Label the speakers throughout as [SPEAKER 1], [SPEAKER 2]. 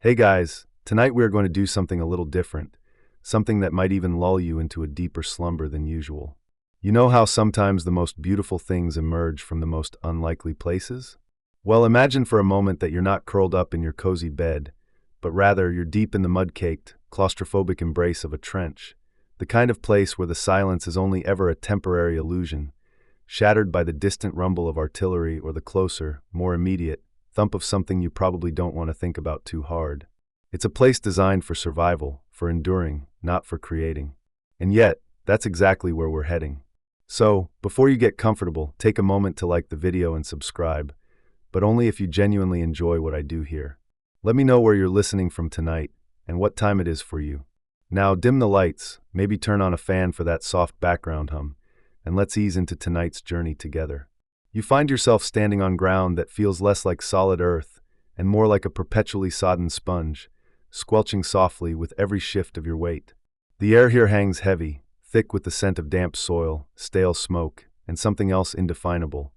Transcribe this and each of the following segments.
[SPEAKER 1] Hey guys, tonight we are going to do something a little different, something that might even lull you into a deeper slumber than usual. You know how sometimes the most beautiful things emerge from the most unlikely places? Well, imagine for a moment that you're not curled up in your cozy bed, but rather you're deep in the mud-caked, claustrophobic embrace of a trench, the kind of place where the silence is only ever a temporary illusion, shattered by the distant rumble of artillery or the closer, more immediate, thump of something you probably don't want to think about too hard. It's a place designed for survival, for enduring, not for creating. And yet, that's exactly where we're heading. So, before you get comfortable, take a moment to like the video and subscribe, but only if you genuinely enjoy what I do here. Let me know where you're listening from tonight, and what time it is for you. Now, dim the lights, maybe turn on a fan for that soft background hum, and let's ease into tonight's journey together. You find yourself standing on ground that feels less like solid earth and more like a perpetually sodden sponge, squelching softly with every shift of your weight. The air here hangs heavy, thick with the scent of damp soil, stale smoke, and something else indefinable,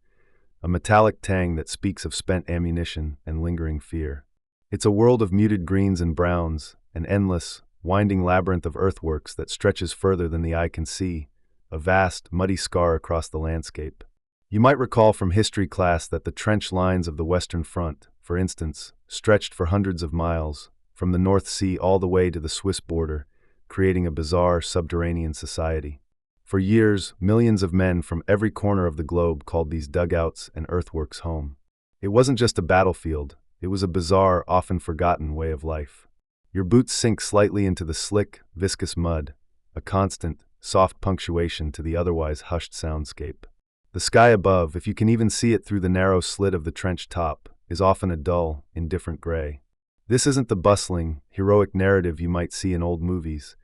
[SPEAKER 1] a metallic tang that speaks of spent ammunition and lingering fear. It's a world of muted greens and browns, an endless, winding labyrinth of earthworks that stretches further than the eye can see, a vast, muddy scar across the landscape. You might recall from history class that the trench lines of the Western Front, for instance, stretched for hundreds of miles, from the North Sea all the way to the Swiss border, creating a bizarre subterranean society. For years, millions of men from every corner of the globe called these dugouts and earthworks home. It wasn't just a battlefield, it was a bizarre, often forgotten way of life. Your boots sink slightly into the slick, viscous mud, a constant, soft punctuation to the otherwise hushed soundscape. The sky above, if you can even see it through the narrow slit of the trench top, is often a dull, indifferent gray. This isn't the bustling, heroic narrative you might see in old movies.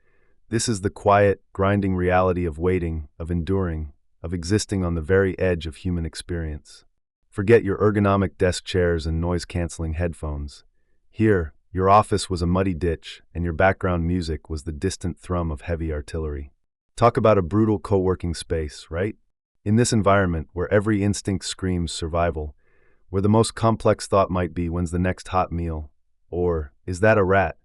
[SPEAKER 1] This is the quiet, grinding reality of waiting, of enduring, of existing on the very edge of human experience. Forget your ergonomic desk chairs and noise-canceling headphones. Here, your office was a muddy ditch, and your background music was the distant thrum of heavy artillery. Talk about a brutal co-working space, right? In this environment, where every instinct screams survival, where the most complex thought might be, when's the next hot meal? Or, is that a rat?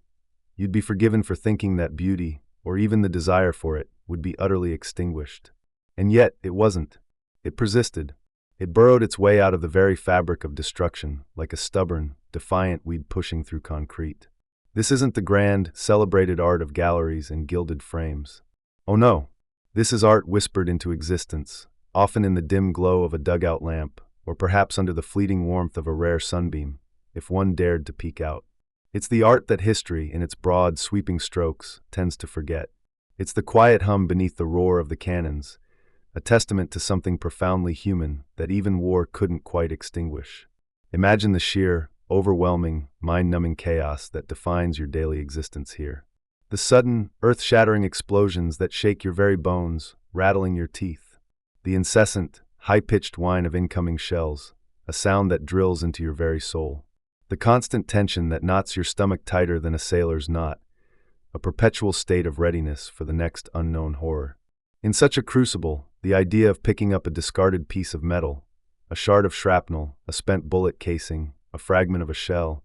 [SPEAKER 1] You'd be forgiven for thinking that beauty, or even the desire for it, would be utterly extinguished. And yet, it wasn't. It persisted. It burrowed its way out of the very fabric of destruction, like a stubborn, defiant weed pushing through concrete. This isn't the grand, celebrated art of galleries and gilded frames. Oh no, this is art whispered into existence, often in the dim glow of a dugout lamp, or perhaps under the fleeting warmth of a rare sunbeam, if one dared to peek out. It's the art that history, in its broad, sweeping strokes, tends to forget. It's the quiet hum beneath the roar of the cannons, a testament to something profoundly human that even war couldn't quite extinguish. Imagine the sheer, overwhelming, mind-numbing chaos that defines your daily existence here. The sudden, earth-shattering explosions that shake your very bones, rattling your teeth. The incessant, high-pitched whine of incoming shells, a sound that drills into your very soul. The constant tension that knots your stomach tighter than a sailor's knot, a perpetual state of readiness for the next unknown horror. In such a crucible, the idea of picking up a discarded piece of metal, a shard of shrapnel, a spent bullet casing, a fragment of a shell,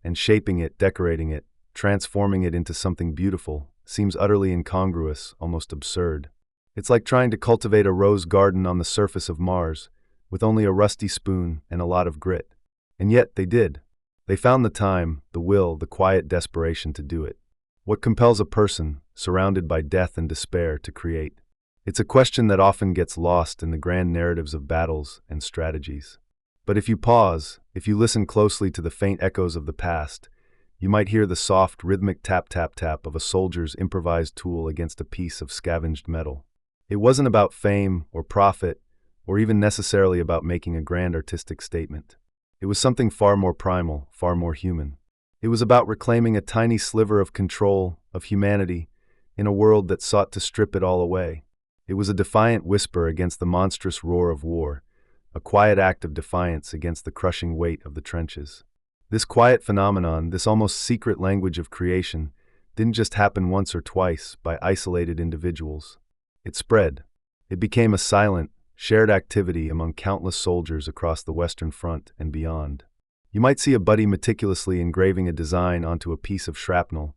[SPEAKER 1] and shaping it, decorating it, transforming it into something beautiful, seems utterly incongruous, almost absurd. It's like trying to cultivate a rose garden on the surface of Mars, with only a rusty spoon and a lot of grit. And yet, they did. They found the time, the will, the quiet desperation to do it. What compels a person, surrounded by death and despair, to create? It's a question that often gets lost in the grand narratives of battles and strategies. But if you pause, if you listen closely to the faint echoes of the past, you might hear the soft, rhythmic tap-tap-tap of a soldier's improvised tool against a piece of scavenged metal. It wasn't about fame or profit, or even necessarily about making a grand artistic statement. It was something far more primal, far more human. It was about reclaiming a tiny sliver of control, of humanity, in a world that sought to strip it all away. It was a defiant whisper against the monstrous roar of war, a quiet act of defiance against the crushing weight of the trenches. This quiet phenomenon, this almost secret language of creation, didn't just happen once or twice by isolated individuals. It spread. It became a silent, shared activity among countless soldiers across the Western Front and beyond. You might see a buddy meticulously engraving a design onto a piece of shrapnel,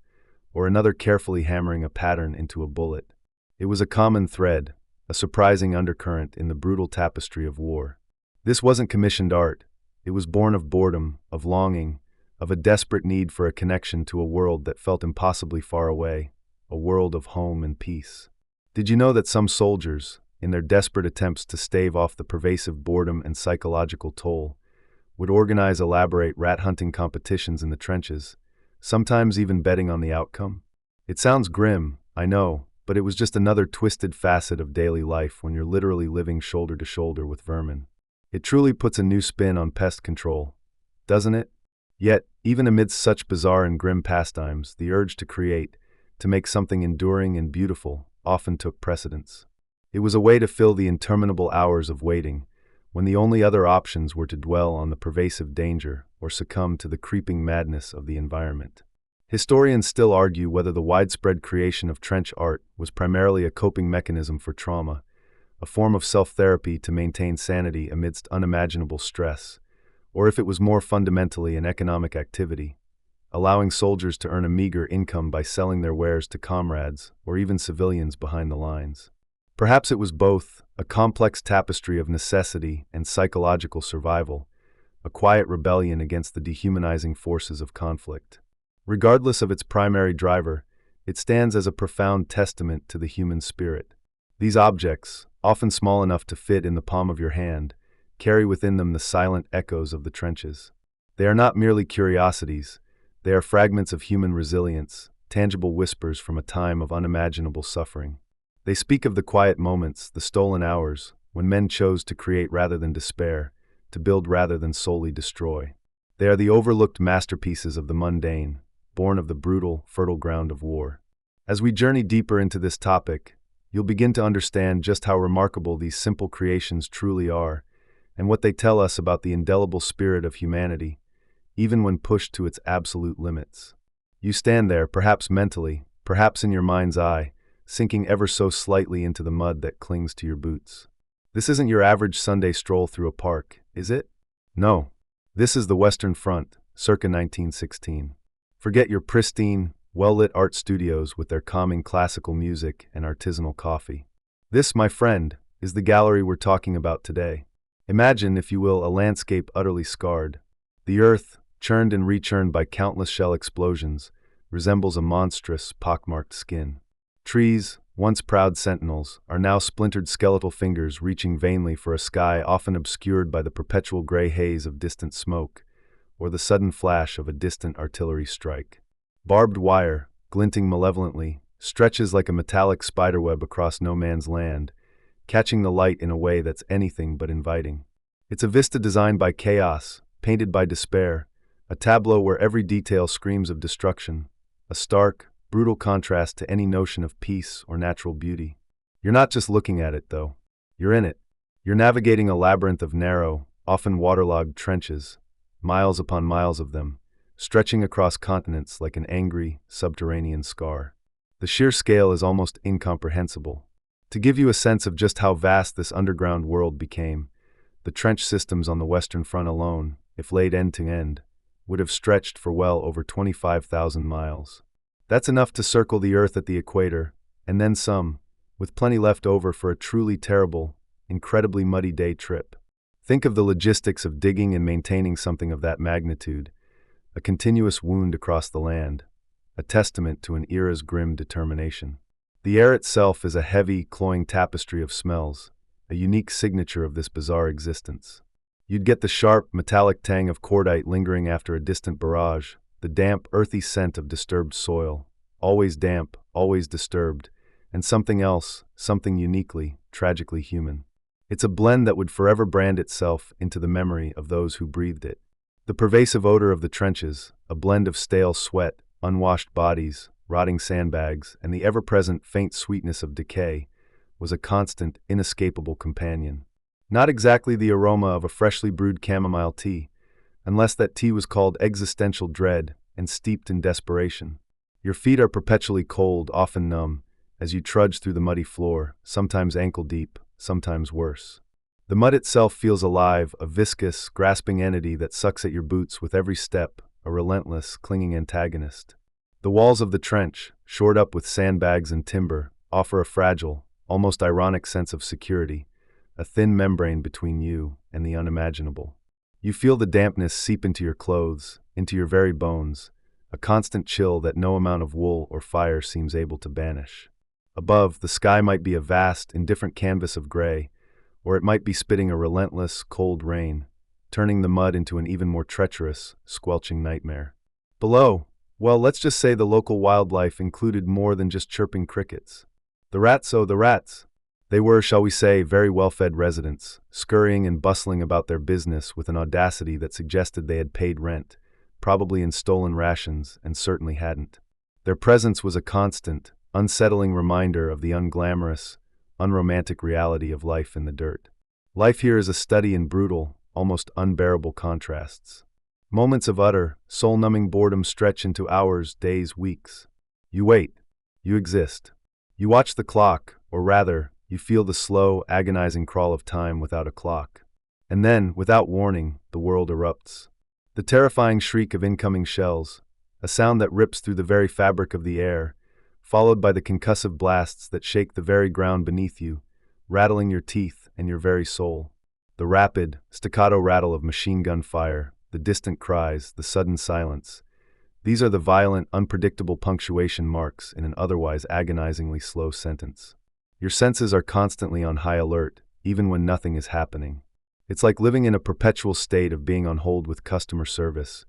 [SPEAKER 1] or another carefully hammering a pattern into a bullet. It was a common thread, a surprising undercurrent in the brutal tapestry of war. This wasn't commissioned art. It was born of boredom, of longing, of a desperate need for a connection to a world that felt impossibly far away, a world of home and peace. Did you know that some soldiers, in their desperate attempts to stave off the pervasive boredom and psychological toll, would organize elaborate rat-hunting competitions in the trenches, sometimes even betting on the outcome? It sounds grim, I know, but it was just another twisted facet of daily life when you're literally living shoulder to shoulder with vermin. It truly puts a new spin on pest control, doesn't it? Yet, even amidst such bizarre and grim pastimes, the urge to create, to make something enduring and beautiful, often took precedence. It was a way to fill the interminable hours of waiting, when the only other options were to dwell on the pervasive danger or succumb to the creeping madness of the environment. Historians still argue whether the widespread creation of trench art was primarily a coping mechanism for trauma, a form of self-therapy to maintain sanity amidst unimaginable stress, or if it was more fundamentally an economic activity, allowing soldiers to earn a meager income by selling their wares to comrades or even civilians behind the lines. Perhaps it was both, a complex tapestry of necessity and psychological survival, a quiet rebellion against the dehumanizing forces of conflict. Regardless of its primary driver, it stands as a profound testament to the human spirit. These objects, often small enough to fit in the palm of your hand, carry within them the silent echoes of the trenches. They are not merely curiosities, they are fragments of human resilience, tangible whispers from a time of unimaginable suffering. They speak of the quiet moments, the stolen hours, when men chose to create rather than despair, to build rather than solely destroy. They are the overlooked masterpieces of the mundane, born of the brutal, fertile ground of war. As we journey deeper into this topic, you'll begin to understand just how remarkable these simple creations truly are, and what they tell us about the indelible spirit of humanity, even when pushed to its absolute limits. You stand there, perhaps mentally, perhaps in your mind's eye, sinking ever so slightly into the mud that clings to your boots. This isn't your average Sunday stroll through a park, is it? No. This is the Western Front, circa 1916. Forget your pristine, well-lit art studios with their calming classical music and artisanal coffee. This, my friend, is the gallery we're talking about today. Imagine, if you will, a landscape utterly scarred. The earth, churned and rechurned by countless shell explosions, resembles a monstrous, pockmarked skin. Trees, once proud sentinels, are now splintered skeletal fingers reaching vainly for a sky often obscured by the perpetual gray haze of distant smoke, or the sudden flash of a distant artillery strike. Barbed wire, glinting malevolently, stretches like a metallic spiderweb across no man's land, catching the light in a way that's anything but inviting. It's a vista designed by chaos, painted by despair, a tableau where every detail screams of destruction, a stark, brutal contrast to any notion of peace or natural beauty. You're not just looking at it, though. You're in it. You're navigating a labyrinth of narrow, often waterlogged trenches, miles upon miles of them, stretching across continents like an angry, subterranean scar. The sheer scale is almost incomprehensible. To give you a sense of just how vast this underground world became, the trench systems on the Western Front alone, if laid end to end, would have stretched for well over 25,000 miles. That's enough to circle the Earth at the equator, and then some, with plenty left over for a truly terrible, incredibly muddy day trip. Think of the logistics of digging and maintaining something of that magnitude, a continuous wound across the land, a testament to an era's grim determination. The air itself is a heavy, cloying tapestry of smells, a unique signature of this bizarre existence. You'd get the sharp, metallic tang of cordite lingering after a distant barrage, the damp, earthy scent of disturbed soil, always damp, always disturbed, and something else, something uniquely, tragically human. It's a blend that would forever brand itself into the memory of those who breathed it. The pervasive odor of the trenches, a blend of stale sweat, unwashed bodies, rotting sandbags, and the ever-present faint sweetness of decay, was a constant, inescapable companion. Not exactly the aroma of a freshly brewed chamomile tea, unless that tea was called existential dread and steeped in desperation. Your feet are perpetually cold, often numb, as you trudge through the muddy floor, sometimes ankle-deep, sometimes worse. The mud itself feels alive, a viscous, grasping entity that sucks at your boots with every step, a relentless, clinging antagonist. The walls of the trench, shored up with sandbags and timber, offer a fragile, almost ironic sense of security, a thin membrane between you and the unimaginable. You feel the dampness seep into your clothes, into your very bones, a constant chill that no amount of wool or fire seems able to banish. Above, the sky might be a vast, indifferent canvas of gray, or it might be spitting a relentless, cold rain, turning the mud into an even more treacherous, squelching nightmare. Below, well, let's just say the local wildlife included more than just chirping crickets. The rats, oh, the rats! They were, shall we say, very well-fed residents, scurrying and bustling about their business with an audacity that suggested they had paid rent, probably in stolen rations, and certainly hadn't. Their presence was a constant, unsettling reminder of the unglamorous, unromantic reality of life in the dirt. Life here is a study in brutal, almost unbearable contrasts. Moments of utter, soul-numbing boredom stretch into hours, days, weeks. You wait. You exist. You watch the clock, or rather, you feel the slow, agonizing crawl of time without a clock. And then, without warning, the world erupts. The terrifying shriek of incoming shells, a sound that rips through the very fabric of the air, followed by the concussive blasts that shake the very ground beneath you, rattling your teeth and your very soul. The rapid, staccato rattle of machine gun fire, the distant cries, the sudden silence. These are the violent, unpredictable punctuation marks in an otherwise agonizingly slow sentence. Your senses are constantly on high alert, even when nothing is happening. It's like living in a perpetual state of being on hold with customer service,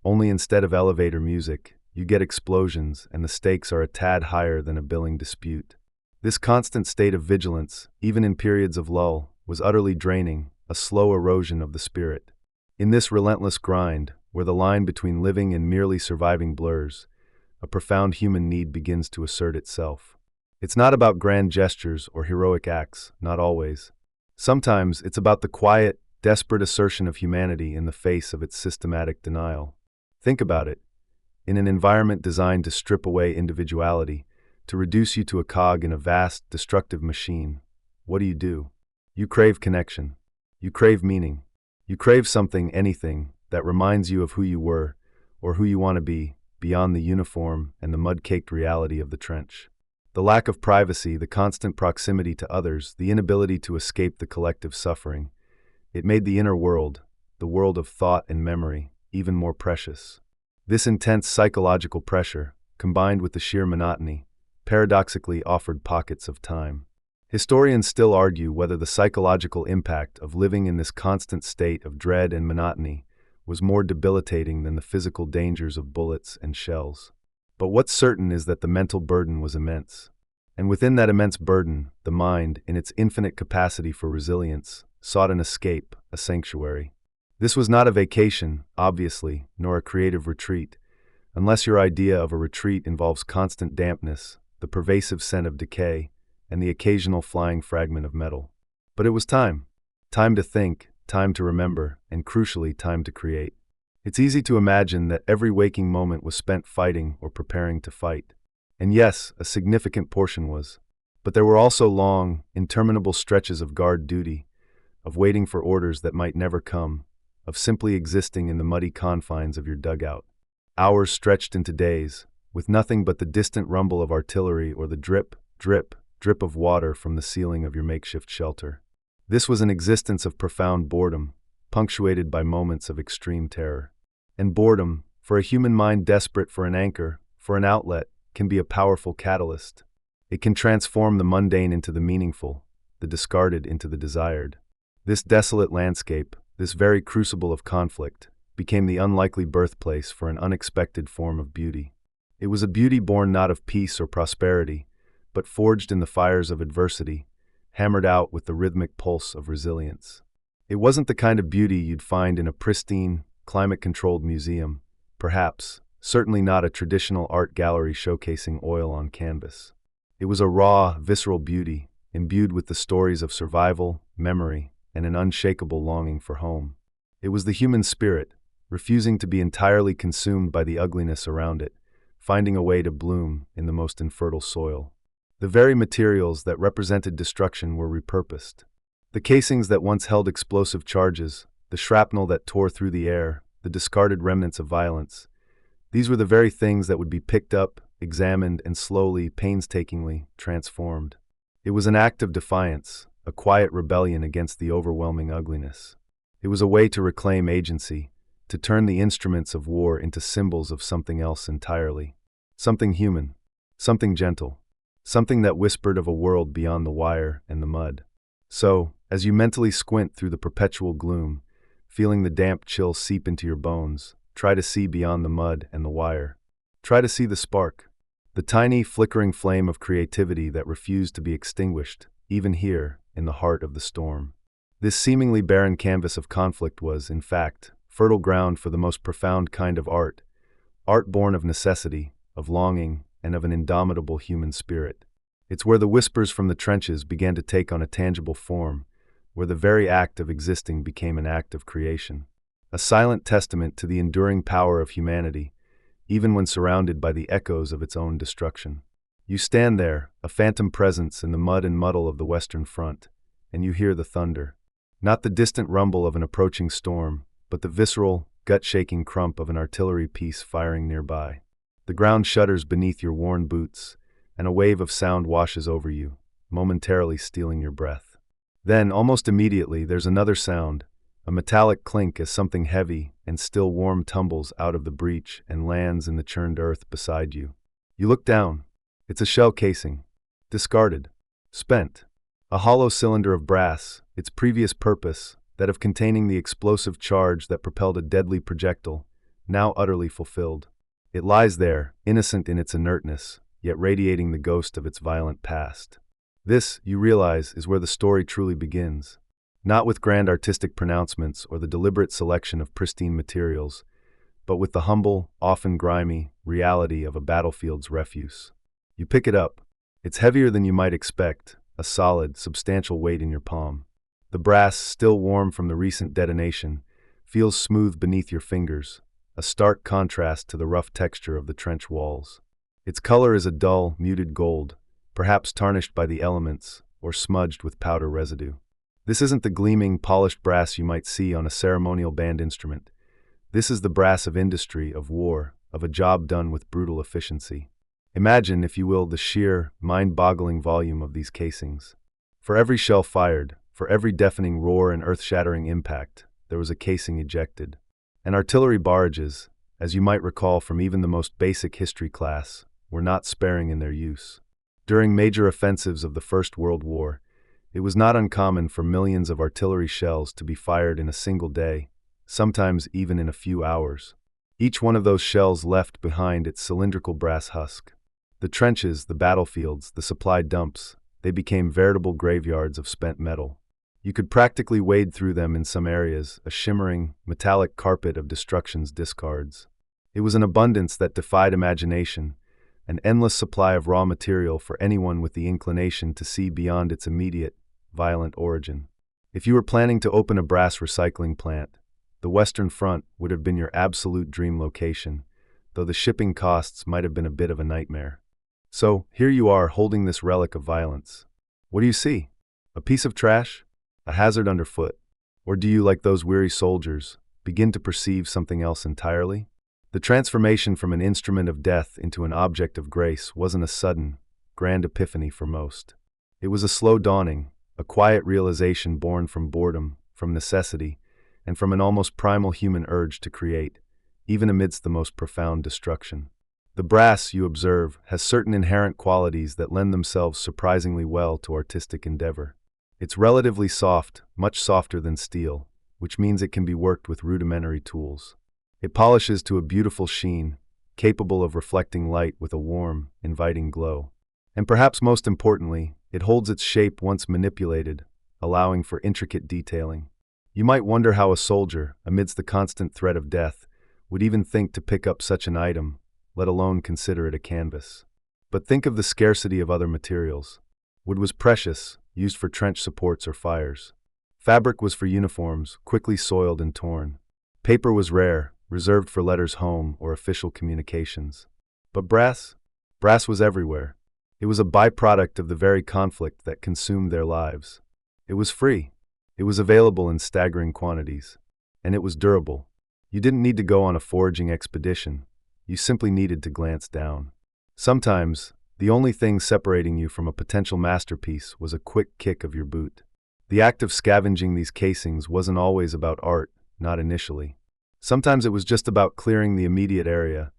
[SPEAKER 1] only instead of elevator music, you get explosions and the stakes are a tad higher than a billing dispute. This constant state of vigilance, even in periods of lull, was utterly draining, a slow erosion of the spirit. In this relentless grind, where the line between living and merely surviving blurs, a profound human need begins to assert itself. It's not about grand gestures or heroic acts, not always. Sometimes it's about the quiet, desperate assertion of humanity in the face of its systematic denial. Think about it. In an environment designed to strip away individuality, to reduce you to a cog in a vast, destructive machine, what do? You crave connection. You crave meaning. You crave something, anything, that reminds you of who you were, or who you want to be, beyond the uniform and the mud-caked reality of the trench. The lack of privacy, the constant proximity to others, the inability to escape the collective suffering, it made the inner world, the world of thought and memory, even more precious. This intense psychological pressure, combined with the sheer monotony, paradoxically offered pockets of time. Historians still argue whether the psychological impact of living in this constant state of dread and monotony was more debilitating than the physical dangers of bullets and shells. But what's certain is that the mental burden was immense. And within that immense burden, the mind, in its infinite capacity for resilience, sought an escape, a sanctuary. This was not a vacation, obviously, nor a creative retreat, unless your idea of a retreat involves constant dampness, the pervasive scent of decay, and the occasional flying fragment of metal. But it was time. Time to think, time to remember, and crucially, time to create. It's easy to imagine that every waking moment was spent fighting or preparing to fight. And yes, a significant portion was. But there were also long, interminable stretches of guard duty, of waiting for orders that might never come, of simply existing in the muddy confines of your dugout. Hours stretched into days, with nothing but the distant rumble of artillery or the drip, drip, drip of water from the ceiling of your makeshift shelter. This was an existence of profound boredom, punctuated by moments of extreme terror. And boredom, for a human mind desperate for an anchor, for an outlet, can be a powerful catalyst. It can transform the mundane into the meaningful, the discarded into the desired. This desolate landscape, this very crucible of conflict, became the unlikely birthplace for an unexpected form of beauty. It was a beauty born not of peace or prosperity, but forged in the fires of adversity, hammered out with the rhythmic pulse of resilience. It wasn't the kind of beauty you'd find in a pristine, climate-controlled museum, perhaps, certainly not a traditional art gallery showcasing oil on canvas. It was a raw, visceral beauty, imbued with the stories of survival, memory, and an unshakable longing for home. It was the human spirit, refusing to be entirely consumed by the ugliness around it, finding a way to bloom in the most infertile soil. The very materials that represented destruction were repurposed. The casings that once held explosive charges, the shrapnel that tore through the air, the discarded remnants of violence. These were the very things that would be picked up, examined, and slowly, painstakingly, transformed. It was an act of defiance, a quiet rebellion against the overwhelming ugliness. It was a way to reclaim agency, to turn the instruments of war into symbols of something else entirely. Something human, something gentle, something that whispered of a world beyond the wire and the mud. So, as you mentally squint through the perpetual gloom, feeling the damp chill seep into your bones, try to see beyond the mud and the wire. Try to see the spark, the tiny, flickering flame of creativity that refused to be extinguished, even here, in the heart of the storm. This seemingly barren canvas of conflict was, in fact, fertile ground for the most profound kind of art born of necessity, of longing, and of an indomitable human spirit. It's where the whispers from the trenches began to take on a tangible form, where the very act of existing became an act of creation. A silent testament to the enduring power of humanity, even when surrounded by the echoes of its own destruction. You stand there, a phantom presence in the mud and muddle of the Western Front, and you hear the thunder. Not the distant rumble of an approaching storm, but the visceral, gut-shaking crump of an artillery piece firing nearby. The ground shudders beneath your worn boots, and a wave of sound washes over you, momentarily stealing your breath. Then, almost immediately, there's another sound, a metallic clink as something heavy and still warm tumbles out of the breach and lands in the churned earth beside you. You look down. It's a shell casing. Discarded. Spent. A hollow cylinder of brass, its previous purpose, that of containing the explosive charge that propelled a deadly projectile, now utterly fulfilled. It lies there, innocent in its inertness, yet radiating the ghost of its violent past. This, you realize, is where the story truly begins. Not with grand artistic pronouncements or the deliberate selection of pristine materials, but with the humble, often grimy, reality of a battlefield's refuse. You pick it up. It's heavier than you might expect, a solid, substantial weight in your palm. The brass, still warm from the recent detonation, feels smooth beneath your fingers, a stark contrast to the rough texture of the trench walls. Its color is a dull, muted gold, perhaps tarnished by the elements or smudged with powder residue. This isn't the gleaming, polished brass you might see on a ceremonial band instrument. This is the brass of industry, of war, of a job done with brutal efficiency. Imagine, if you will, the sheer, mind-boggling volume of these casings. For every shell fired, for every deafening roar and earth-shattering impact, there was a casing ejected. And artillery barrages, as you might recall from even the most basic history class, were not sparing in their use. During major offensives of the First World War, it was not uncommon for millions of artillery shells to be fired in a single day, sometimes even in a few hours. Each one of those shells left behind its cylindrical brass husk. The trenches, the battlefields, the supply dumps, they became veritable graveyards of spent metal. You could practically wade through them in some areas, a shimmering, metallic carpet of destruction's discards. It was an abundance that defied imagination, an endless supply of raw material for anyone with the inclination to see beyond its immediate, violent origin. If you were planning to open a brass recycling plant, the Western Front would have been your absolute dream location, though the shipping costs might have been a bit of a nightmare. So, here you are holding this relic of violence. What do you see? A piece of trash? A hazard underfoot? Or do you, like those weary soldiers, begin to perceive something else entirely? The transformation from an instrument of death into an object of grace wasn't a sudden, grand epiphany for most. It was a slow dawning, a quiet realization born from boredom, from necessity, and from an almost primal human urge to create, even amidst the most profound destruction. The brass, you observe, has certain inherent qualities that lend themselves surprisingly well to artistic endeavor. It's relatively soft, much softer than steel, which means it can be worked with rudimentary tools. It polishes to a beautiful sheen, capable of reflecting light with a warm, inviting glow. And perhaps most importantly, it holds its shape once manipulated, allowing for intricate detailing. You might wonder how a soldier, amidst the constant threat of death, would even think to pick up such an item, let alone consider it a canvas. But think of the scarcity of other materials. Wood was precious, used for trench supports or fires. Fabric was for uniforms, quickly soiled and torn. Paper was rare, reserved for letters home or official communications. But brass? Brass was everywhere. It was a byproduct of the very conflict that consumed their lives. It was free. It was available in staggering quantities. And it was durable. You didn't need to go on a foraging expedition. You simply needed to glance down. Sometimes, the only thing separating you from a potential masterpiece was a quick kick of your boot. The act of scavenging these casings wasn't always about art, not initially. Sometimes it was just about clearing the immediate area,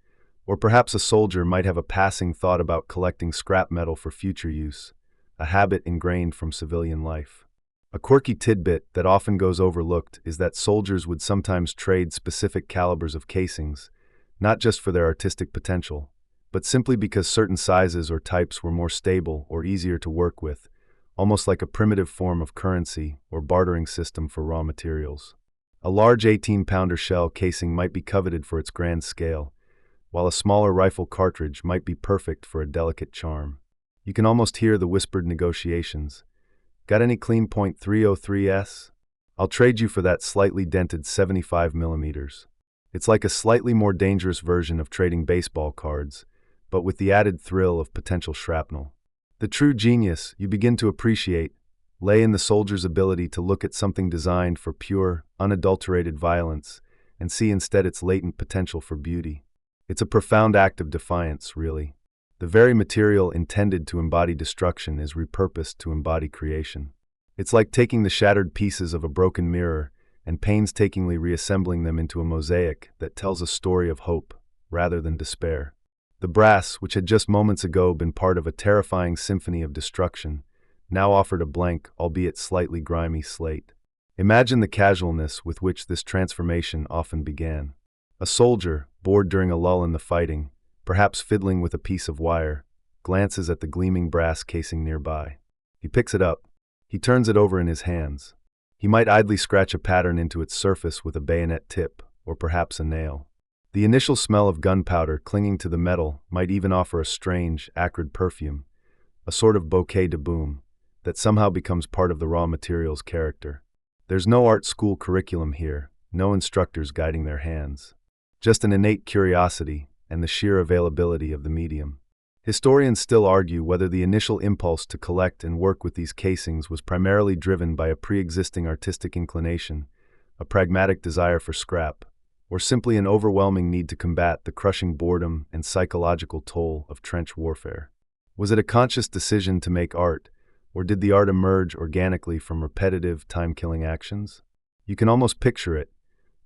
[SPEAKER 1] or perhaps a soldier might have a passing thought about collecting scrap metal for future use, a habit ingrained from civilian life. A quirky tidbit that often goes overlooked is that soldiers would sometimes trade specific calibers of casings, not just for their artistic potential, but simply because certain sizes or types were more stable or easier to work with, almost like a primitive form of currency or bartering system for raw materials. A large 18-pounder shell casing might be coveted for its grand scale, while a smaller rifle cartridge might be perfect for a delicate charm. You can almost hear the whispered negotiations. Got any clean .303s? I'll trade you for that slightly dented 75mm. It's like a slightly more dangerous version of trading baseball cards, but with the added thrill of potential shrapnel. The true genius, you begin to appreciate, lay in the soldier's ability to look at something designed for pure, unadulterated violence and see instead its latent potential for beauty. It's a profound act of defiance, really. The very material intended to embody destruction is repurposed to embody creation. It's like taking the shattered pieces of a broken mirror and painstakingly reassembling them into a mosaic that tells a story of hope rather than despair. The brass, which had just moments ago been part of a terrifying symphony of destruction, now offered a blank, albeit slightly grimy slate. Imagine the casualness with which this transformation often began. A soldier, bored during a lull in the fighting, perhaps fiddling with a piece of wire, glances at the gleaming brass casing nearby. He picks it up. He turns it over in his hands. He might idly scratch a pattern into its surface with a bayonet tip, or perhaps a nail. The initial smell of gunpowder clinging to the metal might even offer a strange, acrid perfume, a sort of bouquet de boum, that somehow becomes part of the raw material's character. There's no art school curriculum here, no instructors guiding their hands. Just an innate curiosity and the sheer availability of the medium. Historians still argue whether the initial impulse to collect and work with these casings was primarily driven by a pre-existing artistic inclination, a pragmatic desire for scrap, or simply an overwhelming need to combat the crushing boredom and psychological toll of trench warfare. Was it a conscious decision to make art, or did the art emerge organically from repetitive, time-killing actions? You can almost picture it.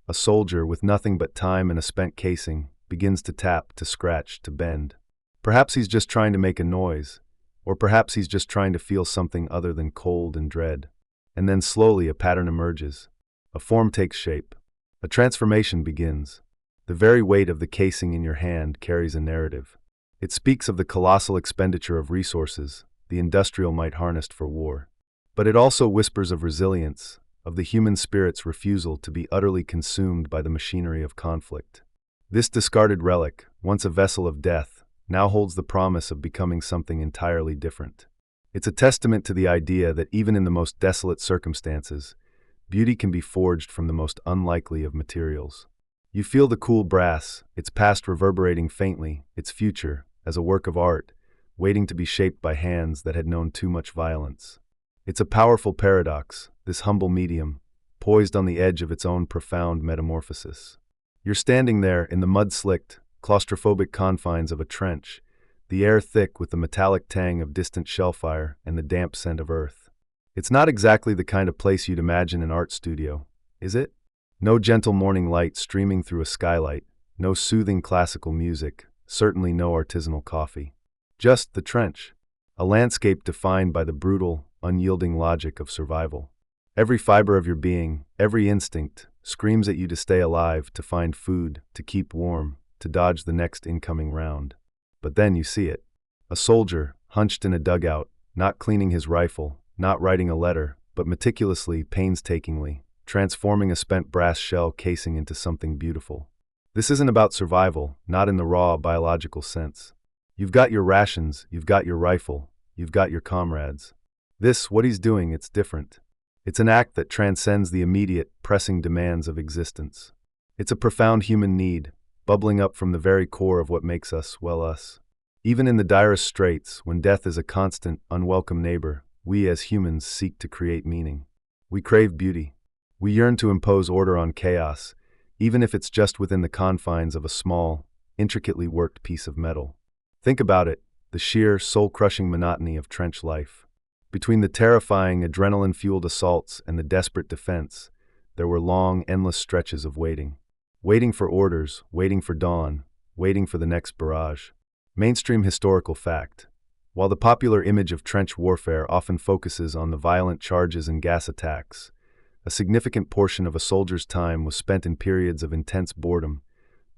[SPEAKER 1] A soldier with nothing but time and a spent casing begins to tap, to scratch, to bend. Perhaps he's just trying to make a noise, or perhaps he's just trying to feel something other than cold and dread. And then slowly a pattern emerges. A form takes shape. A transformation begins. The very weight of the casing in your hand carries a narrative. It speaks of the colossal expenditure of resources the industrial might harnessed for war. But it also whispers of resilience, of the human spirit's refusal to be utterly consumed by the machinery of conflict. This discarded relic, once a vessel of death, now holds the promise of becoming something entirely different. It's a testament to the idea that even in the most desolate circumstances, beauty can be forged from the most unlikely of materials. You feel the cool brass, its past reverberating faintly, its future, as a work of art, waiting to be shaped by hands that had known too much violence. It's a powerful paradox, this humble medium, poised on the edge of its own profound metamorphosis. You're standing there in the mud-slicked, claustrophobic confines of a trench, the air thick with the metallic tang of distant shellfire and the damp scent of earth. It's not exactly the kind of place you'd imagine an art studio, is it? No gentle morning light streaming through a skylight, no soothing classical music, certainly no artisanal coffee. Just the trench, a landscape defined by the brutal, unyielding logic of survival. Every fiber of your being, every instinct, screams at you to stay alive, to find food, to keep warm, to dodge the next incoming round. But then you see it. A soldier, hunched in a dugout, not cleaning his rifle, not writing a letter, but meticulously, painstakingly, transforming a spent brass shell casing into something beautiful. This isn't about survival, not in the raw biological sense. You've got your rations, you've got your rifle, you've got your comrades. What he's doing, it's different. It's an act that transcends the immediate, pressing demands of existence. It's a profound human need, bubbling up from the very core of what makes us, well, us. Even in the direst straits, when death is a constant, unwelcome neighbor, we as humans seek to create meaning. We crave beauty. We yearn to impose order on chaos, even if it's just within the confines of a small, intricately worked piece of metal. Think about it, the sheer, soul-crushing monotony of trench life. Between the terrifying, adrenaline-fueled assaults and the desperate defense, there were long, endless stretches of waiting. Waiting for orders, waiting for dawn, waiting for the next barrage. Mainstream historical fact. While the popular image of trench warfare often focuses on the violent charges and gas attacks, a significant portion of a soldier's time was spent in periods of intense boredom,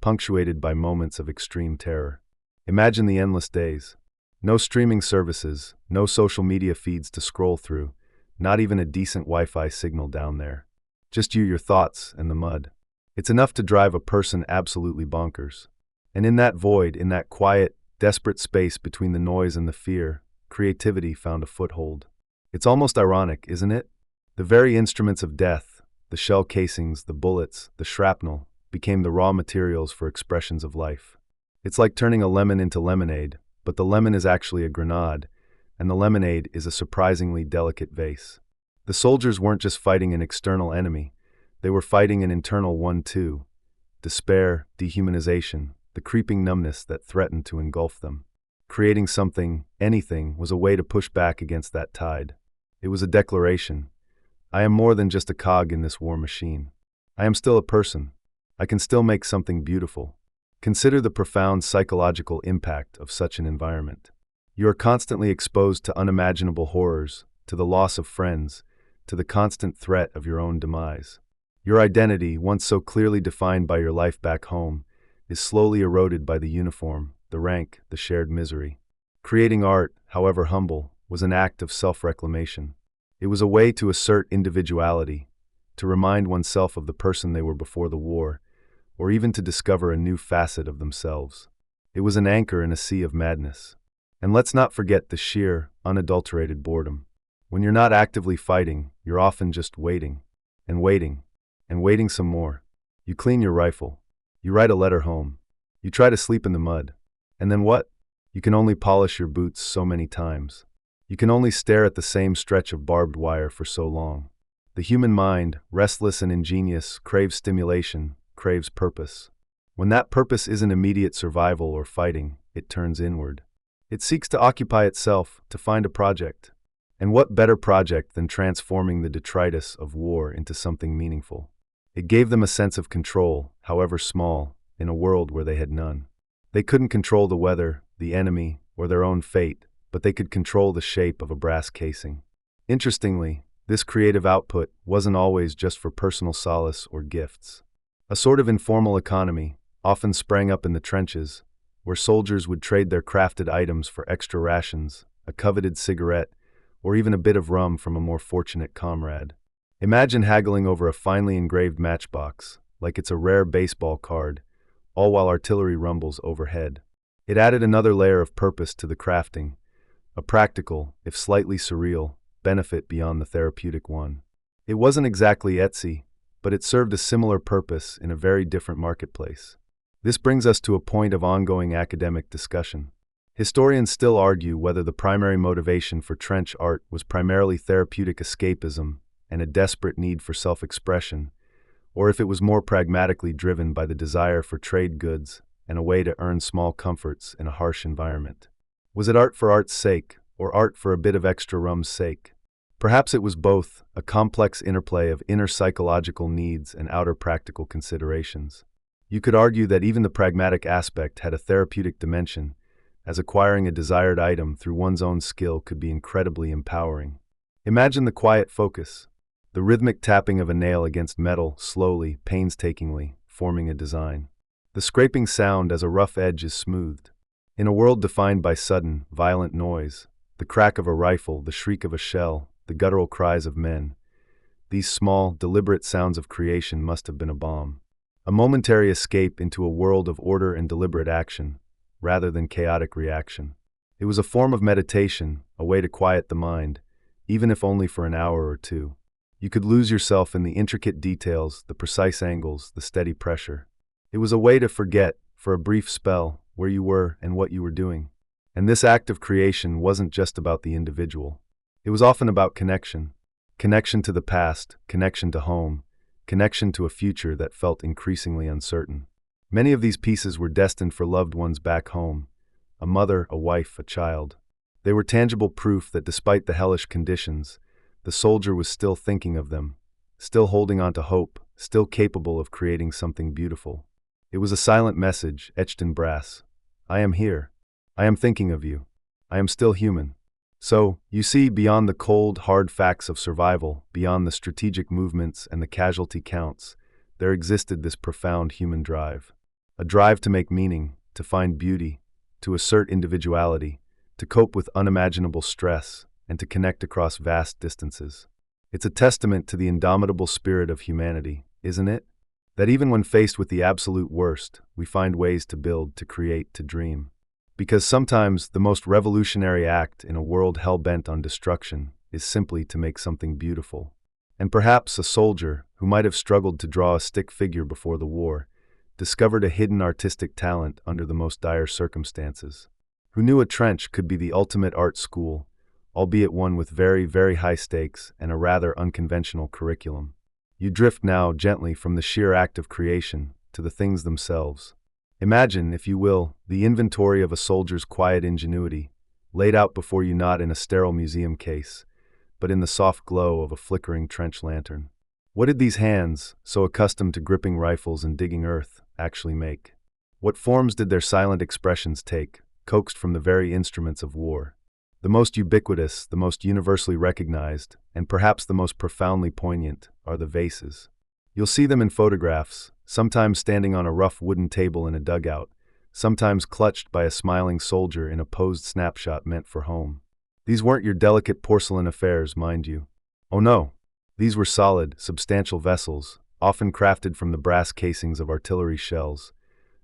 [SPEAKER 1] punctuated by moments of extreme terror. Imagine the endless days. No streaming services, no social media feeds to scroll through, not even a decent Wi-Fi signal down there. Just you, your thoughts, and the mud. It's enough to drive a person absolutely bonkers. And in that void, in that quiet, desperate space between the noise and the fear, creativity found a foothold. It's almost ironic, isn't it? The very instruments of death, the shell casings, the bullets, the shrapnel, became the raw materials for expressions of life. It's like turning a lemon into lemonade, but the lemon is actually a grenade, and the lemonade is a surprisingly delicate vase. The soldiers weren't just fighting an external enemy, they were fighting an internal one too. Despair, dehumanization, the creeping numbness that threatened to engulf them. Creating something, anything, was a way to push back against that tide. It was a declaration. I am more than just a cog in this war machine. I am still a person. I can still make something beautiful. Consider the profound psychological impact of such an environment. You are constantly exposed to unimaginable horrors, to the loss of friends, to the constant threat of your own demise. Your identity, once so clearly defined by your life back home, is slowly eroded by the uniform, the rank, the shared misery. Creating art, however humble, was an act of self-reclamation. It was a way to assert individuality, to remind oneself of the person they were before the war, or even to discover a new facet of themselves. It was an anchor in a sea of madness. And let's not forget the sheer, unadulterated boredom. When you're not actively fighting, you're often just waiting, and waiting, and waiting some more. You clean your rifle. You write a letter home. You try to sleep in the mud. And then what? You can only polish your boots so many times. You can only stare at the same stretch of barbed wire for so long. The human mind, restless and ingenious, craves stimulation, craves purpose. When that purpose isn't immediate survival or fighting, it turns inward. It seeks to occupy itself, to find a project. And what better project than transforming the detritus of war into something meaningful? It gave them a sense of control, however small, in a world where they had none. They couldn't control the weather, the enemy, or their own fate, but they could control the shape of a brass casing. Interestingly, this creative output wasn't always just for personal solace or gifts. A sort of informal economy often sprang up in the trenches, where soldiers would trade their crafted items for extra rations, a coveted cigarette, or even a bit of rum from a more fortunate comrade. Imagine haggling over a finely engraved matchbox, like it's a rare baseball card, all while artillery rumbles overhead. It added another layer of purpose to the crafting, a practical, if slightly surreal, benefit beyond the therapeutic one. It wasn't exactly Etsy, but it served a similar purpose in a very different marketplace. This brings us to a point of ongoing academic discussion. Historians still argue whether the primary motivation for trench art was primarily therapeutic escapism and a desperate need for self-expression, or if it was more pragmatically driven by the desire for trade goods and a way to earn small comforts in a harsh environment. Was it art for art's sake, or art for a bit of extra rum's sake? Perhaps it was both, a complex interplay of inner psychological needs and outer practical considerations. You could argue that even the pragmatic aspect had a therapeutic dimension, as acquiring a desired item through one's own skill could be incredibly empowering. Imagine the quiet focus, the rhythmic tapping of a nail against metal, slowly, painstakingly, forming a design. The scraping sound as a rough edge is smoothed. In a world defined by sudden, violent noise, the crack of a rifle, the shriek of a shell, the guttural cries of men, these small, deliberate sounds of creation must have been a balm. A momentary escape into a world of order and deliberate action, rather than chaotic reaction. It was a form of meditation, a way to quiet the mind, even if only for an hour or two. You could lose yourself in the intricate details, the precise angles, the steady pressure. It was a way to forget, for a brief spell, where you were and what you were doing. And this act of creation wasn't just about the individual. It was often about connection. Connection to the past, connection to home, connection to a future that felt increasingly uncertain. Many of these pieces were destined for loved ones back home, a mother, a wife, a child. They were tangible proof that despite the hellish conditions, the soldier was still thinking of them, still holding on to hope, still capable of creating something beautiful. It was a silent message, etched in brass. I am here. I am thinking of you. I am still human. So, you see, beyond the cold, hard facts of survival, beyond the strategic movements and the casualty counts, there existed this profound human drive. A drive to make meaning, to find beauty, to assert individuality, to cope with unimaginable stress, and to connect across vast distances. It's a testament to the indomitable spirit of humanity, isn't it? That even when faced with the absolute worst, we find ways to build, to create, to dream. Because sometimes the most revolutionary act in a world hell-bent on destruction is simply to make something beautiful. And perhaps a soldier, who might have struggled to draw a stick figure before the war, discovered a hidden artistic talent under the most dire circumstances. Who knew a trench could be the ultimate art school, albeit one with very, very high stakes and a rather unconventional curriculum. You drift now gently from the sheer act of creation to the things themselves. Imagine, if you will, the inventory of a soldier's quiet ingenuity, laid out before you not in a sterile museum case, but in the soft glow of a flickering trench lantern. What did these hands, so accustomed to gripping rifles and digging earth, actually make? What forms did their silent expressions take, coaxed from the very instruments of war? The most ubiquitous, the most universally recognized, and perhaps the most profoundly poignant, are the vases. You'll see them in photographs, sometimes standing on a rough wooden table in a dugout, sometimes clutched by a smiling soldier in a posed snapshot meant for home. These weren't your delicate porcelain affairs, mind you. Oh no, these were solid, substantial vessels, often crafted from the brass casings of artillery shells.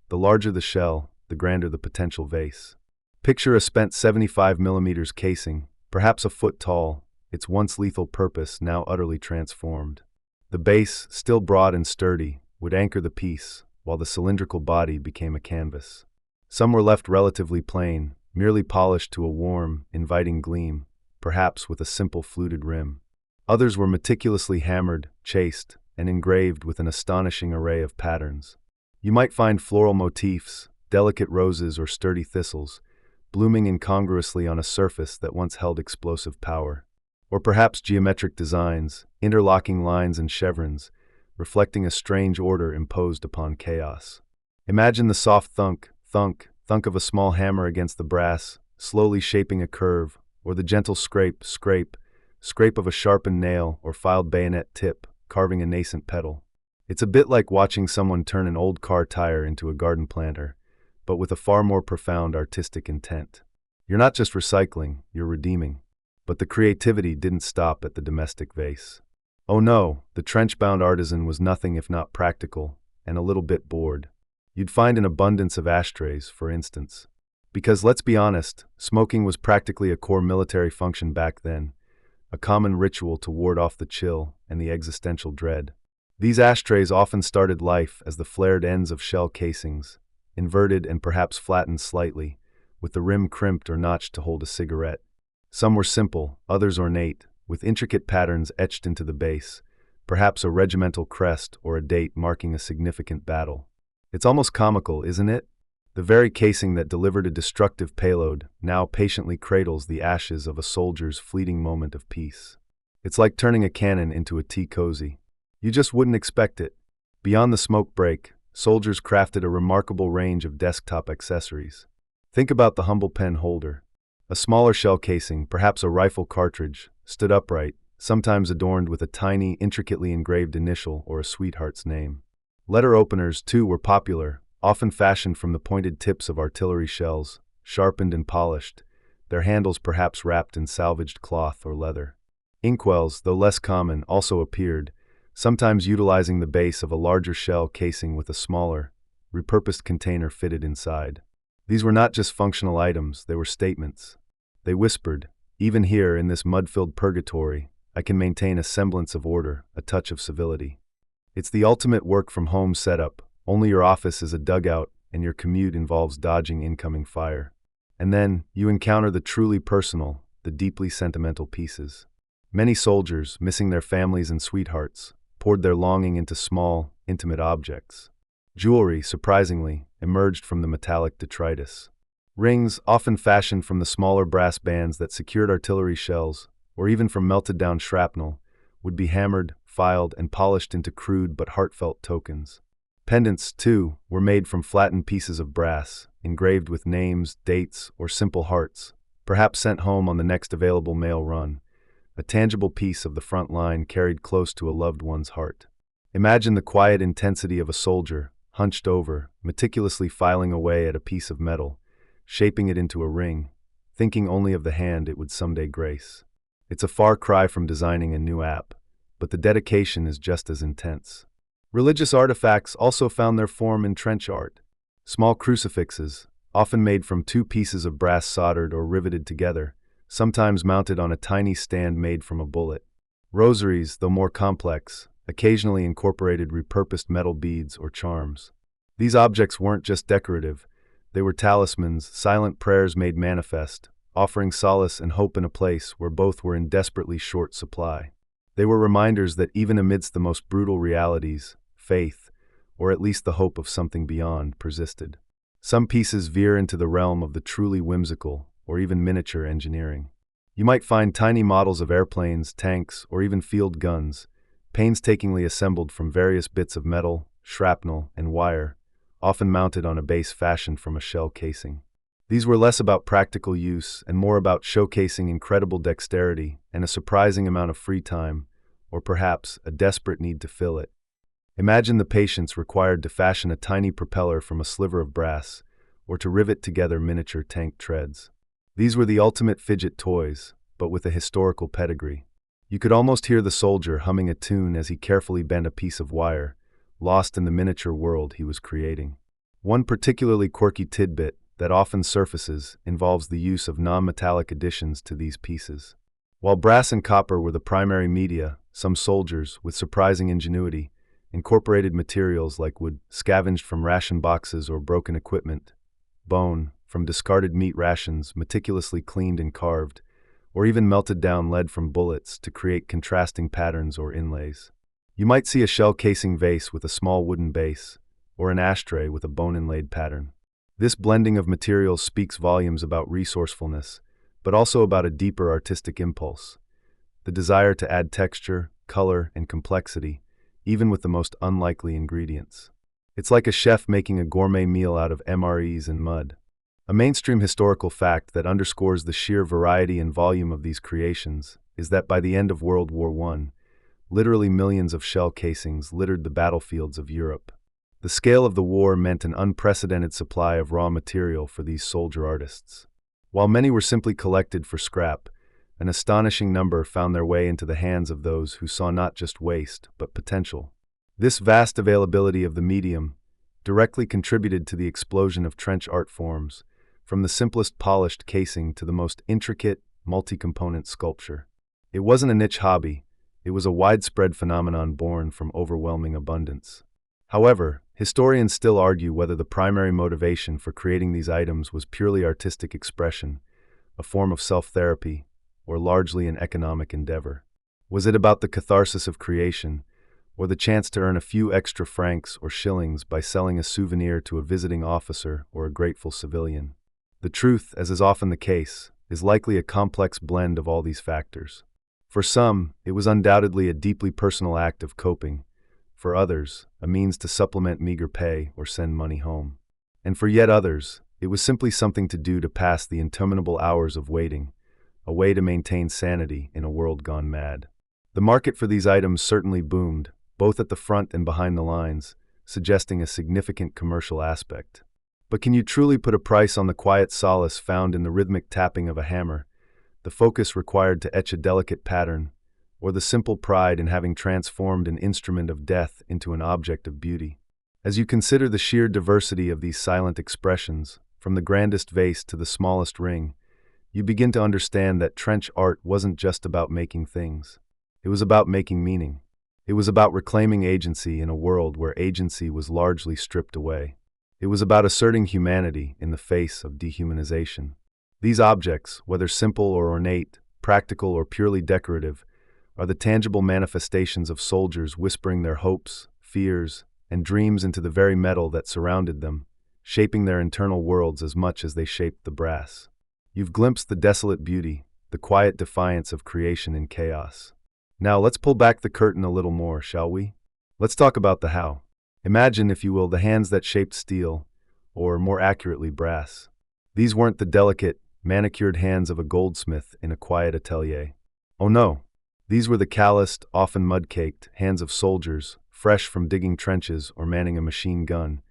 [SPEAKER 1] The larger the shell, the grander the potential vase. Picture a spent 75mm casing, perhaps a foot tall, its once lethal purpose now utterly transformed. The base, still broad and sturdy, would anchor the piece, while the cylindrical body became a canvas. Some were left relatively plain, merely polished to a warm, inviting gleam, perhaps with a simple fluted rim. Others were meticulously hammered, chased, and engraved with an astonishing array of patterns. You might find floral motifs, delicate roses or sturdy thistles, blooming incongruously on a surface that once held explosive power. Or perhaps geometric designs, interlocking lines and chevrons, reflecting a strange order imposed upon chaos. Imagine the soft thunk, thunk, thunk of a small hammer against the brass, slowly shaping a curve, or the gentle scrape, scrape, scrape of a sharpened nail or filed bayonet tip, carving a nascent petal. It's a bit like watching someone turn an old car tire into a garden planter, but with a far more profound artistic intent. You're not just recycling, you're redeeming. But the creativity didn't stop at the domestic vase. Oh no, the trench-bound artisan was nothing if not practical, and a little bit bored. You'd find an abundance of ashtrays, for instance. Because let's be honest, smoking was practically a core military function back then, a common ritual to ward off the chill and the existential dread. These ashtrays often started life as the flared ends of shell casings, inverted and perhaps flattened slightly, with the rim crimped or notched to hold a cigarette. Some were simple, others ornate, with intricate patterns etched into the base, perhaps a regimental crest or a date marking a significant battle. It's almost comical, isn't it? The very casing that delivered a destructive payload now patiently cradles the ashes of a soldier's fleeting moment of peace. It's like turning a cannon into a tea cozy. You just wouldn't expect it. Beyond the smoke break, soldiers crafted a remarkable range of desktop accessories. Think about the humble pen holder. A smaller shell casing, perhaps a rifle cartridge, stood upright, sometimes adorned with a tiny, intricately engraved initial or a sweetheart's name. Letter openers, too, were popular, often fashioned from the pointed tips of artillery shells, sharpened and polished, their handles perhaps wrapped in salvaged cloth or leather. Inkwells, though less common, also appeared, sometimes utilizing the base of a larger shell casing with a smaller, repurposed container fitted inside. These were not just functional items, they were statements. They whispered, even here in this mud-filled purgatory, I can maintain a semblance of order, a touch of civility. It's the ultimate work-from-home setup, only your office is a dugout and your commute involves dodging incoming fire. And then, you encounter the truly personal, the deeply sentimental pieces. Many soldiers, missing their families and sweethearts, poured their longing into small, intimate objects. Jewelry, surprisingly, emerged from the metallic detritus. Rings, often fashioned from the smaller brass bands that secured artillery shells, or even from melted-down shrapnel, would be hammered, filed, and polished into crude but heartfelt tokens. Pendants, too, were made from flattened pieces of brass, engraved with names, dates, or simple hearts, perhaps sent home on the next available mail run, a tangible piece of the front line carried close to a loved one's heart. Imagine the quiet intensity of a soldier, hunched over, meticulously filing away at a piece of metal, shaping it into a ring, thinking only of the hand it would someday grace. It's a far cry from designing a new app, but the dedication is just as intense. Religious artifacts also found their form in trench art. Small crucifixes, often made from two pieces of brass soldered or riveted together, sometimes mounted on a tiny stand made from a bullet. Rosaries, though more complex, occasionally incorporated repurposed metal beads or charms. These objects weren't just decorative, they were talismans, silent prayers made manifest, offering solace and hope in a place where both were in desperately short supply. They were reminders that even amidst the most brutal realities, faith, or at least the hope of something beyond, persisted. Some pieces veer into the realm of the truly whimsical, or even miniature engineering. You might find tiny models of airplanes, tanks, or even field guns, painstakingly assembled from various bits of metal, shrapnel, and wire, often mounted on a base fashioned from a shell casing. These were less about practical use and more about showcasing incredible dexterity and a surprising amount of free time, or perhaps a desperate need to fill it. Imagine the patience required to fashion a tiny propeller from a sliver of brass, or to rivet together miniature tank treads. These were the ultimate fidget toys, but with a historical pedigree. You could almost hear the soldier humming a tune as he carefully bent a piece of wire, lost in the miniature world he was creating. One particularly quirky tidbit that often surfaces involves the use of non-metallic additions to these pieces. While brass and copper were the primary media, some soldiers, with surprising ingenuity, incorporated materials like wood, scavenged from ration boxes or broken equipment, bone, from discarded meat rations meticulously cleaned and carved, or even melted down lead from bullets to create contrasting patterns or inlays. You might see a shell casing vase with a small wooden base, or an ashtray with a bone-inlaid pattern. This blending of materials speaks volumes about resourcefulness, but also about a deeper artistic impulse, the desire to add texture, color, and complexity, even with the most unlikely ingredients. It's like a chef making a gourmet meal out of MREs and mud. A mainstream historical fact that underscores the sheer variety and volume of these creations is that by the end of World War I, literally millions of shell casings littered the battlefields of Europe. The scale of the war meant an unprecedented supply of raw material for these soldier artists. While many were simply collected for scrap, an astonishing number found their way into the hands of those who saw not just waste, but potential. This vast availability of the medium directly contributed to the explosion of trench art forms, from the simplest polished casing to the most intricate, multi-component sculpture. It wasn't a niche hobby, it was a widespread phenomenon born from overwhelming abundance. However, historians still argue whether the primary motivation for creating these items was purely artistic expression, a form of self-therapy, or largely an economic endeavor. Was it about the catharsis of creation, or the chance to earn a few extra francs or shillings by selling a souvenir to a visiting officer or a grateful civilian? The truth, as is often the case, is likely a complex blend of all these factors. For some, it was undoubtedly a deeply personal act of coping. For others, a means to supplement meager pay or send money home. And for yet others, it was simply something to do to pass the interminable hours of waiting, a way to maintain sanity in a world gone mad. The market for these items certainly boomed, both at the front and behind the lines, suggesting a significant commercial aspect. But can you truly put a price on the quiet solace found in the rhythmic tapping of a hammer, the focus required to etch a delicate pattern, or the simple pride in having transformed an instrument of death into an object of beauty? As you consider the sheer diversity of these silent expressions, from the grandest vase to the smallest ring, you begin to understand that trench art wasn't just about making things. It was about making meaning. It was about reclaiming agency in a world where agency was largely stripped away. It was about asserting humanity in the face of dehumanization. These objects, whether simple or ornate, practical or purely decorative, are the tangible manifestations of soldiers whispering their hopes, fears, and dreams into the very metal that surrounded them, shaping their internal worlds as much as they shaped the brass. You've glimpsed the desolate beauty, the quiet defiance of creation in chaos. Now let's pull back the curtain a little more, shall we? Let's talk about the how. Imagine, if you will, the hands that shaped steel, or more accurately, brass. These weren't the delicate, manicured hands of a goldsmith in a quiet atelier. Oh no, these were the calloused, often mud-caked, hands of soldiers, fresh from digging trenches or manning a machine gun,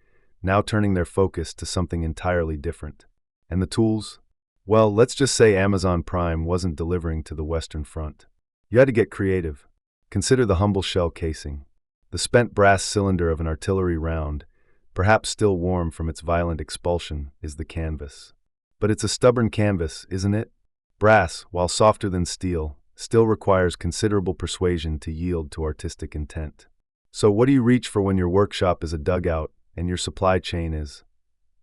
[SPEAKER 1] now turning their focus to something entirely different. And the tools? Well, let's just say Amazon Prime wasn't delivering to the Western Front. You had to get creative. Consider the humble shell casing. The spent brass cylinder of an artillery round, perhaps still warm from its violent expulsion, is the canvas. But it's a stubborn canvas, isn't it? Brass, while softer than steel, still requires considerable persuasion to yield to artistic intent. So what do you reach for when your workshop is a dugout and your supply chain is,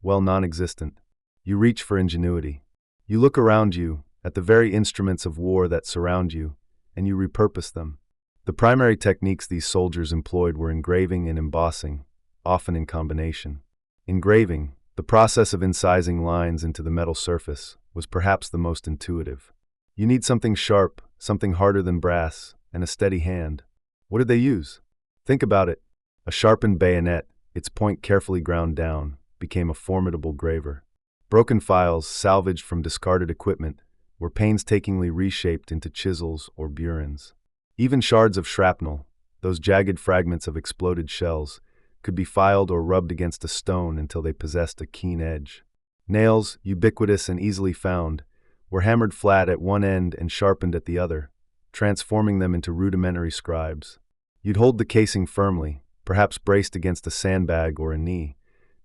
[SPEAKER 1] well, non-existent? You reach for ingenuity. You look around you, at the very instruments of war that surround you, and you repurpose them. The primary techniques these soldiers employed were engraving and embossing, often in combination. Engraving, the process of incising lines into the metal surface, was perhaps the most intuitive. You need something sharp, something harder than brass, and a steady hand. What did they use? Think about it. A sharpened bayonet, its point carefully ground down, became a formidable graver. Broken files, salvaged from discarded equipment, were painstakingly reshaped into chisels or burins. Even shards of shrapnel, those jagged fragments of exploded shells, could be filed or rubbed against a stone until they possessed a keen edge. Nails, ubiquitous and easily found, were hammered flat at one end and sharpened at the other, transforming them into rudimentary scribes. You'd hold the casing firmly, perhaps braced against a sandbag or a knee,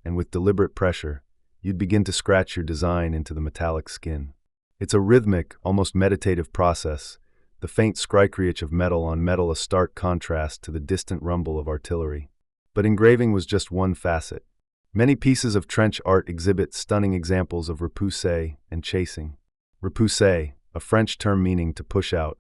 [SPEAKER 1] and with deliberate pressure, you'd begin to scratch your design into the metallic skin. It's a rhythmic, almost meditative process, the faint scrycreach of metal on metal a stark contrast to the distant rumble of artillery. But engraving was just one facet. Many pieces of trench art exhibit stunning examples of repoussé and chasing. Repoussé, a French term meaning to push out,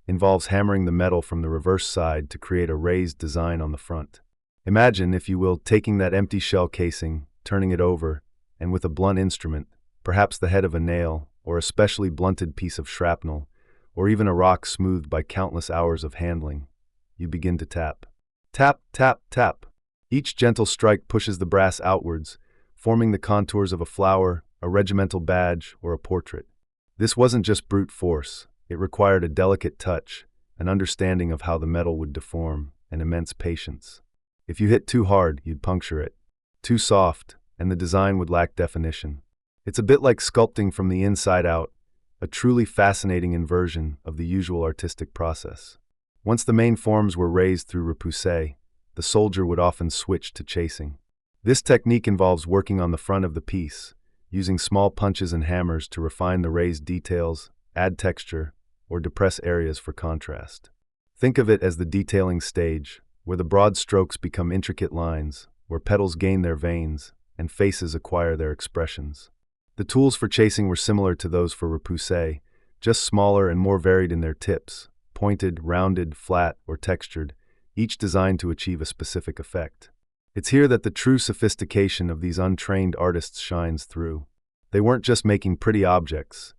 [SPEAKER 1] involves hammering the metal from the reverse side to create a raised design on the front. Imagine, if you will, taking that empty shell casing, turning it over, and with a blunt instrument, perhaps the head of a nail, or a specially blunted piece of shrapnel, or even a rock smoothed by countless hours of handling, you begin to tap. Tap, tap, tap. Each gentle strike pushes the brass outwards, forming the contours of a flower, a regimental badge, or a portrait. This wasn't just brute force. It required a delicate touch, an understanding of how the metal would deform, and immense patience. If you hit too hard, you'd puncture it. Too soft, and the design would lack definition. It's a bit like sculpting from the inside out, a truly fascinating inversion of the usual artistic process. Once the main forms were raised through repoussé, the soldier would often switch to chasing. This technique involves working on the front of the piece, using small punches and hammers to refine the raised details, add texture, or depress areas for contrast. Think of it as the detailing stage, where the broad strokes become intricate lines, where petals gain their veins, and faces acquire their expressions. The tools for chasing were similar to those for repoussé, just smaller and more varied in their tips, pointed, rounded, flat, or textured, each designed to achieve a specific effect. It's here that the true sophistication of these untrained artists shines through. They weren't just making pretty objects.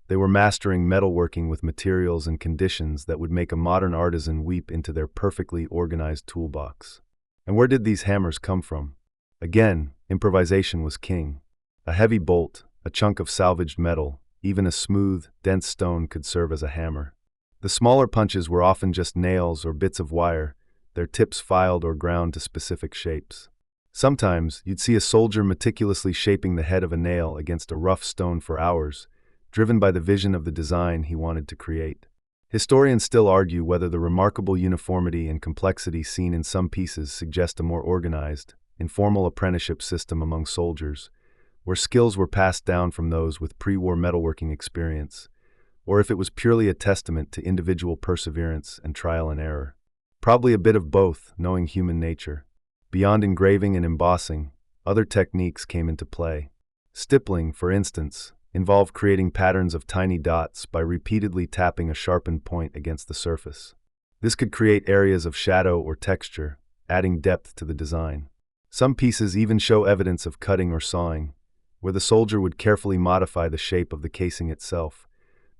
[SPEAKER 1] They were mastering metalworking with materials and conditions that would make a modern artisan weep into their perfectly organized toolbox. And where did these hammers come from? Again, improvisation was king. A heavy bolt, a chunk of salvaged metal, even a smooth, dense stone could serve as a hammer. The smaller punches were often just nails or bits of wire, their tips filed or ground to specific shapes. Sometimes, you'd see a soldier meticulously shaping the head of a nail against a rough stone for hours, driven by the vision of the design he wanted to create. Historians still argue whether the remarkable uniformity and complexity seen in some pieces suggest a more organized, informal apprenticeship system among soldiers, where skills were passed down from those with pre-war metalworking experience, or if it was purely a testament to individual perseverance and trial and error. Probably a bit of both, knowing human nature. Beyond engraving and embossing, other techniques came into play. Stippling, for instance, involve creating patterns of tiny dots by repeatedly tapping a sharpened point against the surface. This could create areas of shadow or texture, adding depth to the design. Some pieces even show evidence of cutting or sawing, where the soldier would carefully modify the shape of the casing itself,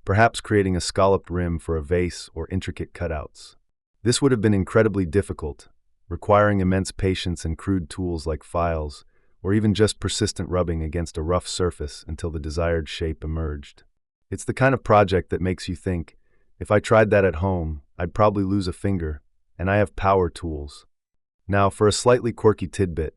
[SPEAKER 1] perhaps creating a scalloped rim for a vase or intricate cutouts. This would have been incredibly difficult, requiring immense patience and crude tools like files, or even just persistent rubbing against a rough surface until the desired shape emerged. It's the kind of project that makes you think, if I tried that at home, I'd probably lose a finger, and I have power tools. Now, for a slightly quirky tidbit,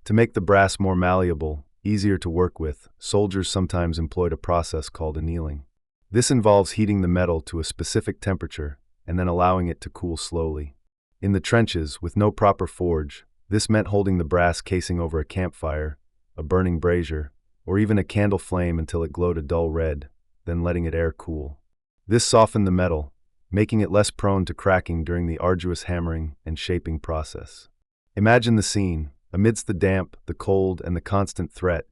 [SPEAKER 1] to make the brass more malleable, easier to work with, soldiers sometimes employed a process called annealing. This involves heating the metal to a specific temperature and then allowing it to cool slowly. In the trenches, with no proper forge, this meant holding the brass casing over a campfire, a burning brazier, or even a candle flame until it glowed a dull red, then letting it air cool. This softened the metal, making it less prone to cracking during the arduous hammering and shaping process. Imagine the scene. Amidst the damp, the cold, and the constant threat,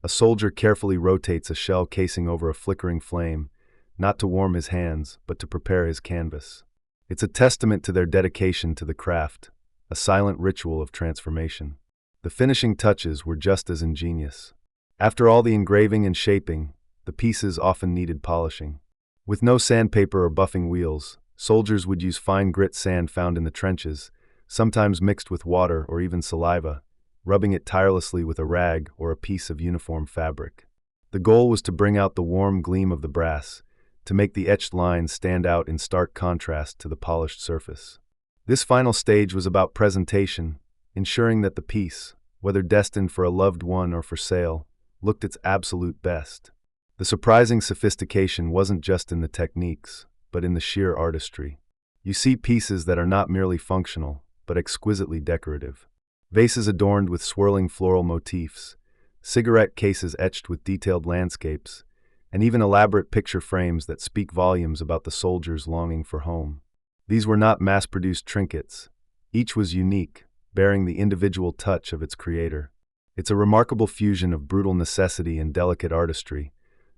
[SPEAKER 1] a soldier carefully rotates a shell casing over a flickering flame, not to warm his hands, but to prepare his canvas. It's a testament to their dedication to the craft, a silent ritual of transformation. The finishing touches were just as ingenious. After all the engraving and shaping, the pieces often needed polishing. With no sandpaper or buffing wheels, soldiers would use fine grit sand found in the trenches, sometimes mixed with water or even saliva, rubbing it tirelessly with a rag or a piece of uniform fabric. The goal was to bring out the warm gleam of the brass, to make the etched lines stand out in stark contrast to the polished surface. This final stage was about presentation, ensuring that the piece, whether destined for a loved one or for sale, looked its absolute best. The surprising sophistication wasn't just in the techniques, but in the sheer artistry. You see pieces that are not merely functional, but exquisitely decorative. Vases adorned with swirling floral motifs, cigarette cases etched with detailed landscapes, and even elaborate picture frames that speak volumes about the soldier's longing for home. These were not mass-produced trinkets. Each was unique, bearing the individual touch of its creator. It's a remarkable fusion of brutal necessity and delicate artistry,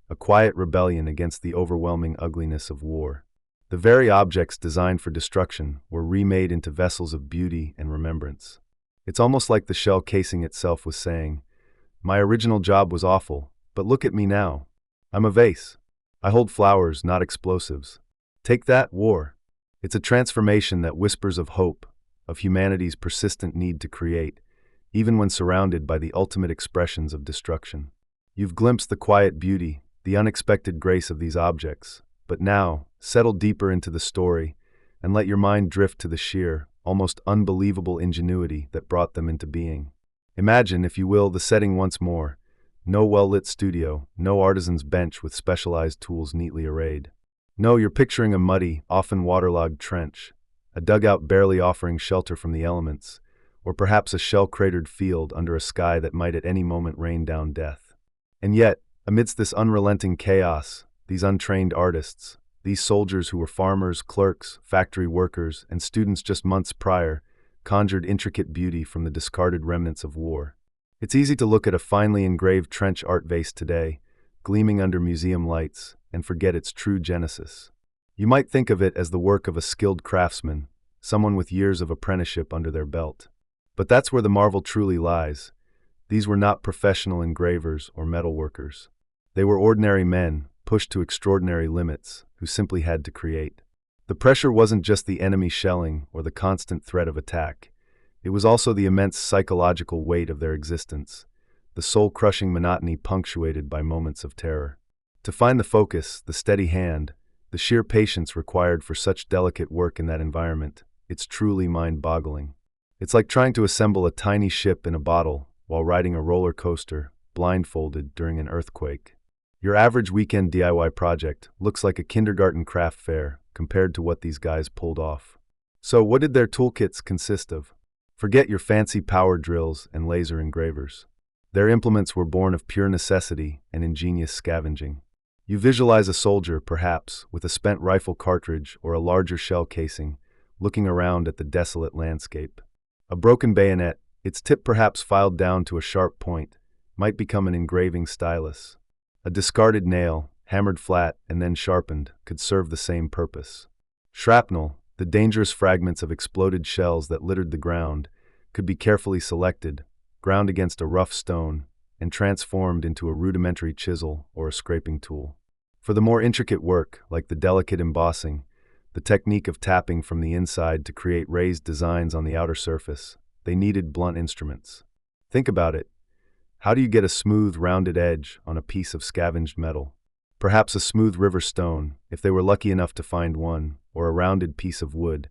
[SPEAKER 1] a quiet rebellion against the overwhelming ugliness of war. The very objects designed for destruction were remade into vessels of beauty and remembrance. It's almost like the shell casing itself was saying, "My original job was awful, but look at me now. I'm a vase. I hold flowers, not explosives. Take that, war." It's a transformation that whispers of hope, of humanity's persistent need to create, even when surrounded by the ultimate expressions of destruction. You've glimpsed the quiet beauty, the unexpected grace of these objects, but now, settle deeper into the story and let your mind drift to the sheer, almost unbelievable ingenuity that brought them into being. Imagine, if you will, the setting once more. No well-lit studio, no artisan's bench with specialized tools neatly arrayed. No, you're picturing a muddy, often waterlogged trench, a dugout barely offering shelter from the elements, or perhaps a shell-cratered field under a sky that might at any moment rain down death. And yet, amidst this unrelenting chaos, these untrained artists, these soldiers who were farmers, clerks, factory workers, and students just months prior, conjured intricate beauty from the discarded remnants of war. It's easy to look at a finely engraved trench art vase today, gleaming under museum lights, and forget its true genesis. You might think of it as the work of a skilled craftsman, someone with years of apprenticeship under their belt. But that's where the marvel truly lies. These were not professional engravers or metalworkers. They were ordinary men, pushed to extraordinary limits, who simply had to create. The pressure wasn't just the enemy shelling or the constant threat of attack. It was also the immense psychological weight of their existence, the soul-crushing monotony punctuated by moments of terror. To find the focus, the steady hand, the sheer patience required for such delicate work in that environment, it's truly mind-boggling. It's like trying to assemble a tiny ship in a bottle while riding a roller coaster, blindfolded during an earthquake. Your average weekend DIY project looks like a kindergarten craft fair compared to what these guys pulled off. So what did their toolkits consist of? Forget your fancy power drills and laser engravers. Their implements were born of pure necessity and ingenious scavenging. You visualize a soldier, perhaps, with a spent rifle cartridge or a larger shell casing, looking around at the desolate landscape. A broken bayonet, its tip perhaps filed down to a sharp point, might become an engraving stylus. A discarded nail, hammered flat and then sharpened, could serve the same purpose. Shrapnel, the dangerous fragments of exploded shells that littered the ground, could be carefully selected, ground against a rough stone, and transformed into a rudimentary chisel or a scraping tool. For the more intricate work, like the delicate embossing, the technique of tapping from the inside to create raised designs on the outer surface, they needed blunt instruments. Think about it. How do you get a smooth, rounded edge on a piece of scavenged metal? Perhaps a smooth river stone, if they were lucky enough to find one, or a rounded piece of wood,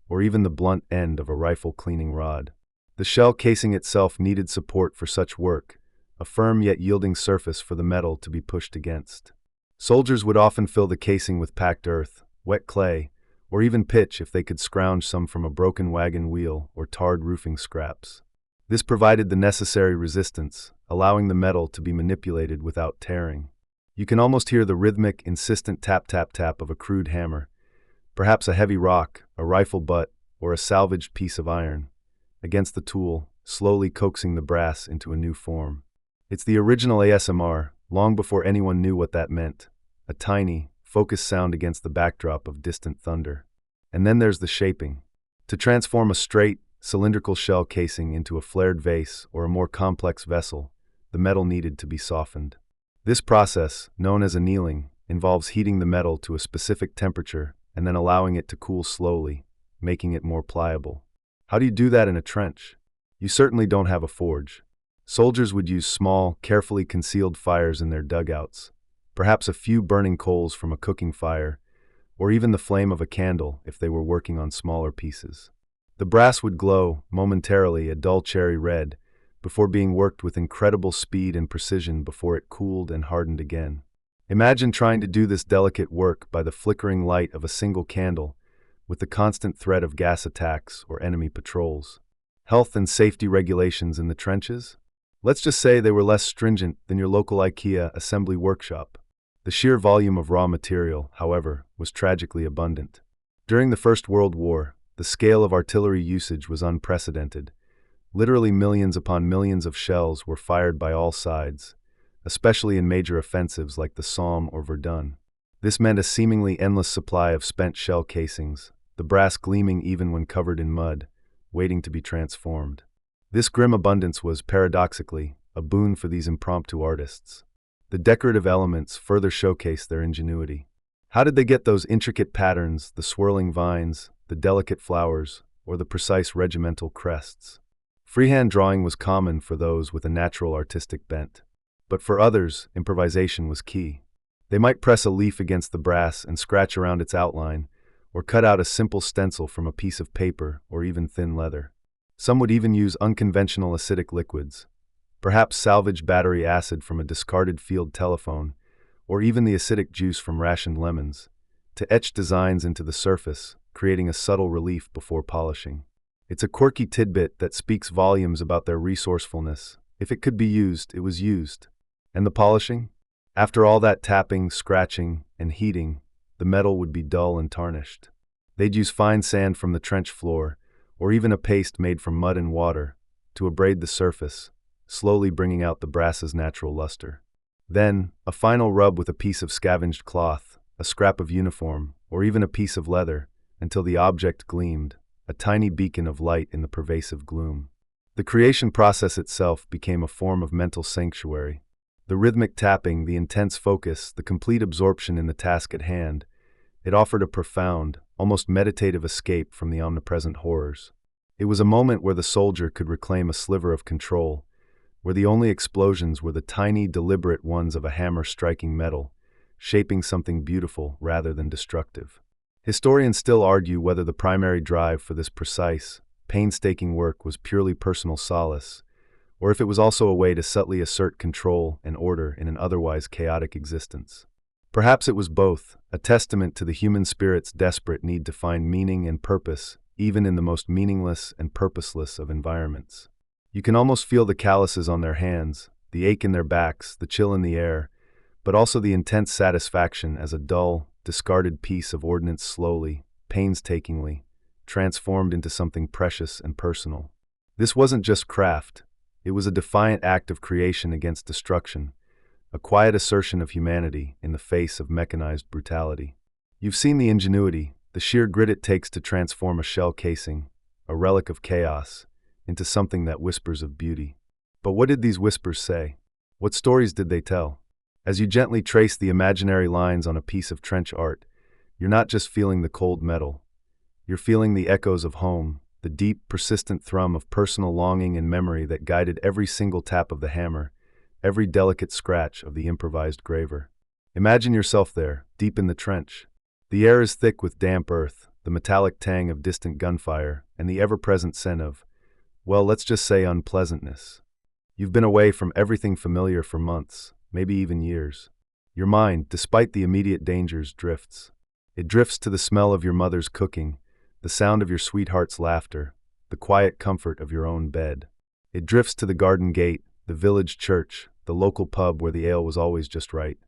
[SPEAKER 1] or even the blunt end of a rifle cleaning rod. The shell casing itself needed support for such work, a firm yet yielding surface for the metal to be pushed against. Soldiers would often fill the casing with packed earth, wet clay, or even pitch if they could scrounge some from a broken wagon wheel or tarred roofing scraps. This provided the necessary resistance, allowing the metal to be manipulated without tearing. You can almost hear the rhythmic, insistent tap-tap-tap of a crude hammer, perhaps a heavy rock, a rifle butt, or a salvaged piece of iron, against the tool, slowly coaxing the brass into a new form. It's the original ASMR, long before anyone knew what that meant, a tiny, focused sound against the backdrop of distant thunder. And then there's the shaping. To transform a straight, cylindrical shell casing into a flared vase or a more complex vessel, the metal needed to be softened. This process, known as annealing, involves heating the metal to a specific temperature and then allowing it to cool slowly, making it more pliable. How do you do that in a trench? You certainly don't have a forge. Soldiers would use small, carefully concealed fires in their dugouts, perhaps a few burning coals from a cooking fire, or even the flame of a candle if they were working on smaller pieces. The brass would glow, momentarily a dull cherry red, before being worked with incredible speed and precision before it cooled and hardened again. Imagine trying to do this delicate work by the flickering light of a single candle, with the constant threat of gas attacks or enemy patrols. Health and safety regulations in the trenches? Let's just say they were less stringent than your local IKEA assembly workshop. The sheer volume of raw material, however, was tragically abundant. During the First World War, the scale of artillery usage was unprecedented. Literally millions upon millions of shells were fired by all sides, especially in major offensives like the Somme or Verdun. This meant a seemingly endless supply of spent shell casings, the brass gleaming even when covered in mud, waiting to be transformed. This grim abundance was, paradoxically, a boon for these impromptu artists. The decorative elements further showcased their ingenuity. How did they get those intricate patterns, the swirling vines, the delicate flowers, or the precise regimental crests? Freehand drawing was common for those with a natural artistic bent. But for others, improvisation was key. They might press a leaf against the brass and scratch around its outline, or cut out a simple stencil from a piece of paper or even thin leather. Some would even use unconventional acidic liquids, perhaps salvaged battery acid from a discarded field telephone, or even the acidic juice from rationed lemons, to etch designs into the surface, creating a subtle relief before polishing. It's a quirky tidbit that speaks volumes about their resourcefulness. If it could be used, it was used. And the polishing? After all that tapping, scratching, and heating, the metal would be dull and tarnished. They'd use fine sand from the trench floor, or even a paste made from mud and water, to abrade the surface, slowly bringing out the brass's natural luster. Then, a final rub with a piece of scavenged cloth, a scrap of uniform, or even a piece of leather, until the object gleamed, a tiny beacon of light in the pervasive gloom. The creation process itself became a form of mental sanctuary. The rhythmic tapping, the intense focus, the complete absorption in the task at hand, it offered a profound, almost meditative escape from the omnipresent horrors. It was a moment where the soldier could reclaim a sliver of control, where the only explosions were the tiny, deliberate ones of a hammer striking metal, shaping something beautiful rather than destructive. Historians still argue whether the primary drive for this precise, painstaking work was purely personal solace, or if it was also a way to subtly assert control and order in an otherwise chaotic existence. Perhaps it was both, a testament to the human spirit's desperate need to find meaning and purpose, even in the most meaningless and purposeless of environments. You can almost feel the calluses on their hands, the ache in their backs, the chill in the air, but also the intense satisfaction as a dull, discarded piece of ordnance slowly, painstakingly, transformed into something precious and personal. This wasn't just craft, it was a defiant act of creation against destruction, a quiet assertion of humanity in the face of mechanized brutality. You've seen the ingenuity, the sheer grit it takes to transform a shell casing, a relic of chaos, into something that whispers of beauty. But what did these whispers say? What stories did they tell? As you gently trace the imaginary lines on a piece of trench art, you're not just feeling the cold metal. You're feeling the echoes of home, the deep, persistent thrum of personal longing and memory that guided every single tap of the hammer, every delicate scratch of the improvised graver. Imagine yourself there, deep in the trench. The air is thick with damp earth, the metallic tang of distant gunfire, and the ever-present scent of, well, let's just say unpleasantness. You've been away from everything familiar for months, maybe even years. Your mind, despite the immediate dangers, drifts. It drifts to the smell of your mother's cooking, the sound of your sweetheart's laughter, the quiet comfort of your own bed. It drifts to the garden gate, the village church, the local pub where the ale was always just right.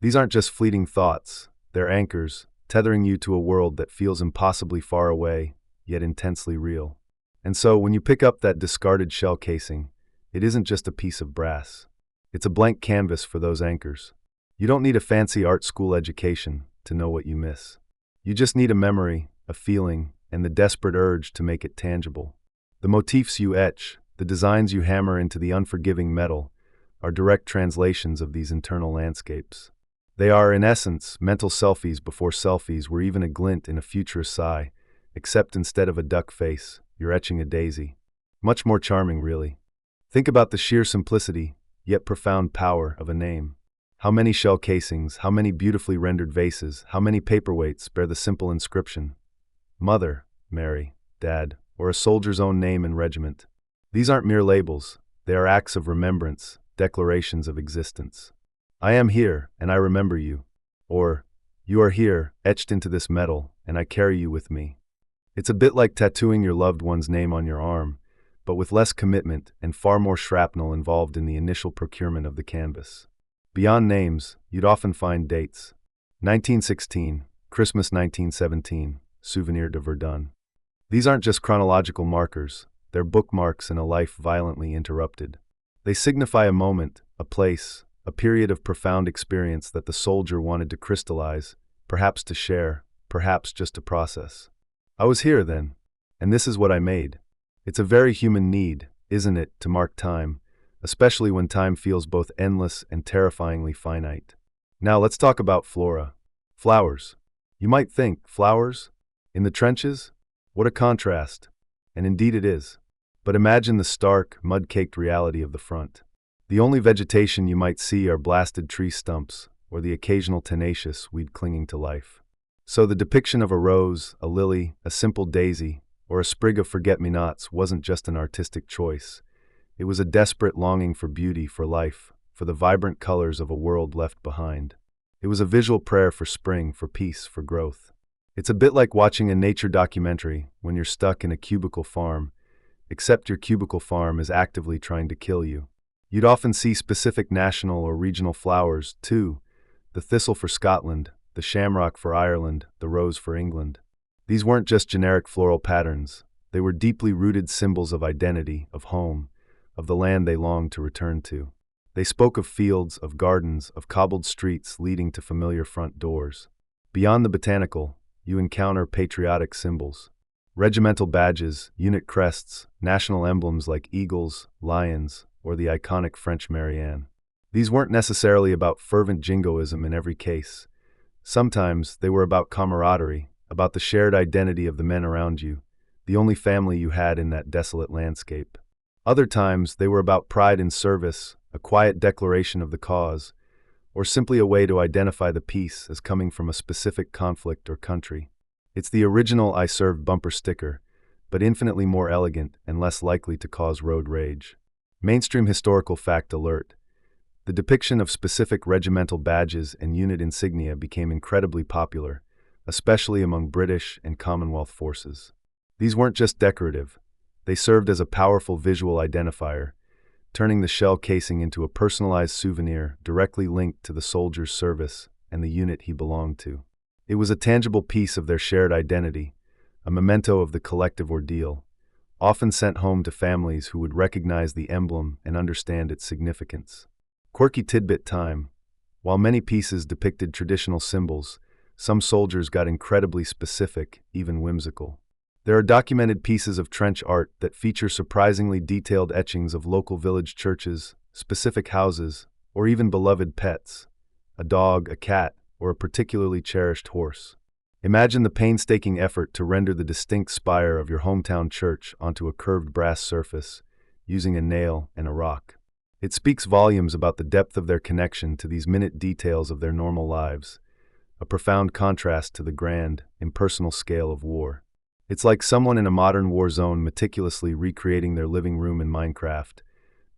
[SPEAKER 1] These aren't just fleeting thoughts, they're anchors, tethering you to a world that feels impossibly far away, yet intensely real. And so, when you pick up that discarded shell casing, it isn't just a piece of brass. It's a blank canvas for those anchors. You don't need a fancy art school education to know what you miss. You just need a memory, a feeling, and the desperate urge to make it tangible. The motifs you etch, the designs you hammer into the unforgiving metal, are direct translations of these internal landscapes. They are, in essence, mental selfies before selfies where even a glint in a futurist sigh, except instead of a duck face, you're etching a daisy. Much more charming, really. Think about the sheer simplicity, yet profound power of a name. How many shell casings, how many beautifully rendered vases, how many paperweights bear the simple inscription, Mother, Mary, Dad, or a soldier's own name and regiment. These aren't mere labels, they are acts of remembrance, declarations of existence. I am here, and I remember you. Or, you are here, etched into this metal, and I carry you with me. It's a bit like tattooing your loved one's name on your arm, but with less commitment and far more shrapnel involved in the initial procurement of the canvas. Beyond names, you'd often find dates. 1916, Christmas 1917, Souvenir de Verdun. These aren't just chronological markers, they're bookmarks in a life violently interrupted. They signify a moment, a place, a period of profound experience that the soldier wanted to crystallize, perhaps to share, perhaps just to process. I was here then, and this is what I made. It's a very human need, isn't it, to mark time, especially when time feels both endless and terrifyingly finite. Now let's talk about flora. Flowers. You might think, flowers? In the trenches? What a contrast. And indeed it is. But imagine the stark, mud-caked reality of the front. The only vegetation you might see are blasted tree stumps, or the occasional tenacious weed clinging to life. So the depiction of a rose, a lily, a simple daisy, or a sprig of forget-me-nots wasn't just an artistic choice. It was a desperate longing for beauty, for life, for the vibrant colors of a world left behind. It was a visual prayer for spring, for peace, for growth. It's a bit like watching a nature documentary when you're stuck in a cubicle farm, except your cubicle farm is actively trying to kill you. You'd often see specific national or regional flowers, too. The thistle for Scotland, the shamrock for Ireland, the rose for England. These weren't just generic floral patterns. They were deeply rooted symbols of identity, of home, of the land they longed to return to. They spoke of fields, of gardens, of cobbled streets leading to familiar front doors. Beyond the botanical, you encounter patriotic symbols. Regimental badges, unit crests, national emblems like eagles, lions, or the iconic French Marianne. These weren't necessarily about fervent jingoism in every case. Sometimes they were about camaraderie, about the shared identity of the men around you, the only family you had in that desolate landscape. Other times they were about pride in service, a quiet declaration of the cause, or simply a way to identify the piece as coming from a specific conflict or country. It's the original "I served" bumper sticker, but infinitely more elegant and less likely to cause road rage. Mainstream historical fact alert. The depiction of specific regimental badges and unit insignia became incredibly popular, especially among British and Commonwealth forces. These weren't just decorative, they served as a powerful visual identifier, turning the shell casing into a personalized souvenir directly linked to the soldier's service and the unit he belonged to. It was a tangible piece of their shared identity, a memento of the collective ordeal, often sent home to families who would recognize the emblem and understand its significance. Quirky tidbit time. While many pieces depicted traditional symbols, some soldiers got incredibly specific, even whimsical. There are documented pieces of trench art that feature surprisingly detailed etchings of local village churches, specific houses, or even beloved pets, a dog, a cat, or a particularly cherished horse. Imagine the painstaking effort to render the distinct spire of your hometown church onto a curved brass surface, using a nail and a rock. It speaks volumes about the depth of their connection to these minute details of their normal lives, a profound contrast to the grand, impersonal scale of war. It's like someone in a modern war zone meticulously recreating their living room in Minecraft,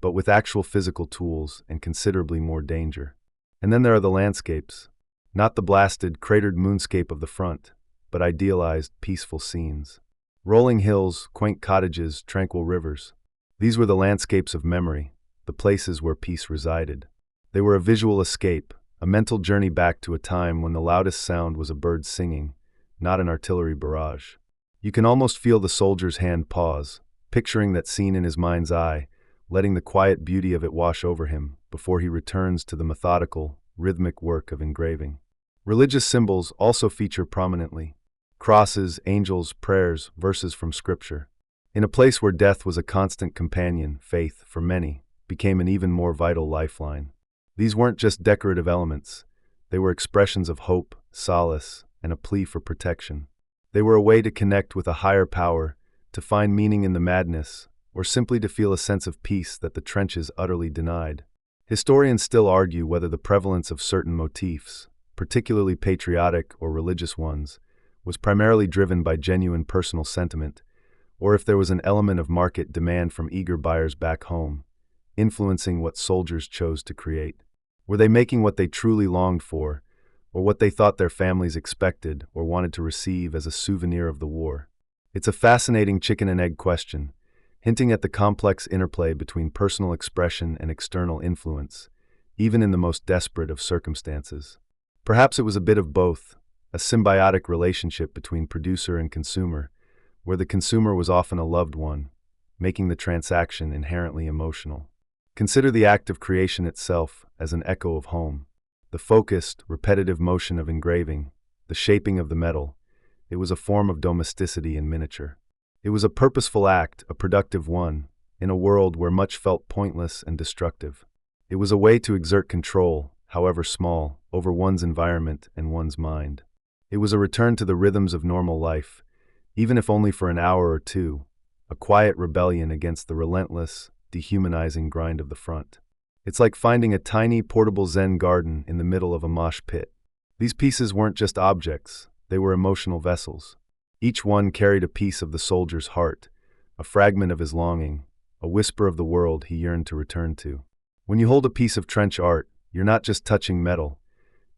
[SPEAKER 1] but with actual physical tools and considerably more danger. And then there are the landscapes. Not the blasted, cratered moonscape of the front, but idealized, peaceful scenes. Rolling hills, quaint cottages, tranquil rivers. These were the landscapes of memory, the places where peace resided. They were a visual escape, a mental journey back to a time when the loudest sound was a bird singing, not an artillery barrage. You can almost feel the soldier's hand pause, picturing that scene in his mind's eye, letting the quiet beauty of it wash over him before he returns to the methodical, rhythmic work of engraving. Religious symbols also feature prominently. Crosses, angels, prayers, verses from Scripture. In a place where death was a constant companion, faith, for many, became an even more vital lifeline. These weren't just decorative elements. They were expressions of hope, solace, and a plea for protection. They were a way to connect with a higher power, to find meaning in the madness, or simply to feel a sense of peace that the trenches utterly denied. Historians still argue whether the prevalence of certain motifs, particularly patriotic or religious ones, was primarily driven by genuine personal sentiment, or if there was an element of market demand from eager buyers back home, influencing what soldiers chose to create. Were they making what they truly longed for, or what they thought their families expected or wanted to receive as a souvenir of the war? It's a fascinating chicken and egg question, hinting at the complex interplay between personal expression and external influence, even in the most desperate of circumstances. Perhaps it was a bit of both, a symbiotic relationship between producer and consumer, where the consumer was often a loved one, making the transaction inherently emotional. Consider the act of creation itself as an echo of home. The focused, repetitive motion of engraving, the shaping of the metal, it was a form of domesticity in miniature. It was a purposeful act, a productive one, in a world where much felt pointless and destructive. It was a way to exert control, however small, over one's environment and one's mind. It was a return to the rhythms of normal life, even if only for an hour or two, a quiet rebellion against the relentless, dehumanizing grind of the front. It's like finding a tiny, portable Zen garden in the middle of a mosh pit. These pieces weren't just objects, they were emotional vessels. Each one carried a piece of the soldier's heart, a fragment of his longing, a whisper of the world he yearned to return to. When you hold a piece of trench art, you're not just touching metal,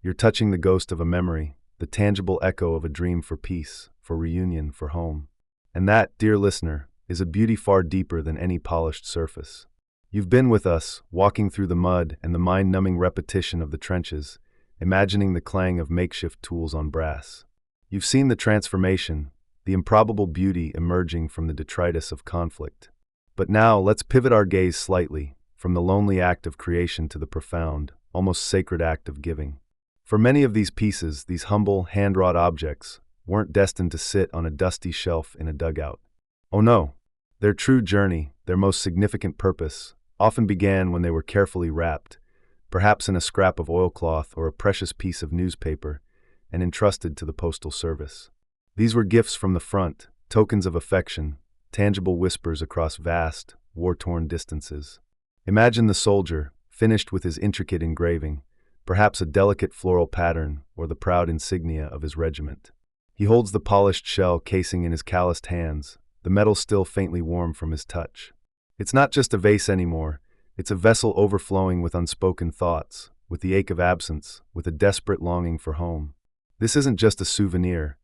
[SPEAKER 1] you're touching the ghost of a memory, the tangible echo of a dream for peace, for reunion, for home. And that, dear listener, is a beauty far deeper than any polished surface. You've been with us, walking through the mud and the mind-numbing repetition of the trenches, imagining the clang of makeshift tools on brass. You've seen the transformation, the improbable beauty emerging from the detritus of conflict. But now, let's pivot our gaze slightly, from the lonely act of creation to the profound, almost sacred act of giving. For many of these pieces, these humble, hand-wrought objects, weren't destined to sit on a dusty shelf in a dugout. Oh no! Their true journey, their most significant purpose, often began when they were carefully wrapped, perhaps in a scrap of oilcloth or a precious piece of newspaper, and entrusted to the postal service. These were gifts from the front, tokens of affection, tangible whispers across vast, war-torn distances. Imagine the soldier, finished with his intricate engraving, perhaps a delicate floral pattern or the proud insignia of his regiment. He holds the polished shell casing in his calloused hands, the metal still faintly warm from his touch. It's not just a vase anymore, it's a vessel overflowing with unspoken thoughts, with the ache of absence, with a desperate longing for home. This isn't just a souvenir,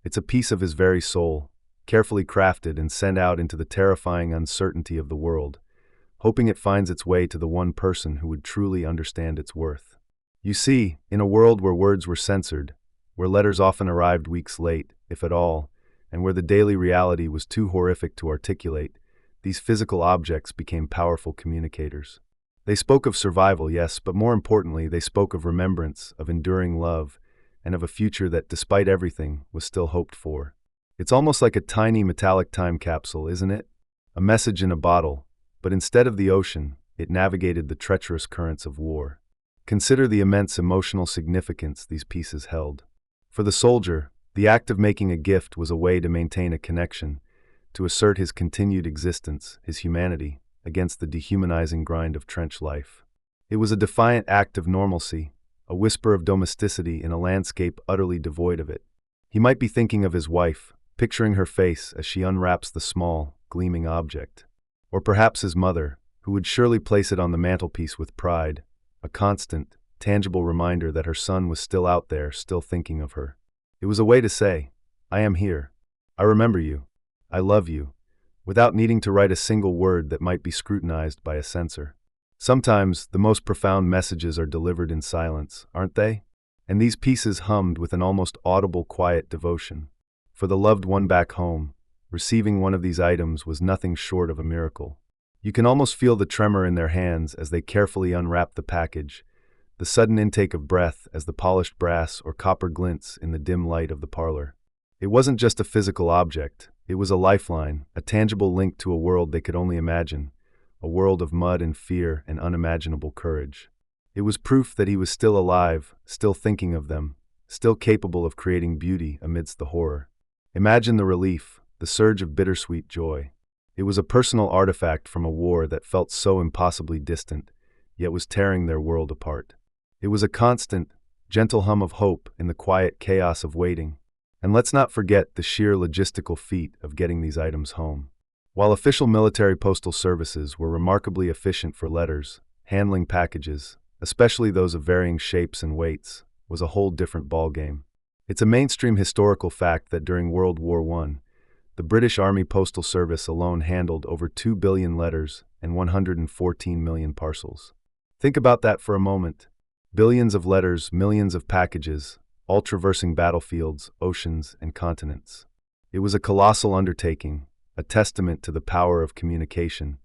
[SPEAKER 1] it's a piece of his very soul, carefully crafted and sent out into the terrifying uncertainty of the world, hoping it finds its way to the one person who would truly understand its worth. You see, in a world where words were censored, where letters often arrived weeks late, if at all, and where the daily reality was too horrific to articulate, these physical objects became powerful communicators. They spoke of survival, yes, but more importantly, they spoke of remembrance, of enduring love, and of a future that, despite everything, was still hoped for. It's almost like a tiny metallic time capsule, isn't it? A message in a bottle, but instead of the ocean, it navigated the treacherous currents of war. Consider the immense emotional significance these pieces held. For the soldier, the act of making a gift was a way to maintain a connection, to assert his continued existence, his humanity, against the dehumanizing grind of trench life. It was a defiant act of normalcy, a whisper of domesticity in a landscape utterly devoid of it. He might be thinking of his wife, picturing her face as she unwraps the small, gleaming object. Or perhaps his mother, who would surely place it on the mantelpiece with pride, a constant, tangible reminder that her son was still out there, still thinking of her. It was a way to say, I am here. I remember you. I love you, without needing to write a single word that might be scrutinized by a censor. Sometimes, the most profound messages are delivered in silence, aren't they? And these pieces hummed with an almost audible quiet devotion. For the loved one back home, receiving one of these items was nothing short of a miracle. You can almost feel the tremor in their hands as they carefully unwrap the package, the sudden intake of breath as the polished brass or copper glints in the dim light of the parlor. It wasn't just a physical object, it was a lifeline, a tangible link to a world they could only imagine, a world of mud and fear and unimaginable courage. It was proof that he was still alive, still thinking of them, still capable of creating beauty amidst the horror. Imagine the relief, the surge of bittersweet joy. It was a personal artifact from a war that felt so impossibly distant, yet was tearing their world apart. It was a constant, gentle hum of hope in the quiet chaos of waiting. And let's not forget the sheer logistical feat of getting these items home. While official military postal services were remarkably efficient for letters, handling packages, especially those of varying shapes and weights, was a whole different ballgame. It's a mainstream historical fact that during World War I, the British Army Postal Service alone handled over 2 billion letters and 114 million parcels. Think about that for a moment. Billions of letters, millions of packages, all traversing battlefields, oceans, and continents. It was a colossal undertaking, a testament to the power of communication,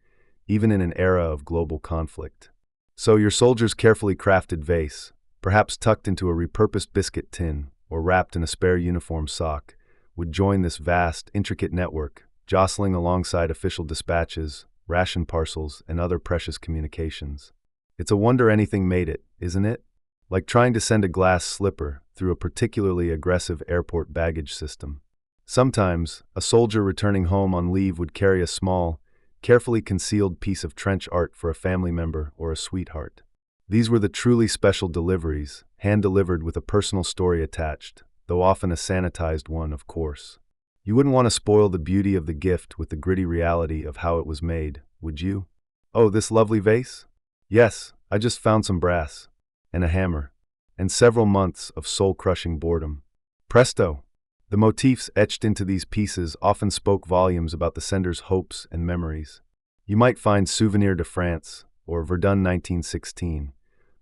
[SPEAKER 1] even in an era of global conflict. So your soldier's carefully crafted vase, perhaps tucked into a repurposed biscuit tin or wrapped in a spare uniform sock, would join this vast, intricate network, jostling alongside official dispatches, ration parcels, and other precious communications. It's a wonder anything made it, isn't it? Like trying to send a glass slipper through a particularly aggressive airport baggage system. Sometimes, a soldier returning home on leave would carry a small, carefully concealed piece of trench art for a family member or a sweetheart. These were the truly special deliveries, hand-delivered with a personal story attached, though often a sanitized one, of course. You wouldn't want to spoil the beauty of the gift with the gritty reality of how it was made, would you? Oh, this lovely vase? Yes, I just found some brass. And a hammer. And several months of soul-crushing boredom. Presto! The motifs etched into these pieces often spoke volumes about the sender's hopes and memories. You might find Souvenir de France, or Verdun 1916,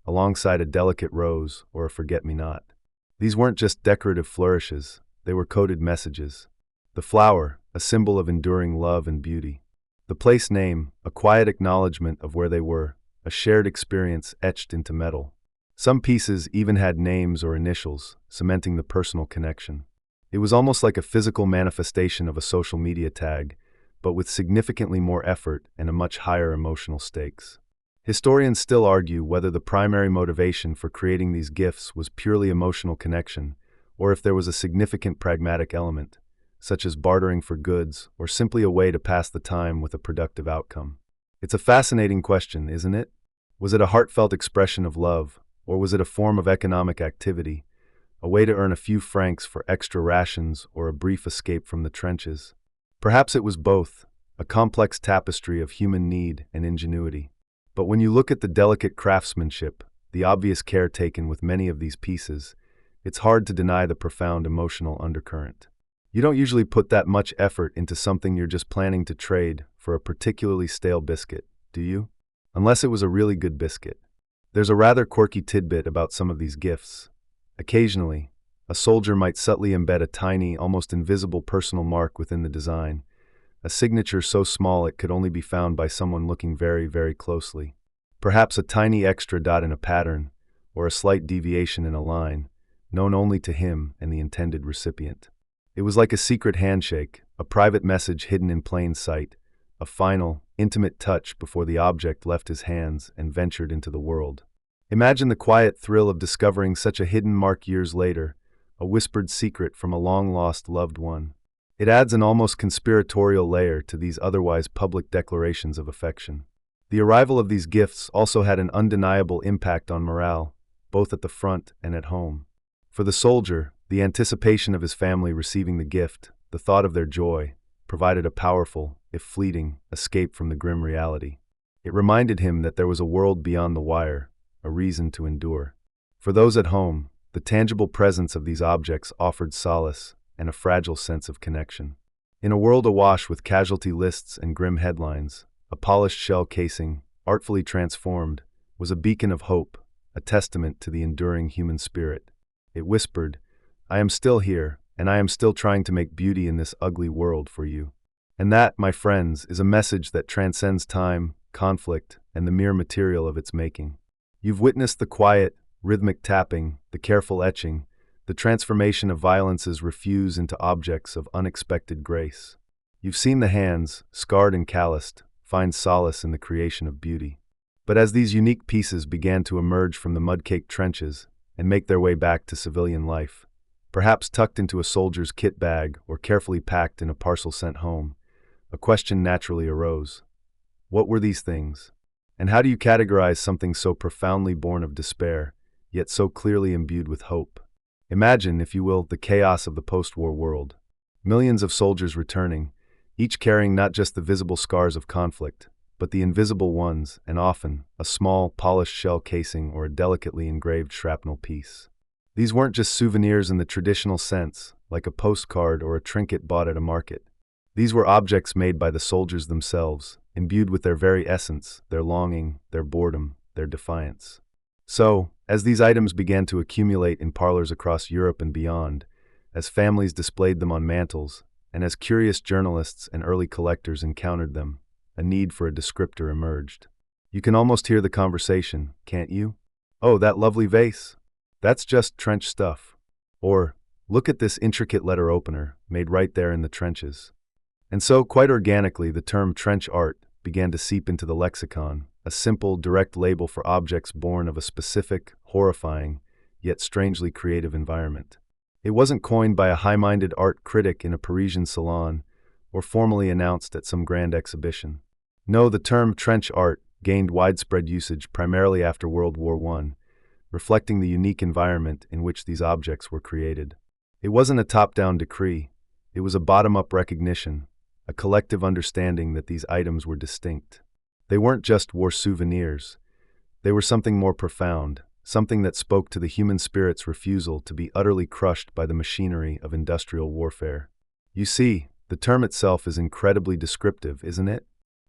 [SPEAKER 1] alongside a delicate rose or a forget-me-not. These weren't just decorative flourishes, they were coded messages. The flower, a symbol of enduring love and beauty. The place name, a quiet acknowledgement of where they were, a shared experience etched into metal. Some pieces even had names or initials, cementing the personal connection. It was almost like a physical manifestation of a social media tag, but with significantly more effort and a much higher emotional stakes. Historians still argue whether the primary motivation for creating these gifts was purely emotional connection, or if there was a significant pragmatic element, such as bartering for goods or simply a way to pass the time with a productive outcome. It's a fascinating question, isn't it? Was it a heartfelt expression of love, or was it a form of economic activity, a way to earn a few francs for extra rations or a brief escape from the trenches? Perhaps it was both, a complex tapestry of human need and ingenuity. But when you look at the delicate craftsmanship, the obvious care taken with many of these pieces, it's hard to deny the profound emotional undercurrent. You don't usually put that much effort into something you're just planning to trade for a particularly stale biscuit, do you? Unless it was a really good biscuit. There's a rather quirky tidbit about some of these gifts. Occasionally, a soldier might subtly embed a tiny, almost invisible personal mark within the design, a signature so small it could only be found by someone looking very, very closely. Perhaps a tiny extra dot in a pattern, or a slight deviation in a line, known only to him and the intended recipient. It was like a secret handshake, a private message hidden in plain sight, a final, intimate touch before the object left his hands and ventured into the world. Imagine the quiet thrill of discovering such a hidden mark years later, a whispered secret from a long-lost loved one. It adds an almost conspiratorial layer to these otherwise public declarations of affection. The arrival of these gifts also had an undeniable impact on morale, both at the front and at home. For the soldier, the anticipation of his family receiving the gift, the thought of their joy, provided a powerful, if fleeting, escape from the grim reality. It reminded him that there was a world beyond the wire, a reason to endure. For those at home, the tangible presence of these objects offered solace and a fragile sense of connection. In a world awash with casualty lists and grim headlines, a polished shell casing, artfully transformed, was a beacon of hope, a testament to the enduring human spirit. It whispered, "I am still here, and I am still trying to make beauty in this ugly world for you." And that, my friends, is a message that transcends time, conflict, and the mere material of its making. You've witnessed the quiet, rhythmic tapping, the careful etching, the transformation of violences refuse into objects of unexpected grace. You've seen the hands, scarred and calloused, find solace in the creation of beauty. But as these unique pieces began to emerge from the mud-caked trenches and make their way back to civilian life, perhaps tucked into a soldier's kit bag or carefully packed in a parcel sent home, a question naturally arose. What were these things? And how do you categorize something so profoundly born of despair, yet so clearly imbued with hope? Imagine, if you will, the chaos of the post-war world. Millions of soldiers returning, each carrying not just the visible scars of conflict, but the invisible ones, and often, a small, polished shell casing or a delicately engraved shrapnel piece. These weren't just souvenirs in the traditional sense, like a postcard or a trinket bought at a market. These were objects made by the soldiers themselves, imbued with their very essence, their longing, their boredom, their defiance. So, as these items began to accumulate in parlors across Europe and beyond, as families displayed them on mantels, and as curious journalists and early collectors encountered them, a need for a descriptor emerged. You can almost hear the conversation, can't you? "Oh, that lovely vase? That's just trench stuff." Or, "Look at this intricate letter opener, made right there in the trenches." And so, quite organically, the term trench art began to seep into the lexicon, a simple, direct label for objects born of a specific, horrifying, yet strangely creative environment. It wasn't coined by a high-minded art critic in a Parisian salon, or formally announced at some grand exhibition. No, the term trench art gained widespread usage primarily after World War I, reflecting the unique environment in which these objects were created. It wasn't a top-down decree, it was a bottom-up recognition, a collective understanding that these items were distinct. They weren't just war souvenirs. They were something more profound, something that spoke to the human spirit's refusal to be utterly crushed by the machinery of industrial warfare. You see, the term itself is incredibly descriptive, isn't it?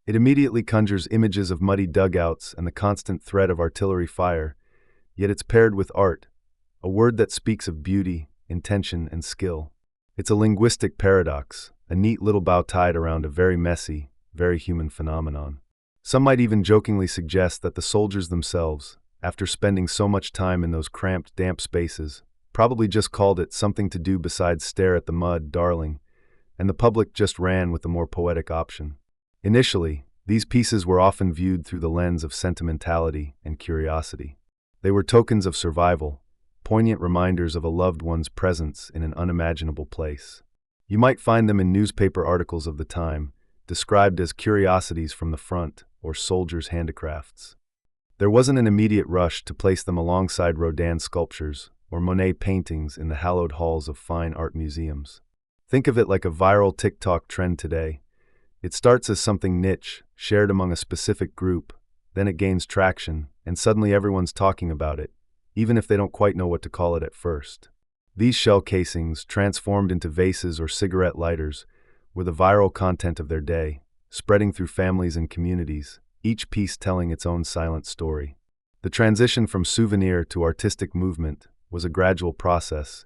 [SPEAKER 1] It immediately conjures images of muddy dugouts and the constant threat of artillery fire, yet it's paired with art, a word that speaks of beauty, intention, and skill. It's a linguistic paradox, a neat little bow tied around a very messy, very human phenomenon. Some might even jokingly suggest that the soldiers themselves, after spending so much time in those cramped, damp spaces, probably just called it something to do besides stare at the mud, darling, and the public just ran with the more poetic option. Initially, these pieces were often viewed through the lens of sentimentality and curiosity. They were tokens of survival, poignant reminders of a loved one's presence in an unimaginable place. You might find them in newspaper articles of the time, described as curiosities from the front or soldiers' handicrafts. There wasn't an immediate rush to place them alongside Rodin sculptures or Monet paintings in the hallowed halls of fine art museums. Think of it like a viral TikTok trend today. It starts as something niche, shared among a specific group, then it gains traction, and suddenly everyone's talking about it, even if they don't quite know what to call it at first. These shell casings, transformed into vases or cigarette lighters, were the viral content of their day, spreading through families and communities, each piece telling its own silent story. The transition from souvenir to artistic movement was a gradual process,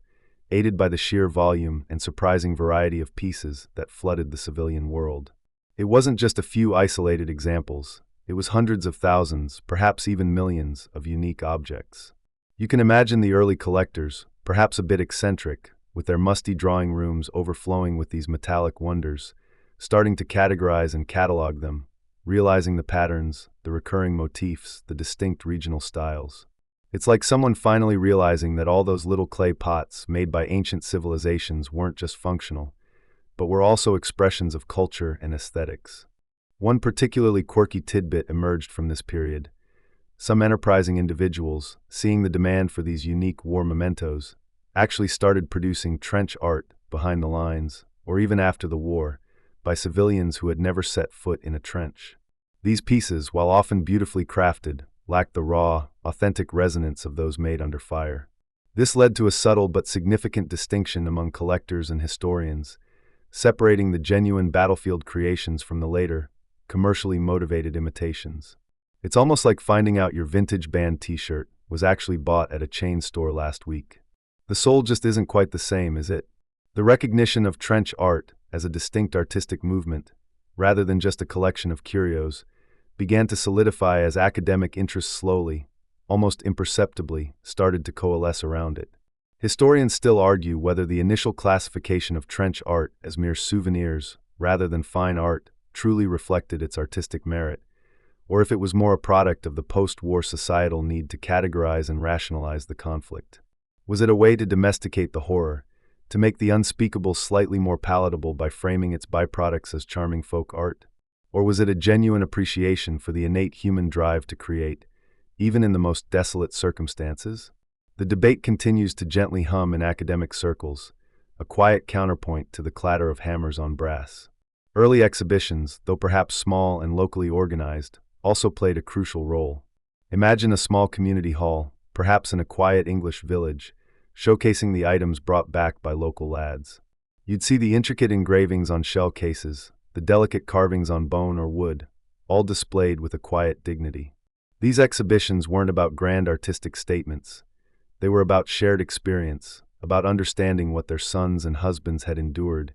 [SPEAKER 1] aided by the sheer volume and surprising variety of pieces that flooded the civilian world. It wasn't just a few isolated examples, It was hundreds of thousands, perhaps even millions, of unique objects. You can imagine the early collectors, perhaps a bit eccentric, with their musty drawing rooms overflowing with these metallic wonders, starting to categorize and catalog them, realizing the patterns, the recurring motifs, the distinct regional styles. It's like someone finally realizing that all those little clay pots made by ancient civilizations weren't just functional, but were also expressions of culture and aesthetics. One particularly quirky tidbit emerged from this period. Some enterprising individuals, seeing the demand for these unique war mementos, actually started producing trench art behind the lines, or even after the war, by civilians who had never set foot in a trench. These pieces, while often beautifully crafted, lacked the raw, authentic resonance of those made under fire. This led to a subtle but significant distinction among collectors and historians, separating the genuine battlefield creations from the later, commercially motivated imitations. It's almost like finding out your vintage band t-shirt was actually bought at a chain store last week. The soul just isn't quite the same, is it? The recognition of trench art as a distinct artistic movement, rather than just a collection of curios, began to solidify as academic interests slowly, almost imperceptibly, started to coalesce around it. Historians still argue whether the initial classification of trench art as mere souvenirs, rather than fine art, truly reflected its artistic merit, or if it was more a product of the post-war societal need to categorize and rationalize the conflict. Was it a way to domesticate the horror, to make the unspeakable slightly more palatable by framing its byproducts as charming folk art? Or was it a genuine appreciation for the innate human drive to create, even in the most desolate circumstances? The debate continues to gently hum in academic circles, a quiet counterpoint to the clatter of hammers on brass. Early exhibitions, though perhaps small and locally organized, also played a crucial role. Imagine a small community hall, perhaps in a quiet English village, showcasing the items brought back by local lads. You'd see the intricate engravings on shell cases, the delicate carvings on bone or wood, all displayed with a quiet dignity. These exhibitions weren't about grand artistic statements. They were about shared experience, about understanding what their sons and husbands had endured,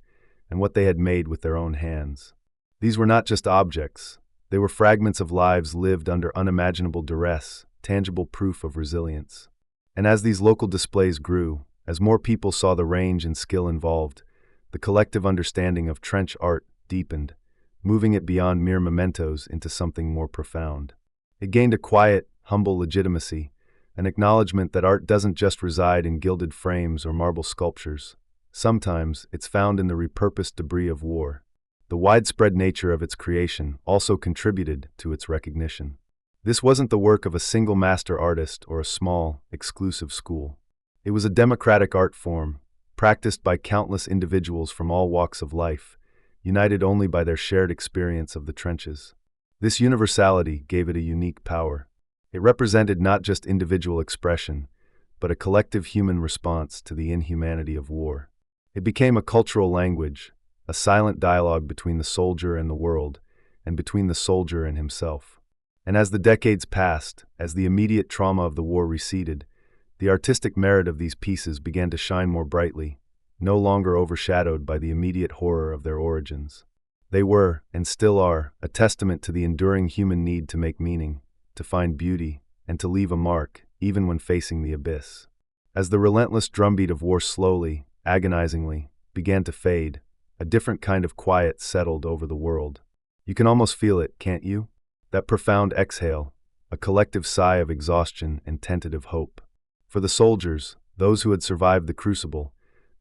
[SPEAKER 1] and what they had made with their own hands. These were not just objects. They were fragments of lives lived under unimaginable duress, tangible proof of resilience. And as these local displays grew, as more people saw the range and skill involved, the collective understanding of trench art deepened, moving it beyond mere mementos into something more profound. It gained a quiet, humble legitimacy, an acknowledgement that art doesn't just reside in gilded frames or marble sculptures. Sometimes it's found in the repurposed debris of war. The widespread nature of its creation also contributed to its recognition. This wasn't the work of a single master artist or a small, exclusive school. It was a democratic art form, practiced by countless individuals from all walks of life, united only by their shared experience of the trenches. This universality gave it a unique power. It represented not just individual expression, but a collective human response to the inhumanity of war. It became a cultural language, a silent dialogue between the soldier and the world, and between the soldier and himself. And as the decades passed, as the immediate trauma of the war receded, the artistic merit of these pieces began to shine more brightly, no longer overshadowed by the immediate horror of their origins. They were, and still are, a testament to the enduring human need to make meaning, to find beauty, and to leave a mark, even when facing the abyss. As the relentless drumbeat of war slowly, agonizingly, began to fade, a different kind of quiet settled over the world. You can almost feel it, can't you? That profound exhale, a collective sigh of exhaustion and tentative hope. For the soldiers, those who had survived the crucible,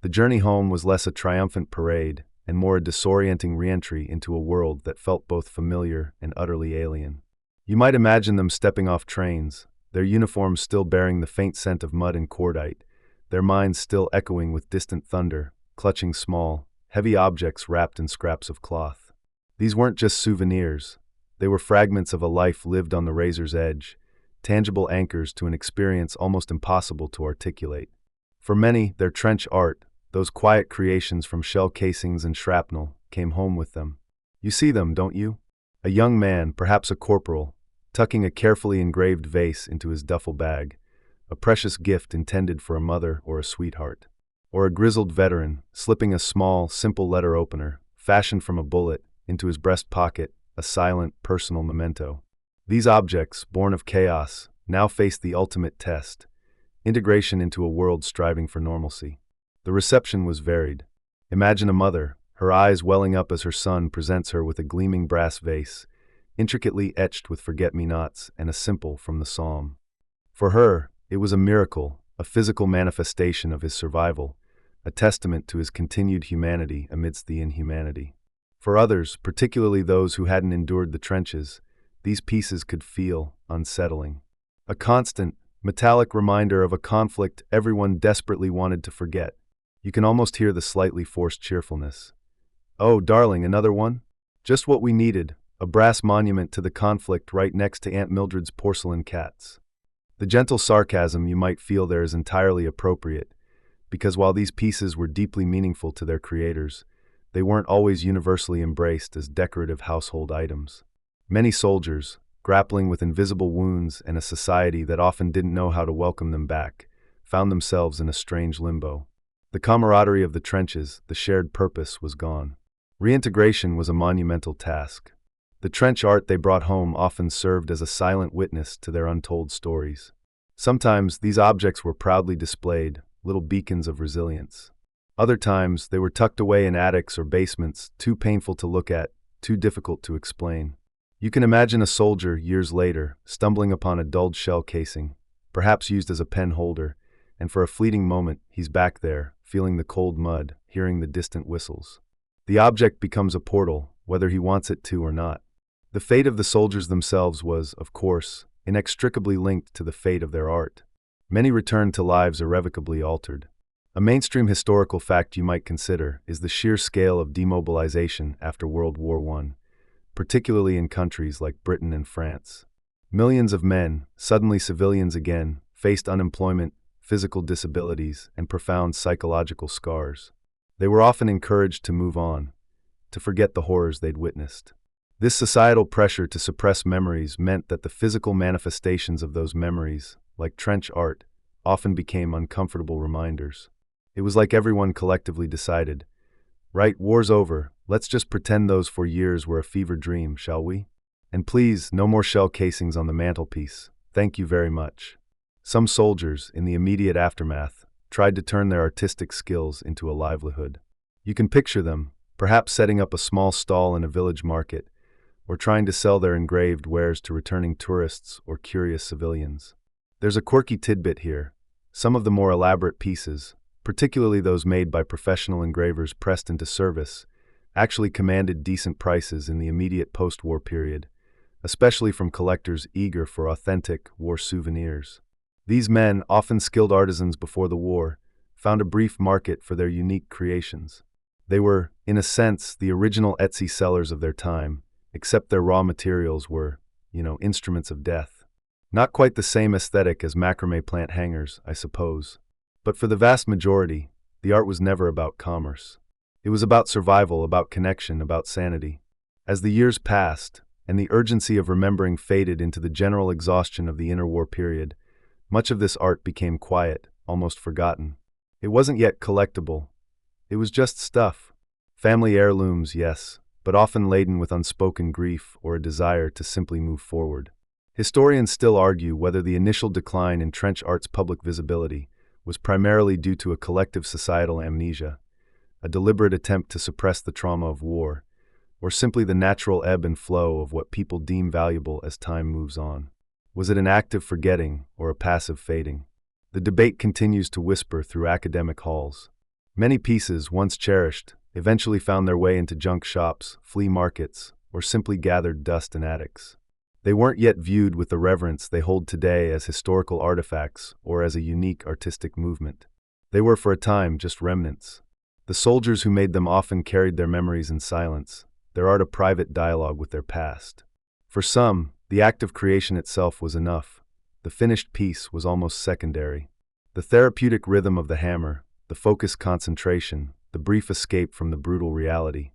[SPEAKER 1] the journey home was less a triumphant parade and more a disorienting re-entry into a world that felt both familiar and utterly alien. You might imagine them stepping off trains, their uniforms still bearing the faint scent of mud and cordite, their minds still echoing with distant thunder, clutching small, heavy objects wrapped in scraps of cloth. These weren't just souvenirs. They were fragments of a life lived on the razor's edge, tangible anchors to an experience almost impossible to articulate. For many, their trench art, those quiet creations from shell casings and shrapnel, came home with them. You see them, don't you? A young man, perhaps a corporal, tucking a carefully engraved vase into his duffel bag, a precious gift intended for a mother or a sweetheart. Or a grizzled veteran, slipping a small, simple letter opener, fashioned from a bullet, into his breast pocket, a silent, personal memento. These objects, born of chaos, now face the ultimate test: integration into a world striving for normalcy. The reception was varied. Imagine a mother, her eyes welling up as her son presents her with a gleaming brass vase, intricately etched with forget-me-nots and a simple from the psalm. For her, it was a miracle, a physical manifestation of his survival, a testament to his continued humanity amidst the inhumanity. For others, particularly those who hadn't endured the trenches, these pieces could feel unsettling. A constant, metallic reminder of a conflict everyone desperately wanted to forget. You can almost hear the slightly forced cheerfulness. "Oh, darling, another one? Just what we needed, a brass monument to the conflict right next to Aunt Mildred's porcelain cats." The gentle sarcasm you might feel there is entirely appropriate, because while these pieces were deeply meaningful to their creators, they weren't always universally embraced as decorative household items. Many soldiers, grappling with invisible wounds and a society that often didn't know how to welcome them back, found themselves in a strange limbo. The camaraderie of the trenches, the shared purpose, was gone. Reintegration was a monumental task. The trench art they brought home often served as a silent witness to their untold stories. Sometimes these objects were proudly displayed, little beacons of resilience. Other times they were tucked away in attics or basements, too painful to look at, too difficult to explain. You can imagine a soldier, years later, stumbling upon a dulled shell casing, perhaps used as a pen holder, and for a fleeting moment he's back there, feeling the cold mud, hearing the distant whistles. The object becomes a portal, whether he wants it to or not. The fate of the soldiers themselves was, of course, inextricably linked to the fate of their art. Many returned to lives irrevocably altered. A mainstream historical fact you might consider is the sheer scale of demobilization after World War I, particularly in countries like Britain and France. Millions of men, suddenly civilians again, faced unemployment, physical disabilities, and profound psychological scars. They were often encouraged to move on, to forget the horrors they'd witnessed. This societal pressure to suppress memories meant that the physical manifestations of those memories, like trench art, often became uncomfortable reminders. It was like everyone collectively decided, "Right, war's over, let's just pretend those 4 years were a fever dream, shall we? And please, no more shell casings on the mantelpiece. Thank you very much." Some soldiers, in the immediate aftermath, tried to turn their artistic skills into a livelihood. You can picture them, perhaps setting up a small stall in a village market, or trying to sell their engraved wares to returning tourists or curious civilians. There's a quirky tidbit here. Some of the more elaborate pieces, particularly those made by professional engravers pressed into service, actually commanded decent prices in the immediate post-war period, especially from collectors eager for authentic war souvenirs. These men, often skilled artisans before the war, found a brief market for their unique creations. They were, in a sense, the original Etsy sellers of their time, except their raw materials were, instruments of death. Not quite the same aesthetic as macrame plant hangers, I suppose. But for the vast majority, the art was never about commerce. It was about survival, about connection, about sanity. As the years passed, and the urgency of remembering faded into the general exhaustion of the interwar period, much of this art became quiet, almost forgotten. It wasn't yet collectible. It was just stuff. Family heirlooms, yes, but often laden with unspoken grief or a desire to simply move forward. Historians still argue whether the initial decline in trench art's public visibility was primarily due to a collective societal amnesia, a deliberate attempt to suppress the trauma of war, or simply the natural ebb and flow of what people deem valuable as time moves on. Was it an active forgetting or a passive fading? The debate continues to whisper through academic halls. Many pieces, once cherished, eventually found their way into junk shops, flea markets, or simply gathered dust in attics. They weren't yet viewed with the reverence they hold today as historical artifacts or as a unique artistic movement. They were for a time just remnants. The soldiers who made them often carried their memories in silence, their art a private dialogue with their past. For some, the act of creation itself was enough. The finished piece was almost secondary. The therapeutic rhythm of the hammer, the focused concentration, the brief escape from the brutal reality,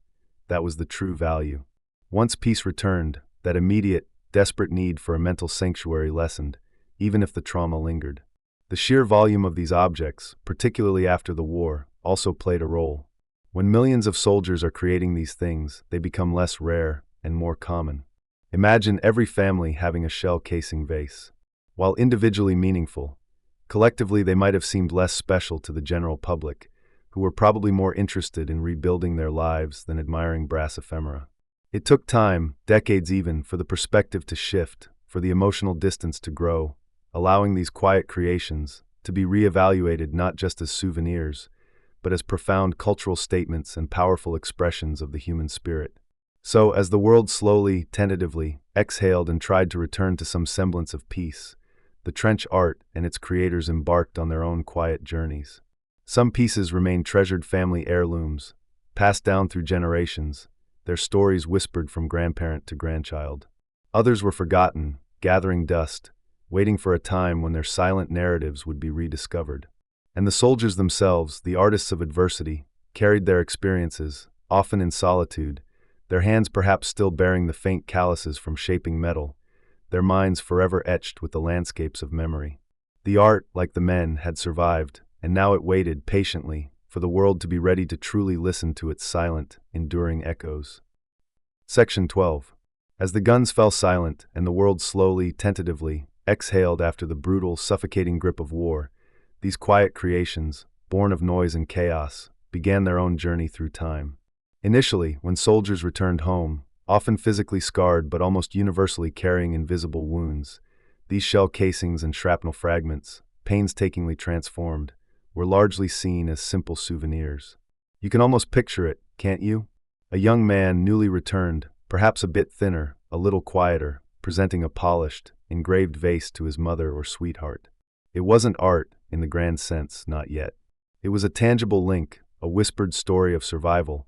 [SPEAKER 1] that was the true value. Once peace returned, that immediate, desperate need for a mental sanctuary lessened, even if the trauma lingered. The sheer volume of these objects, particularly after the war, also played a role. When millions of soldiers are creating these things, they become less rare and more common. Imagine every family having a shell casing vase. While individually meaningful, collectively they might have seemed less special to the general public, who were probably more interested in rebuilding their lives than admiring brass ephemera. It took time, decades even, for the perspective to shift, for the emotional distance to grow, allowing these quiet creations to be reevaluated not just as souvenirs, but as profound cultural statements and powerful expressions of the human spirit. So, as the world slowly, tentatively, exhaled and tried to return to some semblance of peace, the trench art and its creators embarked on their own quiet journeys. Some pieces remain treasured family heirlooms, passed down through generations, their stories whispered from grandparent to grandchild. Others were forgotten, gathering dust, waiting for a time when their silent narratives would be rediscovered. And the soldiers themselves, the artists of adversity, carried their experiences, often in solitude, their hands perhaps still bearing the faint calluses from shaping metal, their minds forever etched with the landscapes of memory. The art, like the men, had survived, and now it waited patiently for the world to be ready to truly listen to its silent, enduring echoes. Section 12. As the guns fell silent and the world slowly, tentatively, exhaled after the brutal, suffocating grip of war, these quiet creations, born of noise and chaos, began their own journey through time. Initially, when soldiers returned home, often physically scarred but almost universally carrying invisible wounds, these shell casings and shrapnel fragments, painstakingly transformed, were largely seen as simple souvenirs. You can almost picture it, can't you? A young man newly returned, perhaps a bit thinner, a little quieter, presenting a polished, engraved vase to his mother or sweetheart. It wasn't art, in the grand sense, not yet. It was a tangible link, a whispered story of survival,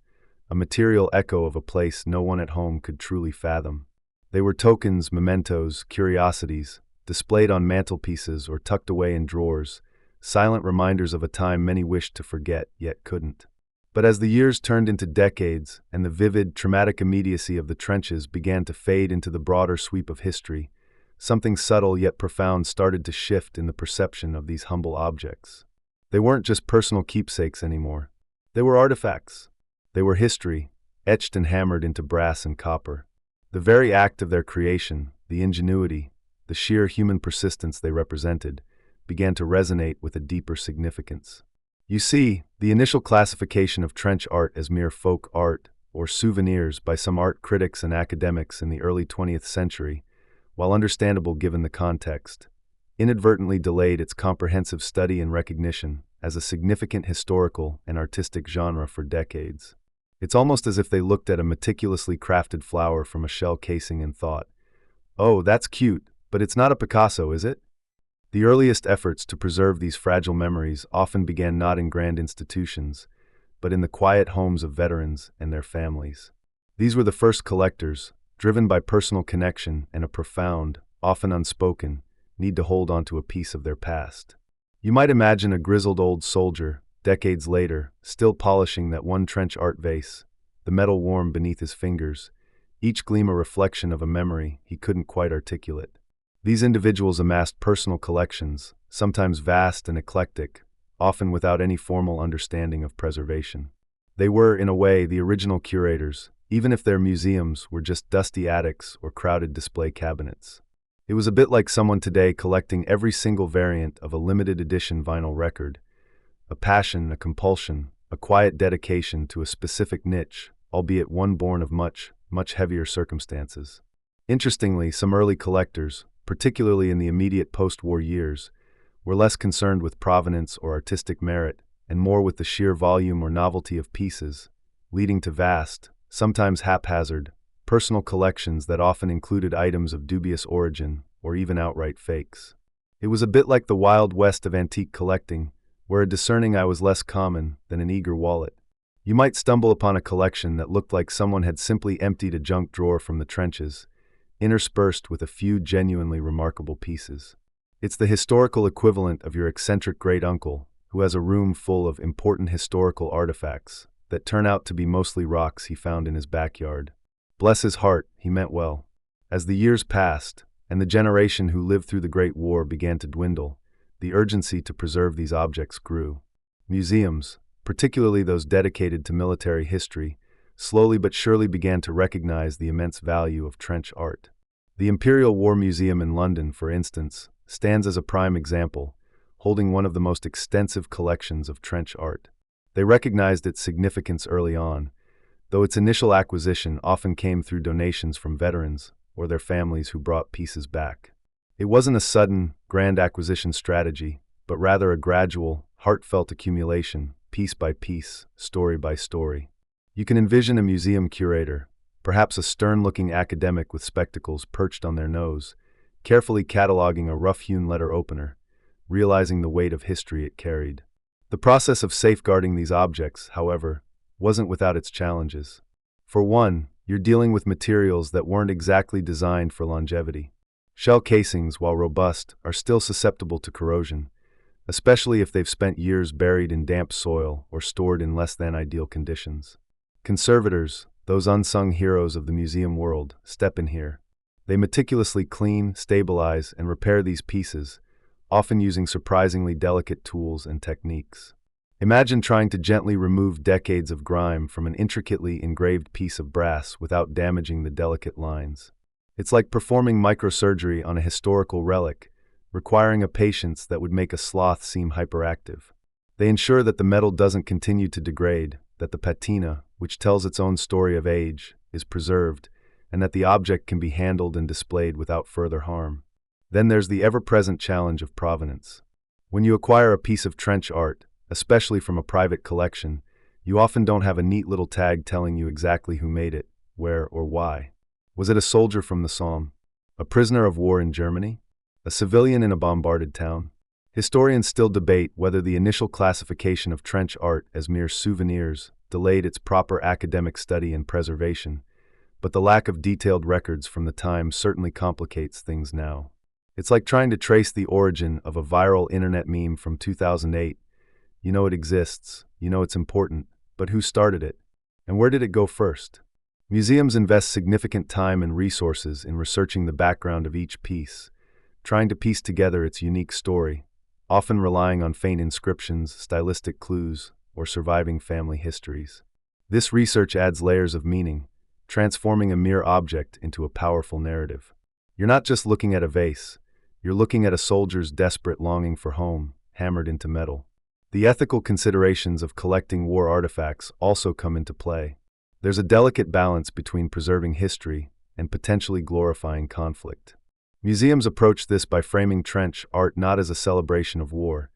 [SPEAKER 1] a material echo of a place no one at home could truly fathom. They were tokens, mementos, curiosities, displayed on mantelpieces or tucked away in drawers, silent reminders of a time many wished to forget, yet couldn't. But as the years turned into decades and the vivid, traumatic immediacy of the trenches began to fade into the broader sweep of history, something subtle yet profound started to shift in the perception of these humble objects. They weren't just personal keepsakes anymore. They were artifacts. They were history, etched and hammered into brass and copper. The very act of their creation, the ingenuity, the sheer human persistence they represented, began to resonate with a deeper significance. You see, the initial classification of trench art as mere folk art or souvenirs by some art critics and academics in the early 20th century, while understandable given the context, inadvertently delayed its comprehensive study and recognition as a significant historical and artistic genre for decades. It's almost as if they looked at a meticulously crafted flower from a shell casing and thought, "Oh, that's cute, but it's not a Picasso, is it?" The earliest efforts to preserve these fragile memories often began not in grand institutions, but in the quiet homes of veterans and their families. These were the first collectors, driven by personal connection and a profound, often unspoken, need to hold on to a piece of their past. You might imagine a grizzled old soldier, decades later, still polishing that one trench art vase, the metal warm beneath his fingers, each gleam a reflection of a memory he couldn't quite articulate. These individuals amassed personal collections, sometimes vast and eclectic, often without any formal understanding of preservation. They were, in a way, the original curators, even if their museums were just dusty attics or crowded display cabinets. It was a bit like someone today collecting every single variant of a limited edition vinyl record, a passion, a compulsion, a quiet dedication to a specific niche, albeit one born of much, much heavier circumstances. Interestingly, some early collectors, particularly in the immediate post-war years, were less concerned with provenance or artistic merit and more with the sheer volume or novelty of pieces, leading to vast, sometimes haphazard, personal collections that often included items of dubious origin or even outright fakes. It was a bit like the Wild West of antique collecting, where a discerning eye was less common than an eager wallet. You might stumble upon a collection that looked like someone had simply emptied a junk drawer from the trenches, interspersed with a few genuinely remarkable pieces. It's the historical equivalent of your eccentric great-uncle, who has a room full of important historical artifacts that turn out to be mostly rocks he found in his backyard. Bless his heart, he meant well. As the years passed, and the generation who lived through the Great War began to dwindle, the urgency to preserve these objects grew. Museums, particularly those dedicated to military history, slowly but surely began to recognize the immense value of trench art. The Imperial War Museum in London, for instance, stands as a prime example, holding one of the most extensive collections of trench art. They recognized its significance early on, though its initial acquisition often came through donations from veterans or their families who brought pieces back. It wasn't a sudden, grand acquisition strategy, but rather a gradual, heartfelt accumulation, piece by piece, story by story. You can envision a museum curator, perhaps a stern-looking academic with spectacles perched on their nose, carefully cataloging a rough-hewn letter opener, realizing the weight of history it carried. The process of safeguarding these objects, however, wasn't without its challenges. For one, you're dealing with materials that weren't exactly designed for longevity. Shell casings, while robust, are still susceptible to corrosion, especially if they've spent years buried in damp soil or stored in less than ideal conditions. Conservators, those unsung heroes of the museum world, step in here. They meticulously clean, stabilize, and repair these pieces, often using surprisingly delicate tools and techniques. Imagine trying to gently remove decades of grime from an intricately engraved piece of brass without damaging the delicate lines. It's like performing microsurgery on a historical relic, requiring a patience that would make a sloth seem hyperactive. They ensure that the metal doesn't continue to degrade, that the patina, which tells its own story of age, is preserved, and that the object can be handled and displayed without further harm. Then there's the ever-present challenge of provenance. When you acquire a piece of trench art, especially from a private collection, you often don't have a neat little tag telling you exactly who made it, where, or why. Was it a soldier from the Somme? A prisoner of war in Germany? A civilian in a bombarded town? Historians still debate whether the initial classification of trench art as mere souvenirs delayed its proper academic study and preservation, but the lack of detailed records from the time certainly complicates things now. It's like trying to trace the origin of a viral internet meme from 2008. You know it exists, you know it's important, but who started it? And where did it go first? Museums invest significant time and resources in researching the background of each piece, trying to piece together its unique story, often relying on faint inscriptions, stylistic clues, or surviving family histories. This research adds layers of meaning, transforming a mere object into a powerful narrative. You're not just looking at a vase, you're looking at a soldier's desperate longing for home, hammered into metal. The ethical considerations of collecting war artifacts also come into play. There's a delicate balance between preserving history and potentially glorifying conflict. Museums approach this by framing trench art not as a celebration of war,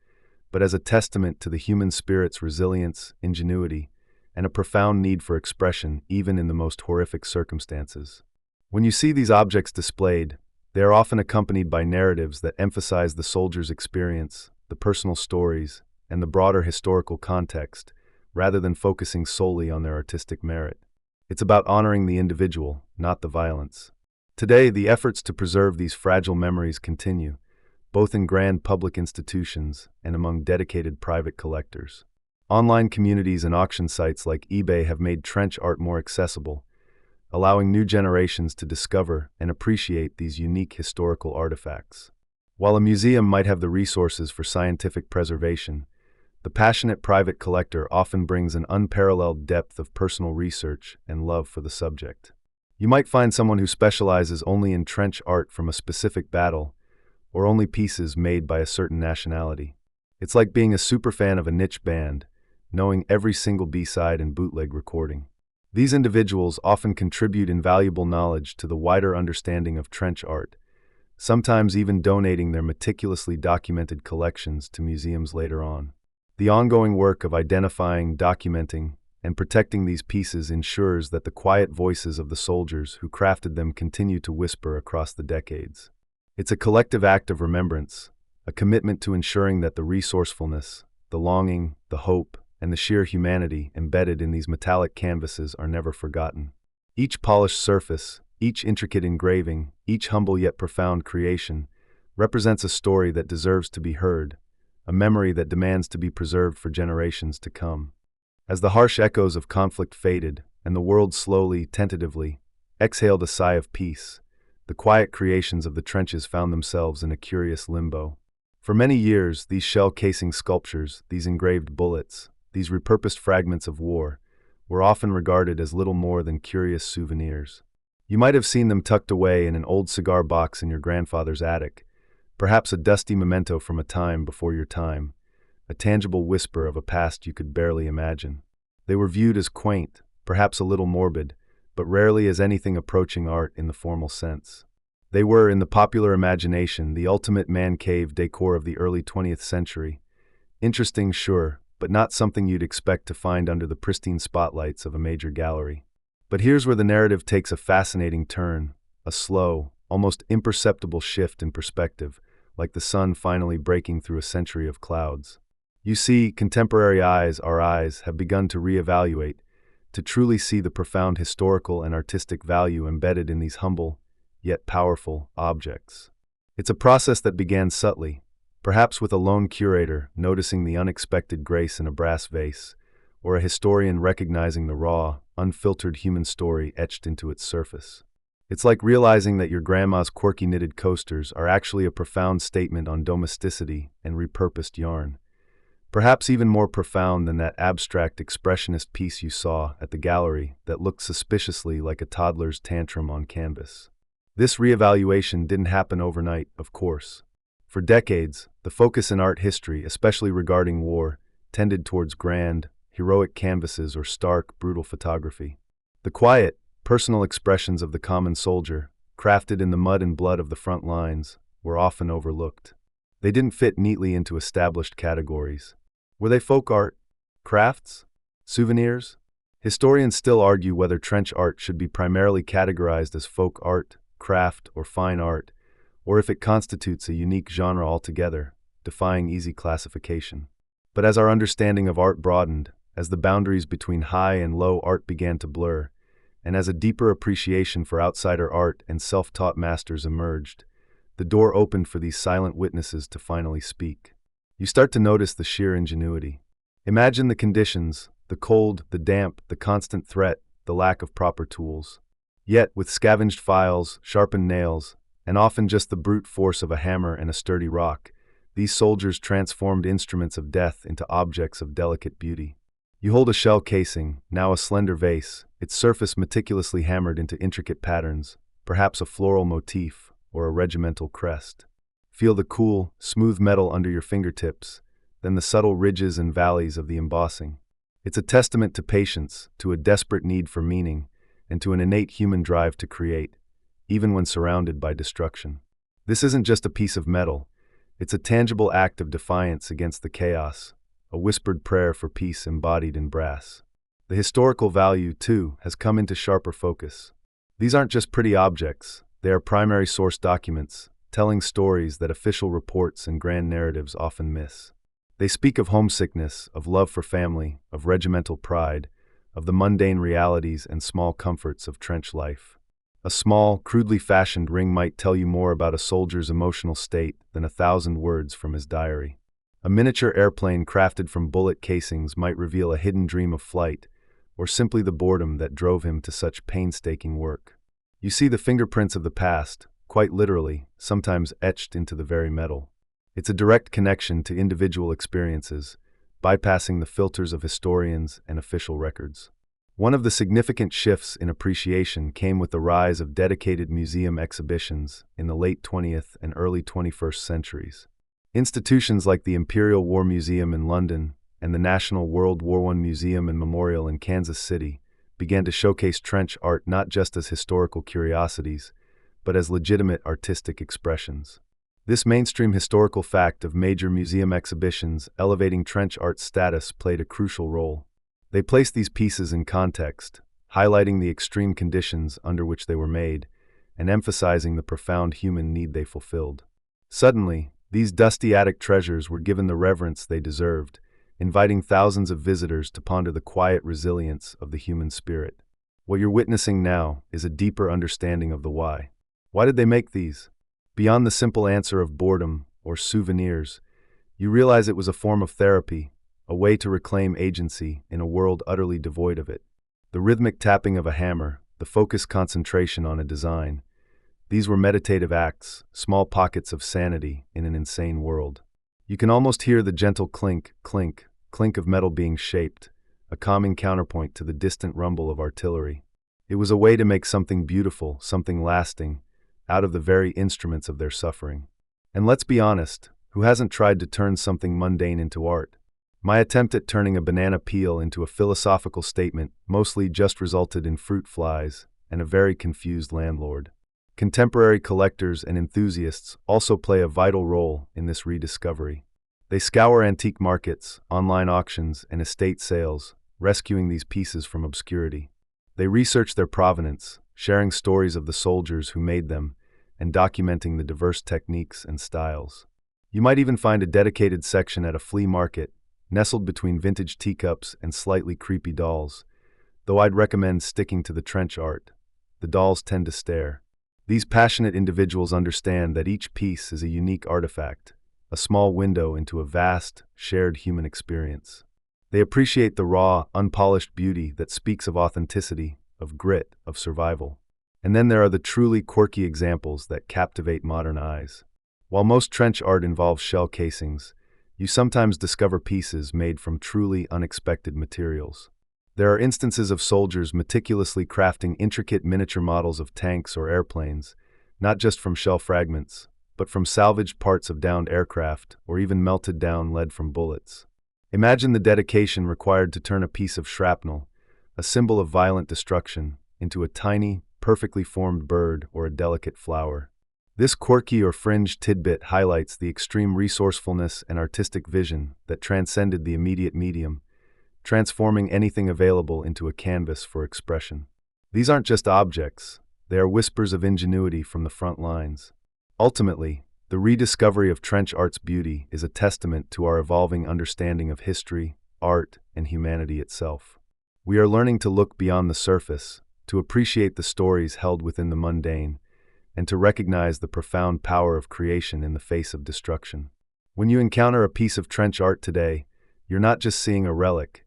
[SPEAKER 1] but as a testament to the human spirit's resilience, ingenuity, and a profound need for expression even in the most horrific circumstances. When you see these objects displayed, they are often accompanied by narratives that emphasize the soldier's experience, the personal stories, and the broader historical context, rather than focusing solely on their artistic merit. It's about honoring the individual, not the violence. Today, the efforts to preserve these fragile memories continue, both in grand public institutions and among dedicated private collectors. Online communities and auction sites like eBay have made trench art more accessible, allowing new generations to discover and appreciate these unique historical artifacts. While a museum might have the resources for scientific preservation, the passionate private collector often brings an unparalleled depth of personal research and love for the subject. You might find someone who specializes only in trench art from a specific battle, or only pieces made by a certain nationality. It's like being a superfan of a niche band, knowing every single B-side and bootleg recording. These individuals often contribute invaluable knowledge to the wider understanding of trench art, sometimes even donating their meticulously documented collections to museums later on. The ongoing work of identifying, documenting, and protecting these pieces ensures that the quiet voices of the soldiers who crafted them continue to whisper across the decades. It's a collective act of remembrance, a commitment to ensuring that the resourcefulness, the longing, the hope, and the sheer humanity embedded in these metallic canvases are never forgotten. Each polished surface, each intricate engraving, each humble yet profound creation represents a story that deserves to be heard, a memory that demands to be preserved for generations to come. As the harsh echoes of conflict faded, and the world slowly, tentatively, exhaled a sigh of peace, the quiet creations of the trenches found themselves in a curious limbo. For many years, these shell-casing sculptures, these engraved bullets, these repurposed fragments of war, were often regarded as little more than curious souvenirs. You might have seen them tucked away in an old cigar box in your grandfather's attic, perhaps a dusty memento from a time before your time, a tangible whisper of a past you could barely imagine. They were viewed as quaint, perhaps a little morbid, but rarely as anything approaching art in the formal sense. They were, in the popular imagination, the ultimate man cave decor of the early 20th century. Interesting, sure, but not something you'd expect to find under the pristine spotlights of a major gallery. But here's where the narrative takes a fascinating turn, a slow, almost imperceptible shift in perspective, like the sun finally breaking through a century of clouds. You see, contemporary eyes, our eyes, have begun to reevaluate, to truly see the profound historical and artistic value embedded in these humble, yet powerful, objects. It's a process that began subtly, perhaps with a lone curator noticing the unexpected grace in a brass vase, or a historian recognizing the raw, unfiltered human story etched into its surface. It's like realizing that your grandma's quirky knitted coasters are actually a profound statement on domesticity and repurposed yarn. Perhaps even more profound than that abstract expressionist piece you saw at the gallery that looked suspiciously like a toddler's tantrum on canvas. This reevaluation didn't happen overnight, of course. For decades, the focus in art history, especially regarding war, tended towards grand, heroic canvases or stark, brutal photography. The quiet, personal expressions of the common soldier, crafted in the mud and blood of the front lines, were often overlooked. They didn't fit neatly into established categories. Were they folk art? Crafts? Souvenirs? Historians still argue whether trench art should be primarily categorized as folk art, craft, or fine art, or if it constitutes a unique genre altogether, defying easy classification. But as our understanding of art broadened, as the boundaries between high and low art began to blur, and as a deeper appreciation for outsider art and self-taught masters emerged, the door opened for these silent witnesses to finally speak. You start to notice the sheer ingenuity. Imagine the conditions, the cold, the damp, the constant threat, the lack of proper tools. Yet, with scavenged files, sharpened nails, and often just the brute force of a hammer and a sturdy rock, these soldiers transformed instruments of death into objects of delicate beauty. You hold a shell casing, now a slender vase, its surface meticulously hammered into intricate patterns, perhaps a floral motif or a regimental crest. Feel the cool, smooth metal under your fingertips, then the subtle ridges and valleys of the embossing. It's a testament to patience, to a desperate need for meaning, and to an innate human drive to create, even when surrounded by destruction. This isn't just a piece of metal, it's a tangible act of defiance against the chaos, a whispered prayer for peace embodied in brass. The historical value, too, has come into sharper focus. These aren't just pretty objects, they are primary source documents, telling stories that official reports and grand narratives often miss. They speak of homesickness, of love for family, of regimental pride, of the mundane realities and small comforts of trench life. A small, crudely fashioned ring might tell you more about a soldier's emotional state than 1,000 words from his diary. A miniature airplane crafted from bullet casings might reveal a hidden dream of flight, or simply the boredom that drove him to such painstaking work. You see the fingerprints of the past, quite literally, sometimes etched into the very metal. It's a direct connection to individual experiences, bypassing the filters of historians and official records. One of the significant shifts in appreciation came with the rise of dedicated museum exhibitions in the late 20th and early 21st centuries. Institutions like the Imperial War Museum in London and the National World War I Museum and Memorial in Kansas City began to showcase trench art not just as historical curiosities, but as legitimate artistic expressions. This mainstream historical fact of major museum exhibitions elevating trench art's status played a crucial role. They placed these pieces in context, highlighting the extreme conditions under which they were made, and emphasizing the profound human need they fulfilled. Suddenly, these dusty attic treasures were given the reverence they deserved, inviting thousands of visitors to ponder the quiet resilience of the human spirit. What you're witnessing now is a deeper understanding of the why. Why did they make these? Beyond the simple answer of boredom or souvenirs, you realize it was a form of therapy, a way to reclaim agency in a world utterly devoid of it. The rhythmic tapping of a hammer, the focused concentration on a design, these were meditative acts, small pockets of sanity in an insane world. You can almost hear the gentle clink, clink, clink of metal being shaped, a calming counterpoint to the distant rumble of artillery. It was a way to make something beautiful, something lasting, out of the very instruments of their suffering. And let's be honest, who hasn't tried to turn something mundane into art? My attempt at turning a banana peel into a philosophical statement mostly just resulted in fruit flies and a very confused landlord. Contemporary collectors and enthusiasts also play a vital role in this rediscovery. They scour antique markets, online auctions, and estate sales, rescuing these pieces from obscurity. They research their provenance, sharing stories of the soldiers who made them, and documenting the diverse techniques and styles. You might even find a dedicated section at a flea market, nestled between vintage teacups and slightly creepy dolls, though I'd recommend sticking to the trench art. The dolls tend to stare. These passionate individuals understand that each piece is a unique artifact, a small window into a vast, shared human experience. They appreciate the raw, unpolished beauty that speaks of authenticity, of grit, of survival. And then there are the truly quirky examples that captivate modern eyes. While most trench art involves shell casings, you sometimes discover pieces made from truly unexpected materials. There are instances of soldiers meticulously crafting intricate miniature models of tanks or airplanes, not just from shell fragments, but from salvaged parts of downed aircraft or even melted down lead from bullets. Imagine the dedication required to turn a piece of shrapnel, a symbol of violent destruction, into a tiny, perfectly formed bird or a delicate flower. This quirky or fringe tidbit highlights the extreme resourcefulness and artistic vision that transcended the immediate medium, transforming anything available into a canvas for expression. These aren't just objects, they are whispers of ingenuity from the front lines. Ultimately, the rediscovery of trench art's beauty is a testament to our evolving understanding of history, art, and humanity itself. We are learning to look beyond the surface, to appreciate the stories held within the mundane, and to recognize the profound power of creation in the face of destruction. When you encounter a piece of trench art today, you're not just seeing a relic,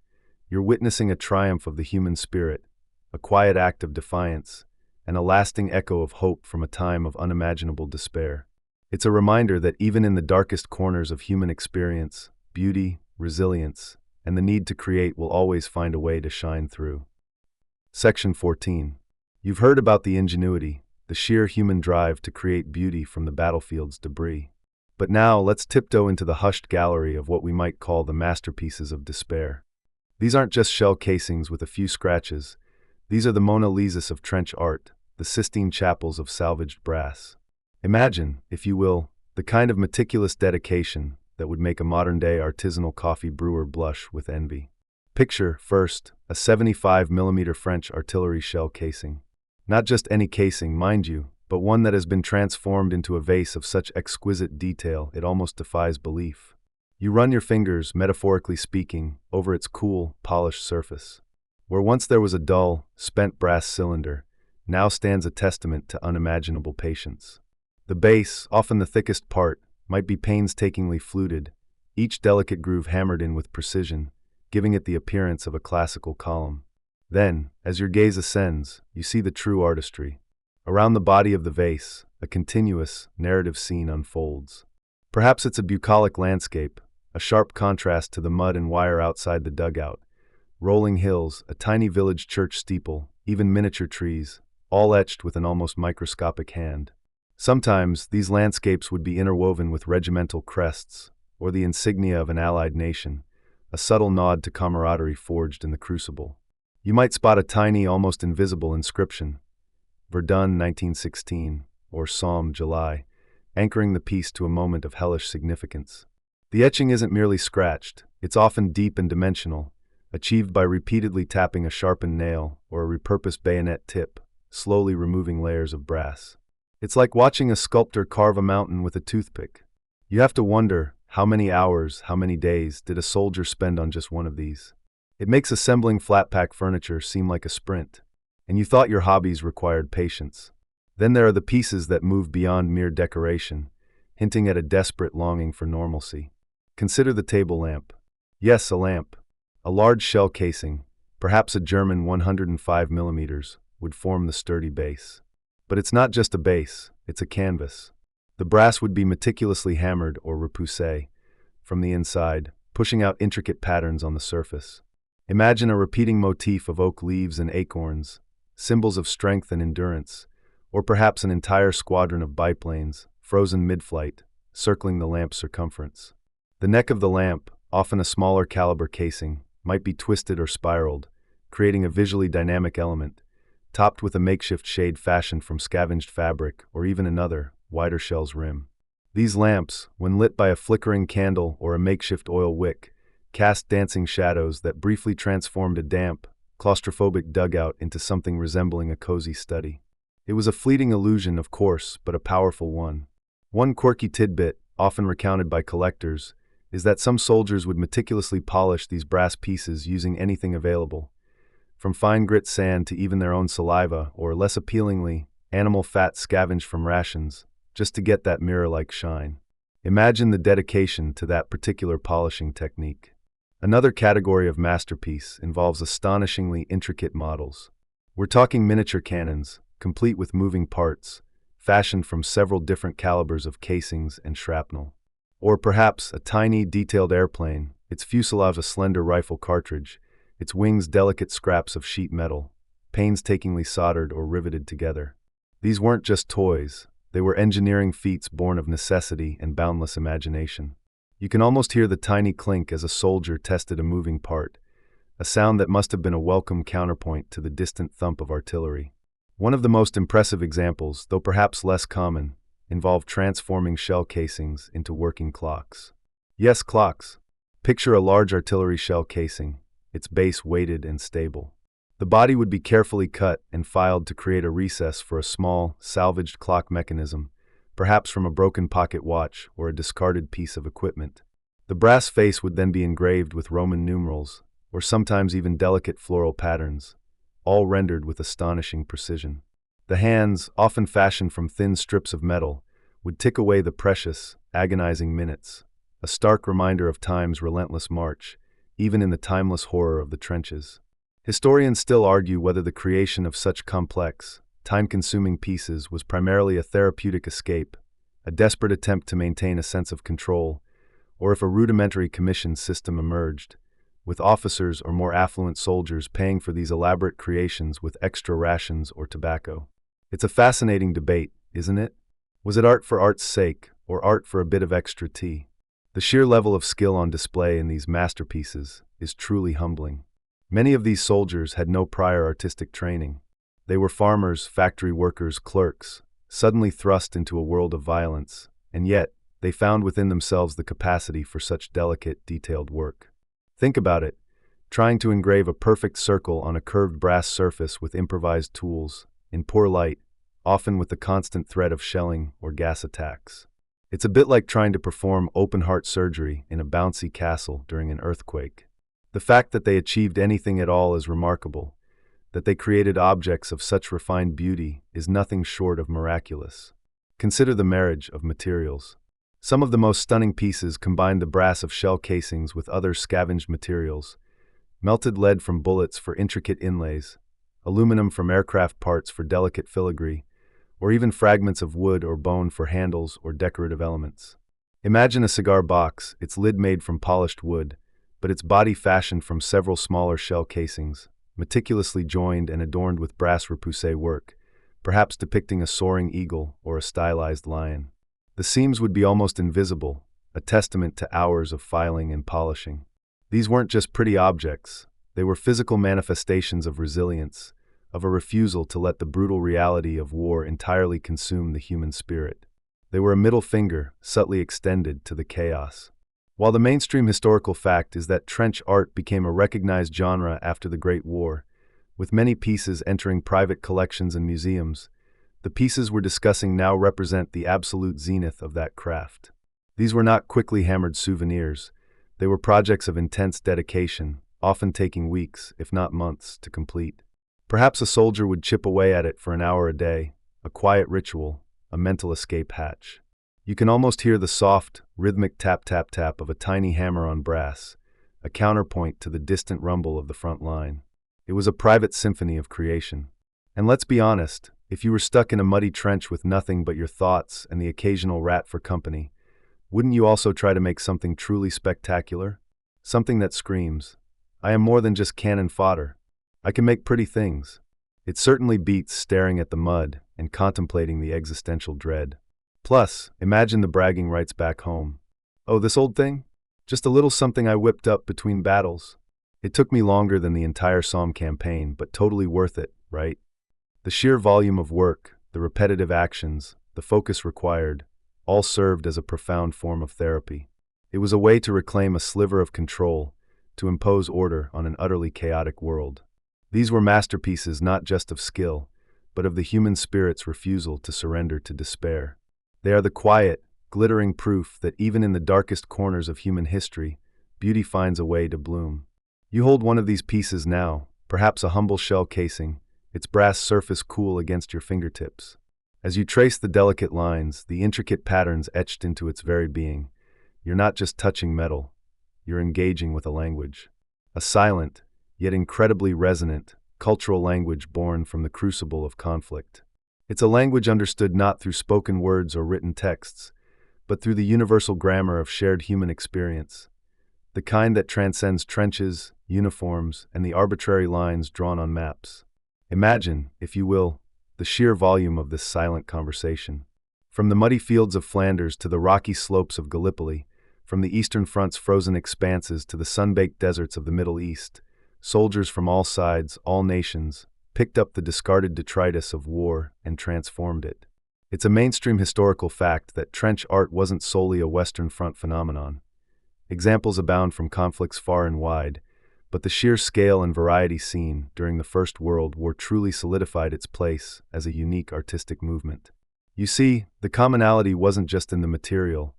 [SPEAKER 1] you're witnessing a triumph of the human spirit, a quiet act of defiance, and a lasting echo of hope from a time of unimaginable despair. It's a reminder that even in the darkest corners of human experience, beauty, resilience, and the need to create will always find a way to shine through. Section 14. You've heard about the ingenuity, the sheer human drive to create beauty from the battlefield's debris. But now let's tiptoe into the hushed gallery of what we might call the masterpieces of despair. These aren't just shell casings with a few scratches. These are the Mona Lisas of trench art, the Sistine Chapels of salvaged brass. Imagine, if you will, the kind of meticulous dedication that would make a modern-day artisanal coffee brewer blush with envy. Picture, first, a 75mm French artillery shell casing. Not just any casing, mind you, but one that has been transformed into a vase of such exquisite detail it almost defies belief. You run your fingers, metaphorically speaking, over its cool, polished surface. Where once there was a dull, spent brass cylinder, now stands a testament to unimaginable patience. The base, often the thickest part, might be painstakingly fluted, each delicate groove hammered in with precision, giving it the appearance of a classical column. Then, as your gaze ascends, you see the true artistry. Around the body of the vase, a continuous, narrative scene unfolds. Perhaps it's a bucolic landscape, a sharp contrast to the mud and wire outside the dugout. Rolling hills, a tiny village church steeple, even miniature trees, all etched with an almost microscopic hand. Sometimes, these landscapes would be interwoven with regimental crests, or the insignia of an allied nation, a subtle nod to camaraderie forged in the crucible. You might spot a tiny, almost invisible inscription, Verdun 1916, or Somme, July, anchoring the piece to a moment of hellish significance. The etching isn't merely scratched, it's often deep and dimensional, achieved by repeatedly tapping a sharpened nail or a repurposed bayonet tip, slowly removing layers of brass. It's like watching a sculptor carve a mountain with a toothpick. You have to wonder, how many hours, how many days did a soldier spend on just one of these? It makes assembling flat-pack furniture seem like a sprint, and you thought your hobbies required patience. Then there are the pieces that move beyond mere decoration, hinting at a desperate longing for normalcy. Consider the table lamp. Yes, a lamp. A large shell casing, perhaps a German 105mm, would form the sturdy base. But it's not just a base, it's a canvas. The brass would be meticulously hammered or repoussé from the inside, pushing out intricate patterns on the surface. Imagine a repeating motif of oak leaves and acorns, symbols of strength and endurance, or perhaps an entire squadron of biplanes, frozen mid-flight, circling the lamp's circumference. The neck of the lamp, often a smaller caliber casing, might be twisted or spiraled, creating a visually dynamic element, topped with a makeshift shade fashioned from scavenged fabric or even another, wider shell's rim. These lamps, when lit by a flickering candle or a makeshift oil wick, cast dancing shadows that briefly transformed a damp, claustrophobic dugout into something resembling a cozy study. It was a fleeting illusion, of course, but a powerful one. One quirky tidbit, often recounted by collectors, is that some soldiers would meticulously polish these brass pieces using anything available, from fine grit sand to even their own saliva or, less appealingly, animal fat scavenged from rations, just to get that mirror-like shine. Imagine the dedication to that particular polishing technique. Another category of masterpiece involves astonishingly intricate models. We're talking miniature cannons, complete with moving parts, fashioned from several different calibers of casings and shrapnel. Or perhaps a tiny, detailed airplane, its fuselage a slender rifle cartridge, its wings delicate scraps of sheet metal, painstakingly soldered or riveted together. These weren't just toys, they were engineering feats born of necessity and boundless imagination. You can almost hear the tiny clink as a soldier tested a moving part, a sound that must have been a welcome counterpoint to the distant thump of artillery. One of the most impressive examples, though perhaps less common, involved transforming shell casings into working clocks. Yes, clocks. Picture a large artillery shell casing, its base weighted and stable. The body would be carefully cut and filed to create a recess for a small, salvaged clock mechanism, perhaps from a broken pocket watch or a discarded piece of equipment. The brass face would then be engraved with Roman numerals, or sometimes even delicate floral patterns, all rendered with astonishing precision. The hands, often fashioned from thin strips of metal, would tick away the precious, agonizing minutes, a stark reminder of time's relentless march, even in the timeless horror of the trenches. Historians still argue whether the creation of such complex, time-consuming pieces was primarily a therapeutic escape, a desperate attempt to maintain a sense of control, or if a rudimentary commission system emerged, with officers or more affluent soldiers paying for these elaborate creations with extra rations or tobacco. It's a fascinating debate, isn't it? Was it art for art's sake, or art for a bit of extra tea? The sheer level of skill on display in these masterpieces is truly humbling. Many of these soldiers had no prior artistic training. They were farmers, factory workers, clerks, suddenly thrust into a world of violence, and yet, they found within themselves the capacity for such delicate, detailed work. Think about it, trying to engrave a perfect circle on a curved brass surface with improvised tools, in poor light, often with the constant threat of shelling or gas attacks. It's a bit like trying to perform open-heart surgery in a bouncy castle during an earthquake. The fact that they achieved anything at all is remarkable. That they created objects of such refined beauty is nothing short of miraculous. Consider the marriage of materials. Some of the most stunning pieces combined the brass of shell casings with other scavenged materials, melted lead from bullets for intricate inlays, aluminum from aircraft parts for delicate filigree, or even fragments of wood or bone for handles or decorative elements. Imagine a cigar box, its lid made from polished wood, but its body fashioned from several smaller shell casings, meticulously joined and adorned with brass repoussé work, perhaps depicting a soaring eagle or a stylized lion. The seams would be almost invisible, a testament to hours of filing and polishing. These weren't just pretty objects, they were physical manifestations of resilience, of a refusal to let the brutal reality of war entirely consume the human spirit. They were a middle finger, subtly extended to the chaos. While the mainstream historical fact is that trench art became a recognized genre after the Great War, with many pieces entering private collections and museums, the pieces we're discussing now represent the absolute zenith of that craft. These were not quickly hammered souvenirs. They were projects of intense dedication, often taking weeks, if not months, to complete. Perhaps a soldier would chip away at it for an hour a day, a quiet ritual, a mental escape hatch. You can almost hear the soft, rhythmic tap-tap-tap of a tiny hammer on brass, a counterpoint to the distant rumble of the front line. It was a private symphony of creation. And let's be honest, if you were stuck in a muddy trench with nothing but your thoughts and the occasional rat for company, wouldn't you also try to make something truly spectacular? Something that screams, I am more than just cannon fodder. I can make pretty things. It certainly beats staring at the mud and contemplating the existential dread. Plus, imagine the bragging rights back home. Oh, this old thing? Just a little something I whipped up between battles. It took me longer than the entire Somme campaign, but totally worth it, right? The sheer volume of work, the repetitive actions, the focus required, all served as a profound form of therapy. It was a way to reclaim a sliver of control, to impose order on an utterly chaotic world. These were masterpieces not just of skill, but of the human spirit's refusal to surrender to despair. They are the quiet, glittering proof that even in the darkest corners of human history, beauty finds a way to bloom. You hold one of these pieces now, perhaps a humble shell casing, its brass surface cool against your fingertips. As you trace the delicate lines, the intricate patterns etched into its very being, you're not just touching metal, you're engaging with a language. A silent, yet incredibly resonant, cultural language born from the crucible of conflict. It's a language understood not through spoken words or written texts, but through the universal grammar of shared human experience, the kind that transcends trenches, uniforms, and the arbitrary lines drawn on maps. Imagine, if you will, the sheer volume of this silent conversation. From the muddy fields of Flanders to the rocky slopes of Gallipoli, from the Eastern Front's frozen expanses to the sun-baked deserts of the Middle East, soldiers from all sides, all nations, picked up the discarded detritus of war and transformed it. It's a mainstream historical fact that trench art wasn't solely a Western Front phenomenon. Examples abound from conflicts far and wide, but the sheer scale and variety seen during the First World War truly solidified its place as a unique artistic movement. You see, the commonality wasn't just in the material,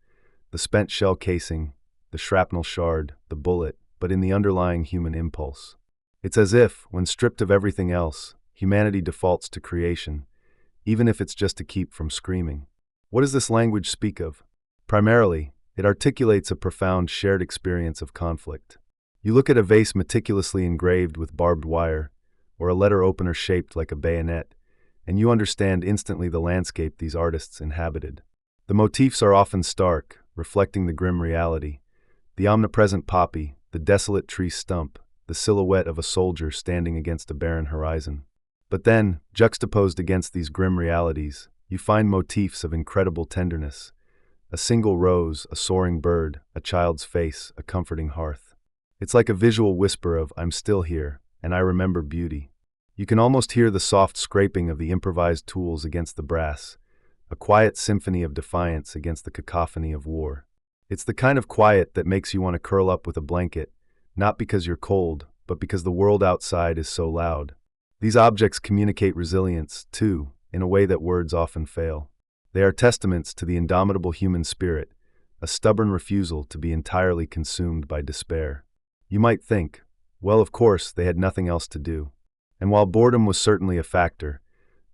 [SPEAKER 1] the spent shell casing, the shrapnel shard, the bullet, but in the underlying human impulse. It's as if, when stripped of everything else, humanity defaults to creation, even if it's just to keep from screaming. What does this language speak of? Primarily, it articulates a profound shared experience of conflict. You look at a vase meticulously engraved with barbed wire, or a letter opener shaped like a bayonet, and you understand instantly the landscape these artists inhabited. The motifs are often stark, reflecting the grim reality. The omnipresent poppy, the desolate tree stump, the silhouette of a soldier standing against a barren horizon. But then, juxtaposed against these grim realities, you find motifs of incredible tenderness. A single rose, a soaring bird, a child's face, a comforting hearth. It's like a visual whisper of, I'm still here, and I remember beauty. You can almost hear the soft scraping of the improvised tools against the brass, a quiet symphony of defiance against the cacophony of war. It's the kind of quiet that makes you want to curl up with a blanket, not because you're cold, but because the world outside is so loud. These objects communicate resilience, too, in a way that words often fail. They are testaments to the indomitable human spirit, a stubborn refusal to be entirely consumed by despair. You might think, well, of course, they had nothing else to do. And while boredom was certainly a factor,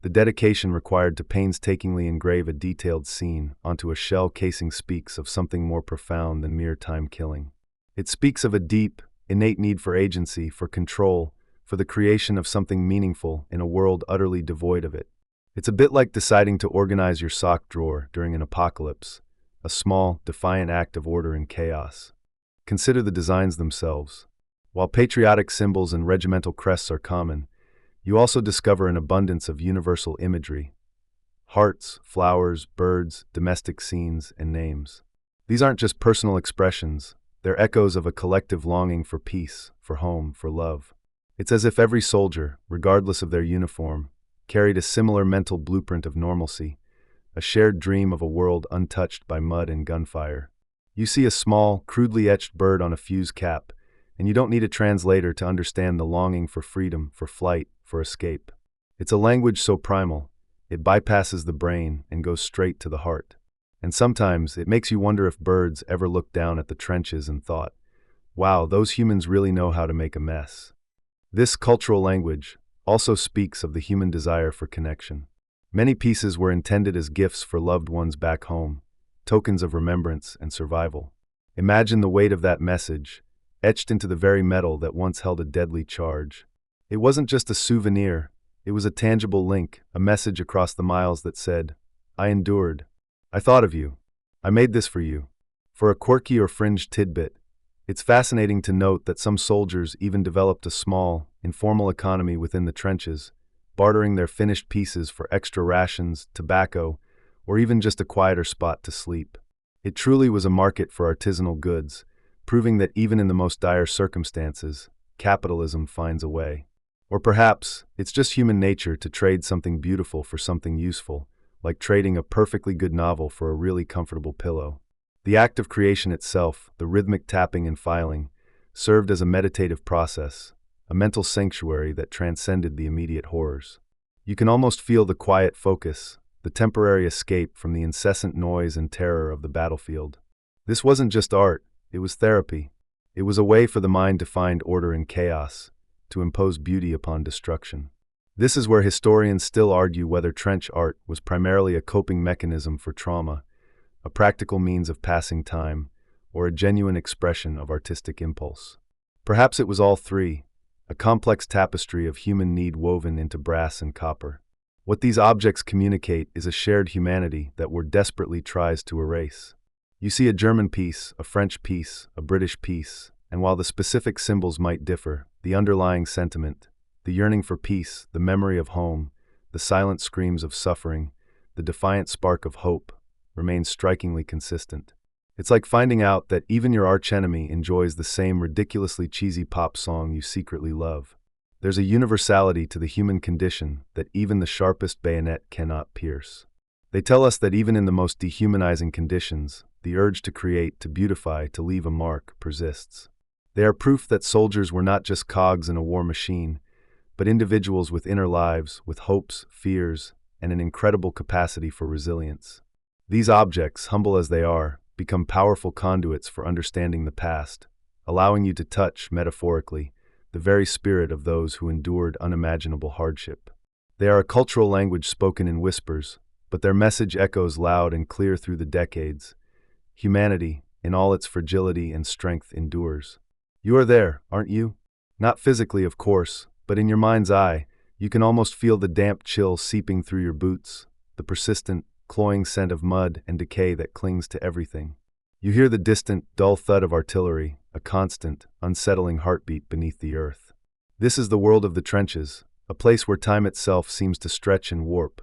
[SPEAKER 1] the dedication required to painstakingly engrave a detailed scene onto a shell casing speaks of something more profound than mere time killing. It speaks of a deep, innate need for agency, for control, for the creation of something meaningful in a world utterly devoid of it. It's a bit like deciding to organize your sock drawer during an apocalypse, a small, defiant act of order in chaos. Consider the designs themselves. While patriotic symbols and regimental crests are common, you also discover an abundance of universal imagery. Hearts, flowers, birds, domestic scenes, and names. These aren't just personal expressions, they're echoes of a collective longing for peace, for home, for love. It's as if every soldier, regardless of their uniform, carried a similar mental blueprint of normalcy, a shared dream of a world untouched by mud and gunfire. You see a small, crudely etched bird on a fuse cap, and you don't need a translator to understand the longing for freedom, for flight, for escape. It's a language so primal, it bypasses the brain and goes straight to the heart. And sometimes it makes you wonder if birds ever looked down at the trenches and thought, wow, those humans really know how to make a mess. This cultural language also speaks of the human desire for connection. Many pieces were intended as gifts for loved ones back home, tokens of remembrance and survival. Imagine the weight of that message, etched into the very metal that once held a deadly charge. It wasn't just a souvenir, it was a tangible link, a message across the miles that said, I endured. I thought of you. I made this for you. For a quirky or fringe tidbit, It's fascinating to note that some soldiers even developed a small, informal economy within the trenches, bartering their finished pieces for extra rations, tobacco, or even just a quieter spot to sleep. It truly was a market for artisanal goods, proving that even in the most dire circumstances, capitalism finds a way. Or perhaps, it's just human nature to trade something beautiful for something useful, like trading a perfectly good novel for a really comfortable pillow. The act of creation itself, the rhythmic tapping and filing, served as a meditative process, a mental sanctuary that transcended the immediate horrors. You can almost feel the quiet focus, the temporary escape from the incessant noise and terror of the battlefield. This wasn't just art, it was therapy. It was a way for the mind to find order in chaos, to impose beauty upon destruction. This is where historians still argue whether trench art was primarily a coping mechanism for trauma, a practical means of passing time, or a genuine expression of artistic impulse. Perhaps it was all three, a complex tapestry of human need woven into brass and copper. What these objects communicate is a shared humanity that war desperately tries to erase. You see a German piece, a French piece, a British piece, and while the specific symbols might differ, the underlying sentiment, the yearning for peace, the memory of home, the silent screams of suffering, the defiant spark of hope, remains strikingly consistent. It's like finding out that even your archenemy enjoys the same ridiculously cheesy pop song you secretly love. There's a universality to the human condition that even the sharpest bayonet cannot pierce. They tell us that even in the most dehumanizing conditions, the urge to create, to beautify, to leave a mark persists. They are proof that soldiers were not just cogs in a war machine, but individuals with inner lives, with hopes, fears, and an incredible capacity for resilience. These objects, humble as they are, become powerful conduits for understanding the past, allowing you to touch, metaphorically, the very spirit of those who endured unimaginable hardship. They are a cultural language spoken in whispers, but their message echoes loud and clear through the decades. Humanity, in all its fragility and strength, endures. You are there, aren't you? Not physically, of course, but in your mind's eye, you can almost feel the damp chill seeping through your boots, the persistent, cloying scent of mud and decay that clings to everything. You hear the distant, dull thud of artillery, a constant, unsettling heartbeat beneath the earth. This is the world of the trenches, a place where time itself seems to stretch and warp,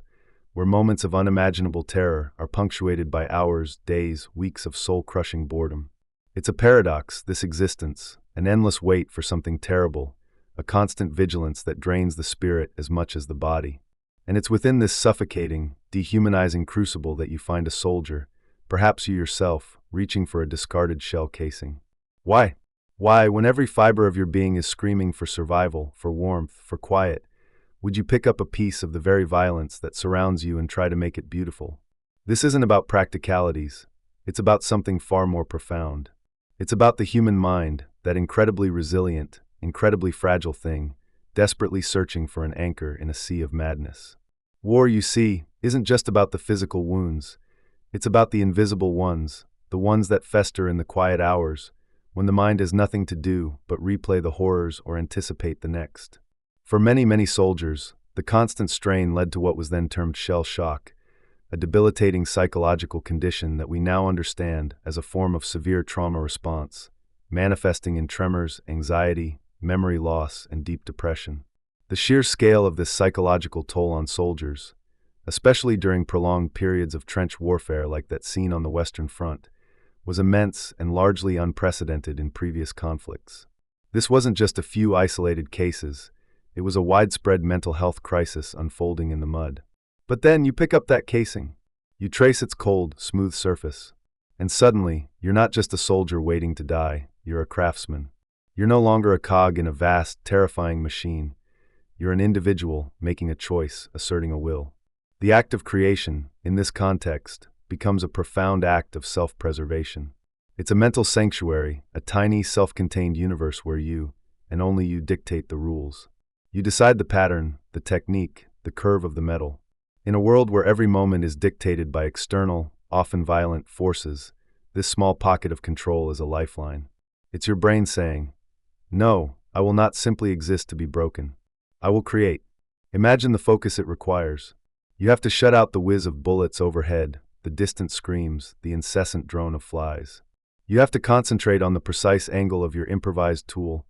[SPEAKER 1] where moments of unimaginable terror are punctuated by hours, days, weeks of soul-crushing boredom. It's a paradox, this existence, an endless wait for something terrible, a constant vigilance that drains the spirit as much as the body. And it's within this suffocating, dehumanizing crucible that you find a soldier, perhaps you yourself, reaching for a discarded shell casing. Why? Why, when every fiber of your being is screaming for survival, for warmth, for quiet, would you pick up a piece of the very violence that surrounds you and try to make it beautiful? This isn't about practicalities. It's about something far more profound. It's about the human mind, that incredibly resilient, incredibly fragile thing, desperately searching for an anchor in a sea of madness. War, you see, isn't just about the physical wounds. It's about the invisible ones, the ones that fester in the quiet hours, when the mind has nothing to do but replay the horrors or anticipate the next. For many, many soldiers, the constant strain led to what was then termed shell shock, a debilitating psychological condition that we now understand as a form of severe trauma response, manifesting in tremors, anxiety, memory loss, and deep depression. The sheer scale of this psychological toll on soldiers, especially during prolonged periods of trench warfare like that seen on the Western Front, was immense and largely unprecedented in previous conflicts. This wasn't just a few isolated cases, it was a widespread mental health crisis unfolding in the mud. But then you pick up that casing, you trace its cold, smooth surface, and suddenly, you're not just a soldier waiting to die, you're a craftsman. You're no longer a cog in a vast, terrifying machine. You're an individual making a choice, asserting a will. The act of creation, in this context, becomes a profound act of self-preservation. It's a mental sanctuary, a tiny, self-contained universe where you, and only you, dictate the rules. You decide the pattern, the technique, the curve of the metal. In a world where every moment is dictated by external, often violent forces, this small pocket of control is a lifeline. It's your brain saying, "No, I will not simply exist to be broken. I will create." Imagine the focus it requires. You have to shut out the whiz of bullets overhead, the distant screams, the incessant drone of flies. You have to concentrate on the precise angle of your improvised tool,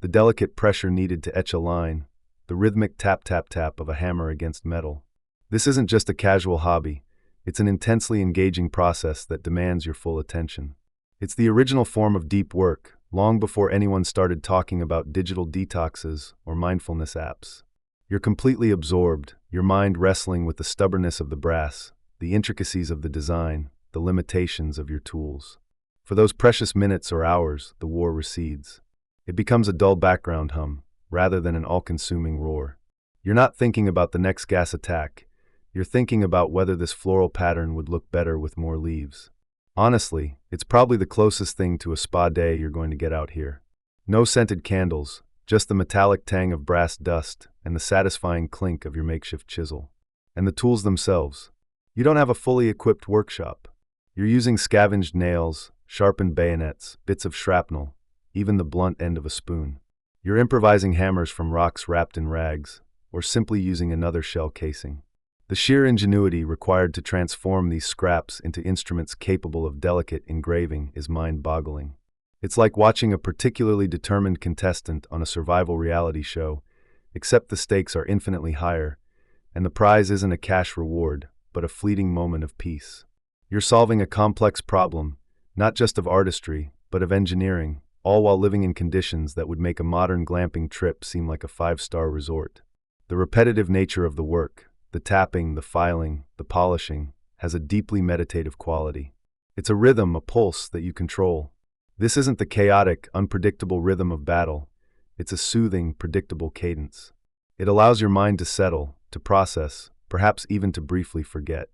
[SPEAKER 1] the delicate pressure needed to etch a line, the rhythmic tap-tap-tap of a hammer against metal. This isn't just a casual hobby, it's an intensely engaging process that demands your full attention. It's the original form of deep work, long before anyone started talking about digital detoxes or mindfulness apps. You're completely absorbed, your mind wrestling with the stubbornness of the brass, the intricacies of the design, the limitations of your tools. For those precious minutes or hours, the war recedes. It becomes a dull background hum, rather than an all-consuming roar. You're not thinking about the next gas attack. You're thinking about whether this floral pattern would look better with more leaves. Honestly, it's probably the closest thing to a spa day you're going to get out here. No scented candles, just the metallic tang of brass dust and the satisfying clink of your makeshift chisel. And the tools themselves. You don't have a fully equipped workshop. You're using scavenged nails, sharpened bayonets, bits of shrapnel, even the blunt end of a spoon. You're improvising hammers from rocks wrapped in rags, or simply using another shell casing. The sheer ingenuity required to transform these scraps into instruments capable of delicate engraving is mind-boggling. It's like watching a particularly determined contestant on a survival reality show, except the stakes are infinitely higher, and the prize isn't a cash reward, but a fleeting moment of peace. You're solving a complex problem, not just of artistry, but of engineering, all while living in conditions that would make a modern glamping trip seem like a five-star resort. The repetitive nature of the work, the tapping, the filing, the polishing, has a deeply meditative quality. It's a rhythm, a pulse that you control. This isn't the chaotic, unpredictable rhythm of battle. It's a soothing, predictable cadence. It allows your mind to settle, to process, perhaps even to briefly forget.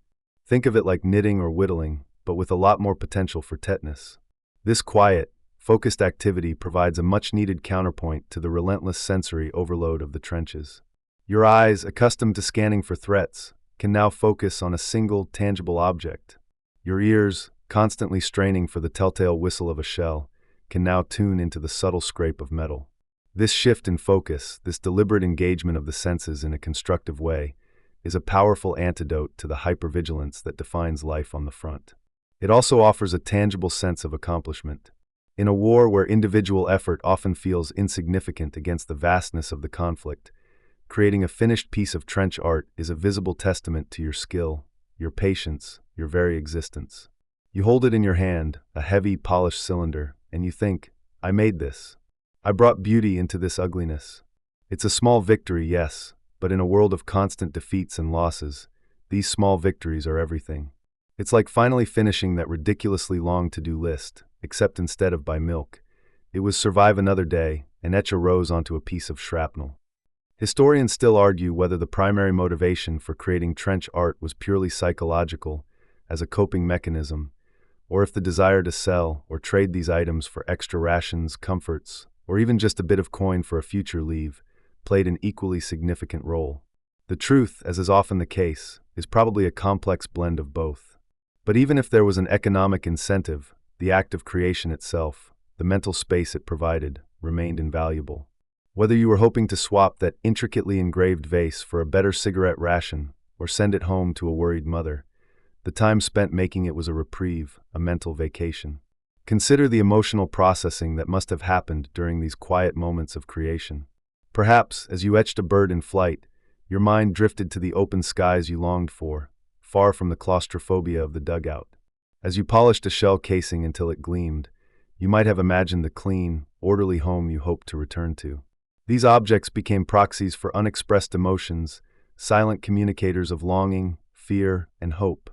[SPEAKER 1] Think of it like knitting or whittling, but with a lot more potential for tetanus. This quiet, focused activity provides a much-needed counterpoint to the relentless sensory overload of the trenches. Your eyes, accustomed to scanning for threats, can now focus on a single, tangible object. Your ears, constantly straining for the telltale whistle of a shell, can now tune into the subtle scrape of metal. This shift in focus, this deliberate engagement of the senses in a constructive way, is a powerful antidote to the hypervigilance that defines life on the front. It also offers a tangible sense of accomplishment. In a war where individual effort often feels insignificant against the vastness of the conflict, creating a finished piece of trench art is a visible testament to your skill, your patience, your very existence. You hold it in your hand, a heavy, polished cylinder, and you think, I made this. I brought beauty into this ugliness. It's a small victory, yes, but in a world of constant defeats and losses, these small victories are everything. It's like finally finishing that ridiculously long to-do list, except instead of by milk, it was survive another day and etch a rose onto a piece of shrapnel. Historians still argue whether the primary motivation for creating trench art was purely psychological, as a coping mechanism, or if the desire to sell or trade these items for extra rations, comforts, or even just a bit of coin for a future leave, played an equally significant role. The truth, as is often the case, is probably a complex blend of both. But even if there was an economic incentive, the act of creation itself, the mental space it provided, remained invaluable. Whether you were hoping to swap that intricately engraved vase for a better cigarette ration or send it home to a worried mother, the time spent making it was a reprieve, a mental vacation. Consider the emotional processing that must have happened during these quiet moments of creation. Perhaps, as you etched a bird in flight, your mind drifted to the open skies you longed for, far from the claustrophobia of the dugout. As you polished a shell casing until it gleamed, you might have imagined the clean, orderly home you hoped to return to. These objects became proxies for unexpressed emotions, silent communicators of longing, fear, and hope.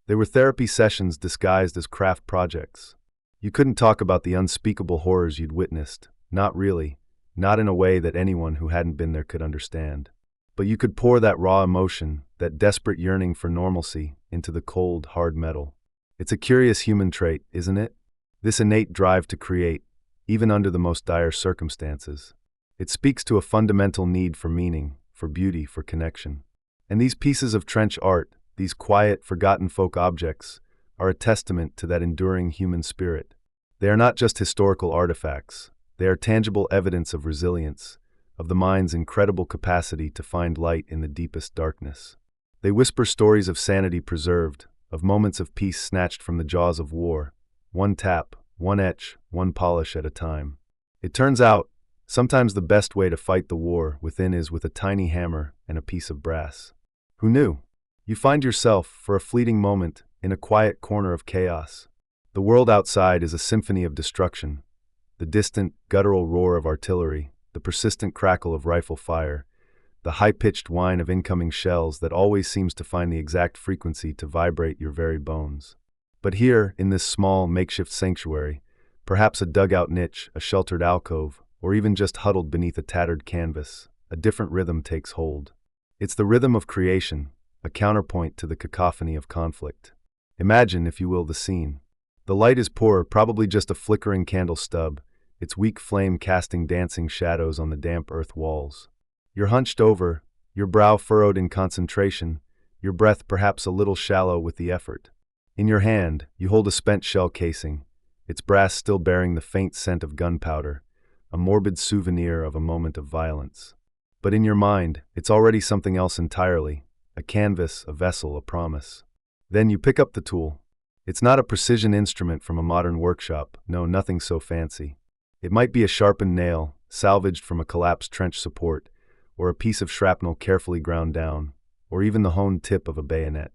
[SPEAKER 1] They were therapy sessions disguised as craft projects. You couldn't talk about the unspeakable horrors you'd witnessed, not really, not in a way that anyone who hadn't been there could understand. But you could pour that raw emotion, that desperate yearning for normalcy, into the cold, hard metal. It's a curious human trait, isn't it? This innate drive to create, even under the most dire circumstances. It speaks to a fundamental need for meaning, for beauty, for connection. And these pieces of trench art, these quiet, forgotten folk objects, are a testament to that enduring human spirit. They are not just historical artifacts. They are tangible evidence of resilience, of the mind's incredible capacity to find light in the deepest darkness. They whisper stories of sanity preserved, of moments of peace snatched from the jaws of war. One tap, one etch, one polish at a time. It turns out, sometimes the best way to fight the war within is with a tiny hammer and a piece of brass. Who knew? You find yourself, for a fleeting moment, in a quiet corner of chaos. The world outside is a symphony of destruction. The distant, guttural roar of artillery, the persistent crackle of rifle fire, the high-pitched whine of incoming shells that always seems to find the exact frequency to vibrate your very bones. But here, in this small, makeshift sanctuary, perhaps a dugout niche, a sheltered alcove, or even just huddled beneath a tattered canvas, a different rhythm takes hold. It's the rhythm of creation, a counterpoint to the cacophony of conflict. Imagine, if you will, the scene. The light is poor, probably just a flickering candle stub, its weak flame casting dancing shadows on the damp earth walls. You're hunched over, your brow furrowed in concentration, your breath perhaps a little shallow with the effort. In your hand, you hold a spent shell casing, its brass still bearing the faint scent of gunpowder, a morbid souvenir of a moment of violence. But in your mind, it's already something else entirely, a canvas, a vessel, a promise. Then you pick up the tool. It's not a precision instrument from a modern workshop, no, nothing so fancy. It might be a sharpened nail, salvaged from a collapsed trench support, or a piece of shrapnel carefully ground down, or even the honed tip of a bayonet.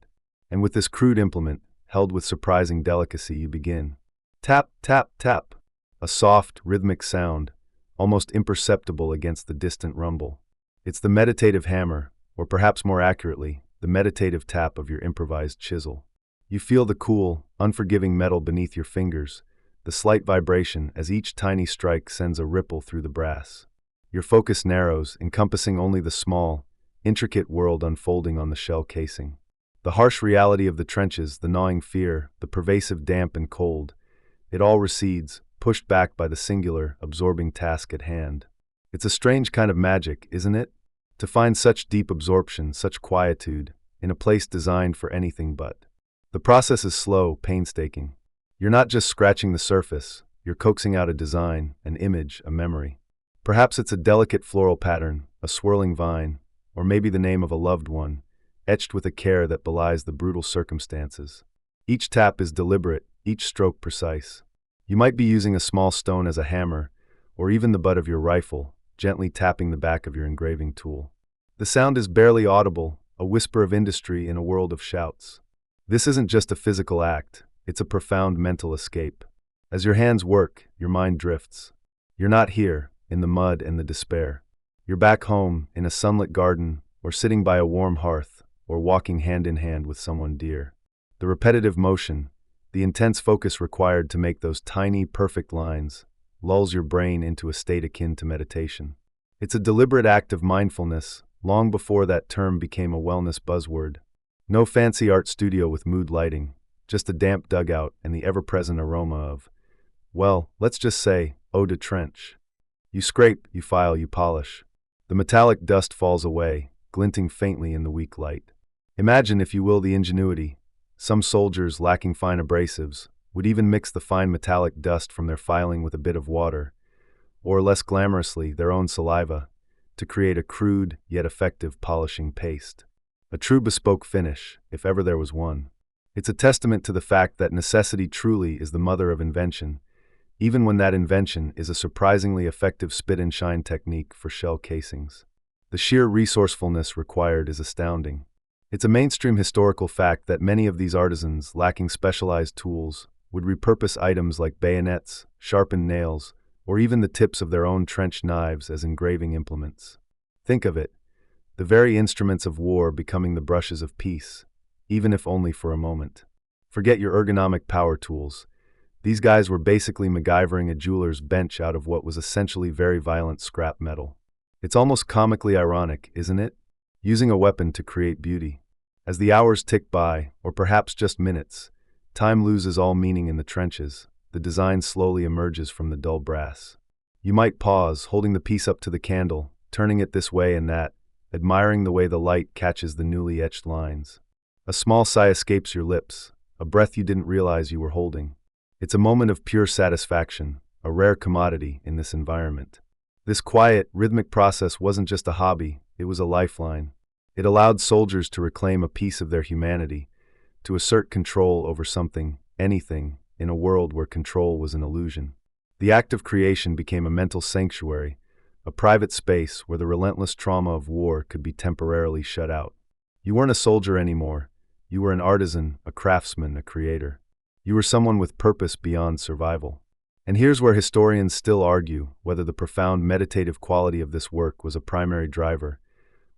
[SPEAKER 1] And with this crude implement, held with surprising delicacy, you begin. Tap, tap, tap. A soft, rhythmic sound, almost imperceptible against the distant rumble. It's the meditative hammer, or perhaps more accurately, the meditative tap of your improvised chisel. You feel the cool, unforgiving metal beneath your fingers, the slight vibration as each tiny strike sends a ripple through the brass. Your focus narrows, encompassing only the small, intricate world unfolding on the shell casing. The harsh reality of the trenches, the gnawing fear, the pervasive damp and cold, it all recedes, pushed back by the singular, absorbing task at hand. It's a strange kind of magic, isn't it? To find such deep absorption, such quietude, in a place designed for anything but. The process is slow, painstaking. You're not just scratching the surface, you're coaxing out a design, an image, a memory. Perhaps it's a delicate floral pattern, a swirling vine, or maybe the name of a loved one, etched with a care that belies the brutal circumstances. Each tap is deliberate, each stroke precise. You might be using a small stone as a hammer, or even the butt of your rifle, gently tapping the back of your engraving tool. The sound is barely audible, a whisper of industry in a world of shouts. This isn't just a physical act, it's a profound mental escape. As your hands work, your mind drifts. You're not here, in the mud and the despair. You're back home, in a sunlit garden, or sitting by a warm hearth, or walking hand in hand with someone dear. The repetitive motion, the intense focus required to make those tiny, perfect lines, lulls your brain into a state akin to meditation. It's a deliberate act of mindfulness, long before that term became a wellness buzzword. No fancy art studio with mood lighting, just a damp dugout and the ever-present aroma of, well, let's just say, eau de trench. You scrape, you file, you polish. The metallic dust falls away, glinting faintly in the weak light. Imagine, if you will, the ingenuity. Some soldiers, lacking fine abrasives, would even mix the fine metallic dust from their filing with a bit of water, or less glamorously, their own saliva, to create a crude yet effective polishing paste. A true bespoke finish, if ever there was one. It's a testament to the fact that necessity truly is the mother of invention, even when that invention is a surprisingly effective spit-and-shine technique for shell casings. The sheer resourcefulness required is astounding. It's a mainstream historical fact that many of these artisans, lacking specialized tools, would repurpose items like bayonets, sharpened nails, or even the tips of their own trench knives as engraving implements. Think of it, the very instruments of war becoming the brushes of peace, even if only for a moment. Forget your ergonomic power tools. These guys were basically MacGyvering a jeweler's bench out of what was essentially very violent scrap metal. It's almost comically ironic, isn't it? Using a weapon to create beauty. As the hours tick by, or perhaps just minutes, time loses all meaning in the trenches. The design slowly emerges from the dull brass. You might pause, holding the piece up to the candle, turning it this way and that, admiring the way the light catches the newly etched lines. A small sigh escapes your lips, a breath you didn't realize you were holding. It's a moment of pure satisfaction, a rare commodity in this environment. This quiet, rhythmic process wasn't just a hobby, it was a lifeline. It allowed soldiers to reclaim a piece of their humanity, to assert control over something, anything, in a world where control was an illusion. The act of creation became a mental sanctuary, a private space where the relentless trauma of war could be temporarily shut out. You weren't a soldier anymore. You were an artisan, a craftsman, a creator. You were someone with purpose beyond survival. And here's where historians still argue whether the profound meditative quality of this work was a primary driver,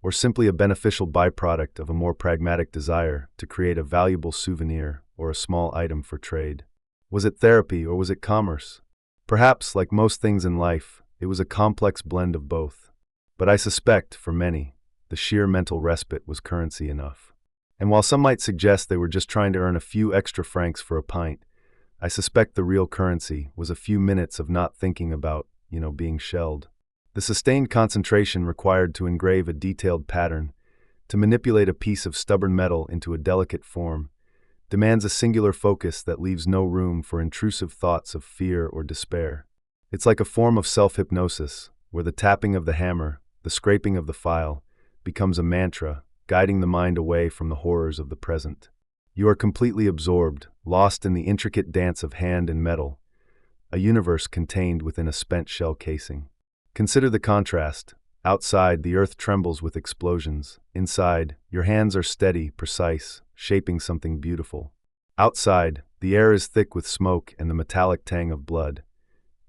[SPEAKER 1] or simply a beneficial byproduct of a more pragmatic desire to create a valuable souvenir or a small item for trade. Was it therapy or was it commerce? Perhaps, like most things in life, it was a complex blend of both. But I suspect, for many, the sheer mental respite was currency enough. And while some might suggest they were just trying to earn a few extra francs for a pint, I suspect the real currency was a few minutes of not thinking about, being shelled. The sustained concentration required to engrave a detailed pattern, to manipulate a piece of stubborn metal into a delicate form, demands a singular focus that leaves no room for intrusive thoughts of fear or despair. It's like a form of self-hypnosis, where the tapping of the hammer, the scraping of the file, becomes a mantra, guiding the mind away from the horrors of the present. You are completely absorbed, lost in the intricate dance of hand and metal, a universe contained within a spent shell casing. Consider the contrast. Outside, the earth trembles with explosions. Inside, your hands are steady, precise, shaping something beautiful. Outside, the air is thick with smoke and the metallic tang of blood.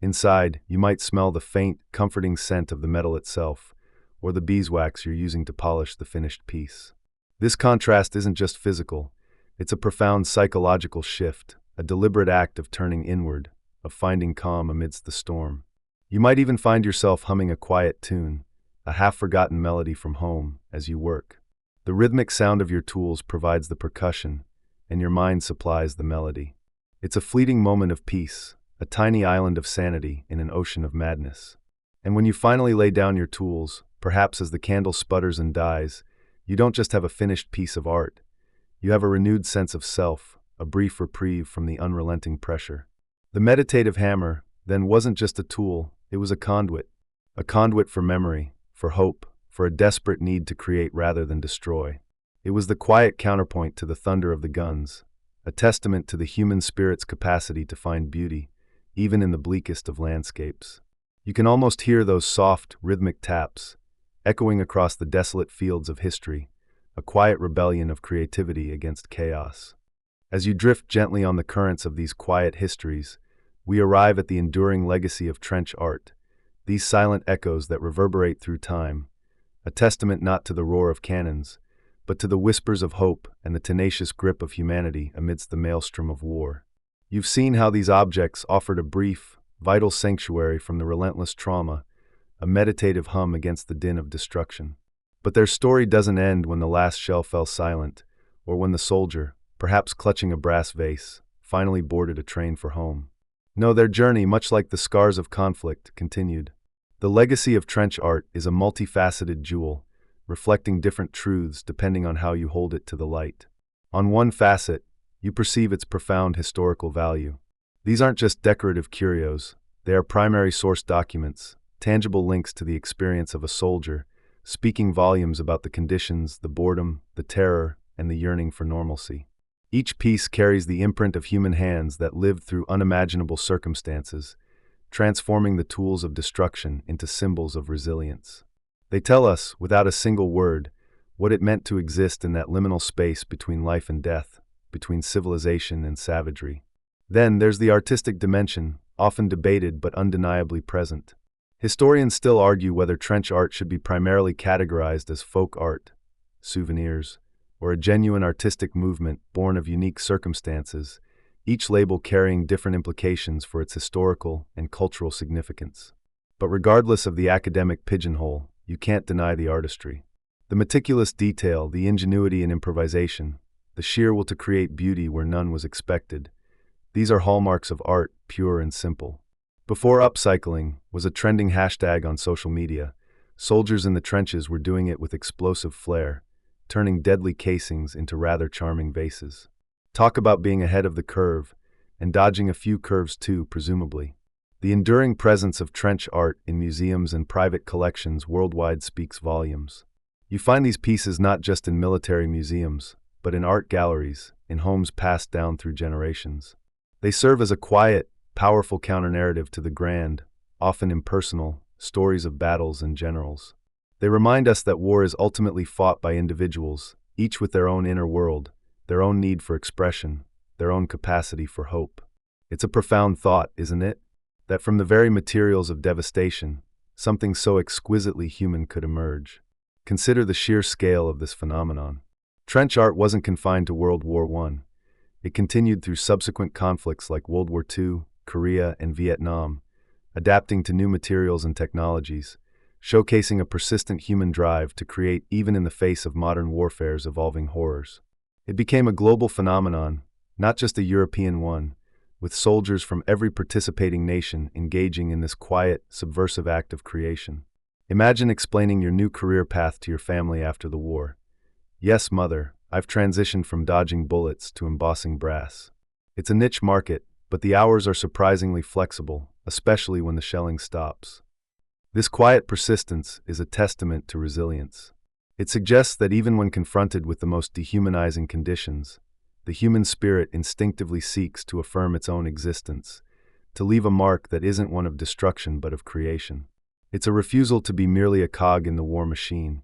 [SPEAKER 1] Inside, you might smell the faint, comforting scent of the metal itself, or the beeswax you're using to polish the finished piece. This contrast isn't just physical. It's a profound psychological shift, a deliberate act of turning inward, of finding calm amidst the storm. You might even find yourself humming a quiet tune, a half-forgotten melody from home, as you work. The rhythmic sound of your tools provides the percussion, and your mind supplies the melody. It's a fleeting moment of peace, a tiny island of sanity in an ocean of madness. And when you finally lay down your tools, perhaps as the candle sputters and dies, you don't just have a finished piece of art. You have a renewed sense of self, a brief reprieve from the unrelenting pressure. The meditative hammer, then, wasn't just a tool, it was a conduit for memory, for hope, for a desperate need to create rather than destroy. It was the quiet counterpoint to the thunder of the guns, a testament to the human spirit's capacity to find beauty, even in the bleakest of landscapes. You can almost hear those soft, rhythmic taps, echoing across the desolate fields of history, a quiet rebellion of creativity against chaos. As you drift gently on the currents of these quiet histories, we arrive at the enduring legacy of trench art, these silent echoes that reverberate through time, a testament not to the roar of cannons, but to the whispers of hope and the tenacious grip of humanity amidst the maelstrom of war. You've seen how these objects offered a brief, vital sanctuary from the relentless trauma, a meditative hum against the din of destruction. But their story doesn't end when the last shell fell silent, or when the soldier, perhaps clutching a brass vase, finally boarded a train for home. No, their journey, much like the scars of conflict, continued. The legacy of trench art is a multifaceted jewel, reflecting different truths depending on how you hold it to the light. On one facet, you perceive its profound historical value. These aren't just decorative curios, they are primary source documents, tangible links to the experience of a soldier, speaking volumes about the conditions, the boredom, the terror, and the yearning for normalcy. Each piece carries the imprint of human hands that lived through unimaginable circumstances, transforming the tools of destruction into symbols of resilience. They tell us, without a single word, what it meant to exist in that liminal space between life and death, between civilization and savagery. Then there's the artistic dimension, often debated but undeniably present. Historians still argue whether trench art should be primarily categorized as folk art, souvenirs, or a genuine artistic movement born of unique circumstances, each label carrying different implications for its historical and cultural significance. But regardless of the academic pigeonhole, you can't deny the artistry. The meticulous detail, the ingenuity and improvisation, the sheer will to create beauty where none was expected, these are hallmarks of art, pure and simple. Before upcycling was a trending hashtag on social media, soldiers in the trenches were doing it with explosive flair, turning deadly casings into rather charming vases. Talk about being ahead of the curve, and dodging a few curves too, presumably. The enduring presence of trench art in museums and private collections worldwide speaks volumes. You find these pieces not just in military museums, but in art galleries, in homes passed down through generations. They serve as a quiet, powerful counter-narrative to the grand, often impersonal, stories of battles and generals. They remind us that war is ultimately fought by individuals, each with their own inner world, their own need for expression, their own capacity for hope. It's a profound thought, isn't it? That from the very materials of devastation, something so exquisitely human could emerge. Consider the sheer scale of this phenomenon. Trench art wasn't confined to World War I. It continued through subsequent conflicts like World War II, Korea, and Vietnam, adapting to new materials and technologies, showcasing a persistent human drive to create even in the face of modern warfare's evolving horrors. It became a global phenomenon, not just a European one, with soldiers from every participating nation engaging in this quiet, subversive act of creation. Imagine explaining your new career path to your family after the war. Yes, mother, I've transitioned from dodging bullets to embossing brass. It's a niche market, but the hours are surprisingly flexible, especially when the shelling stops. This quiet persistence is a testament to resilience. It suggests that even when confronted with the most dehumanizing conditions, the human spirit instinctively seeks to affirm its own existence, to leave a mark that isn't one of destruction but of creation. It's a refusal to be merely a cog in the war machine,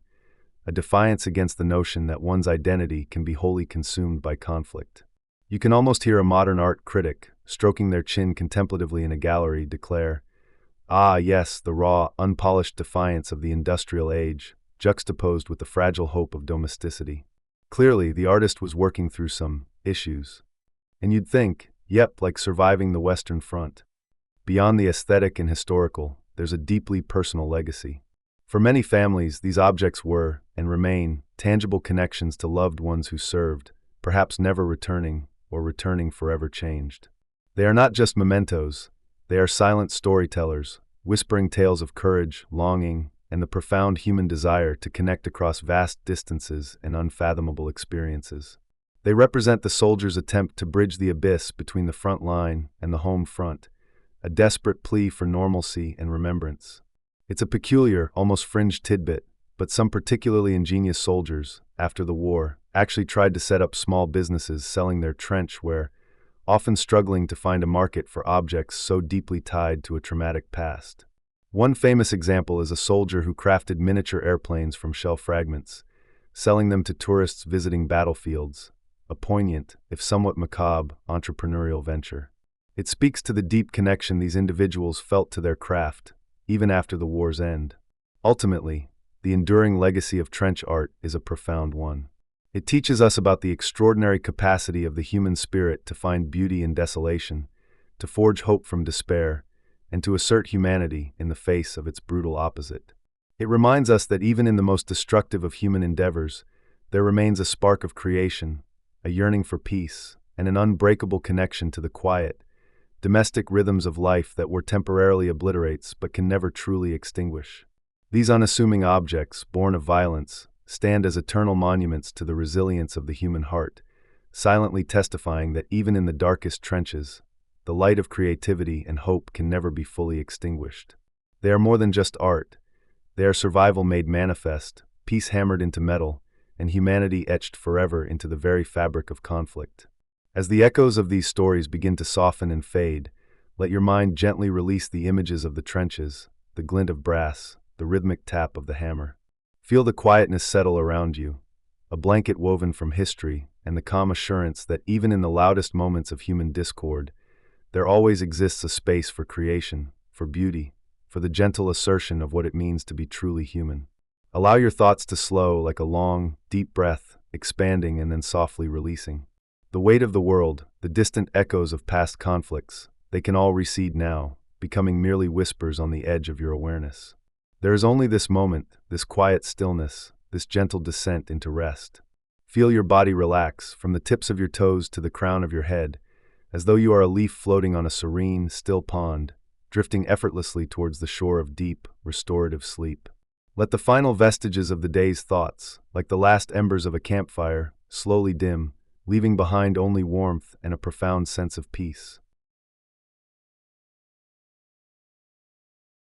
[SPEAKER 1] a defiance against the notion that one's identity can be wholly consumed by conflict. You can almost hear a modern art critic, stroking their chin contemplatively in a gallery, declare, "Ah, yes, the raw, unpolished defiance of the industrial age, juxtaposed with the fragile hope of domesticity." Clearly, the artist was working through some issues. And you'd think, yep, like surviving the Western Front. Beyond the aesthetic and historical, there's a deeply personal legacy. For many families, these objects were, and remain, tangible connections to loved ones who served, perhaps never returning, or returning forever changed. They are not just mementos, they are silent storytellers, whispering tales of courage, longing, and the profound human desire to connect across vast distances and unfathomable experiences. They represent the soldier's attempt to bridge the abyss between the front line and the home front, a desperate plea for normalcy and remembrance. It's a peculiar, almost fringe tidbit, but some particularly ingenious soldiers, after the war, actually tried to set up small businesses selling their trenchware, often struggling to find a market for objects so deeply tied to a traumatic past. One famous example is a soldier who crafted miniature airplanes from shell fragments, selling them to tourists visiting battlefields, a poignant, if somewhat macabre, entrepreneurial venture. It speaks to the deep connection these individuals felt to their craft, even after the war's end. Ultimately, the enduring legacy of trench art is a profound one. It teaches us about the extraordinary capacity of the human spirit to find beauty in desolation, to forge hope from despair, and to assert humanity in the face of its brutal opposite. It reminds us that even in the most destructive of human endeavors, there remains a spark of creation, a yearning for peace, and an unbreakable connection to the quiet, domestic rhythms of life that war temporarily obliterates but can never truly extinguish. These unassuming objects, born of violence, stand as eternal monuments to the resilience of the human heart, silently testifying that even in the darkest trenches, the light of creativity and hope can never be fully extinguished. They are more than just art. They are survival made manifest, peace hammered into metal, and humanity etched forever into the very fabric of conflict. As the echoes of these stories begin to soften and fade, let your mind gently release the images of the trenches, the glint of brass, the rhythmic tap of the hammer. Feel the quietness settle around you, a blanket woven from history and the calm assurance that even in the loudest moments of human discord, there always exists a space for creation, for beauty, for the gentle assertion of what it means to be truly human. Allow your thoughts to slow like a long, deep breath, expanding and then softly releasing. The weight of the world, the distant echoes of past conflicts, they can all recede now, becoming merely whispers on the edge of your awareness. There is only this moment, this quiet stillness, this gentle descent into rest. Feel your body relax, from the tips of your toes to the crown of your head, as though you are a leaf floating on a serene, still pond, drifting effortlessly towards the shore of deep, restorative sleep. Let the final vestiges of the day's thoughts, like the last embers of a campfire, slowly dim, leaving behind only warmth and a profound sense of peace.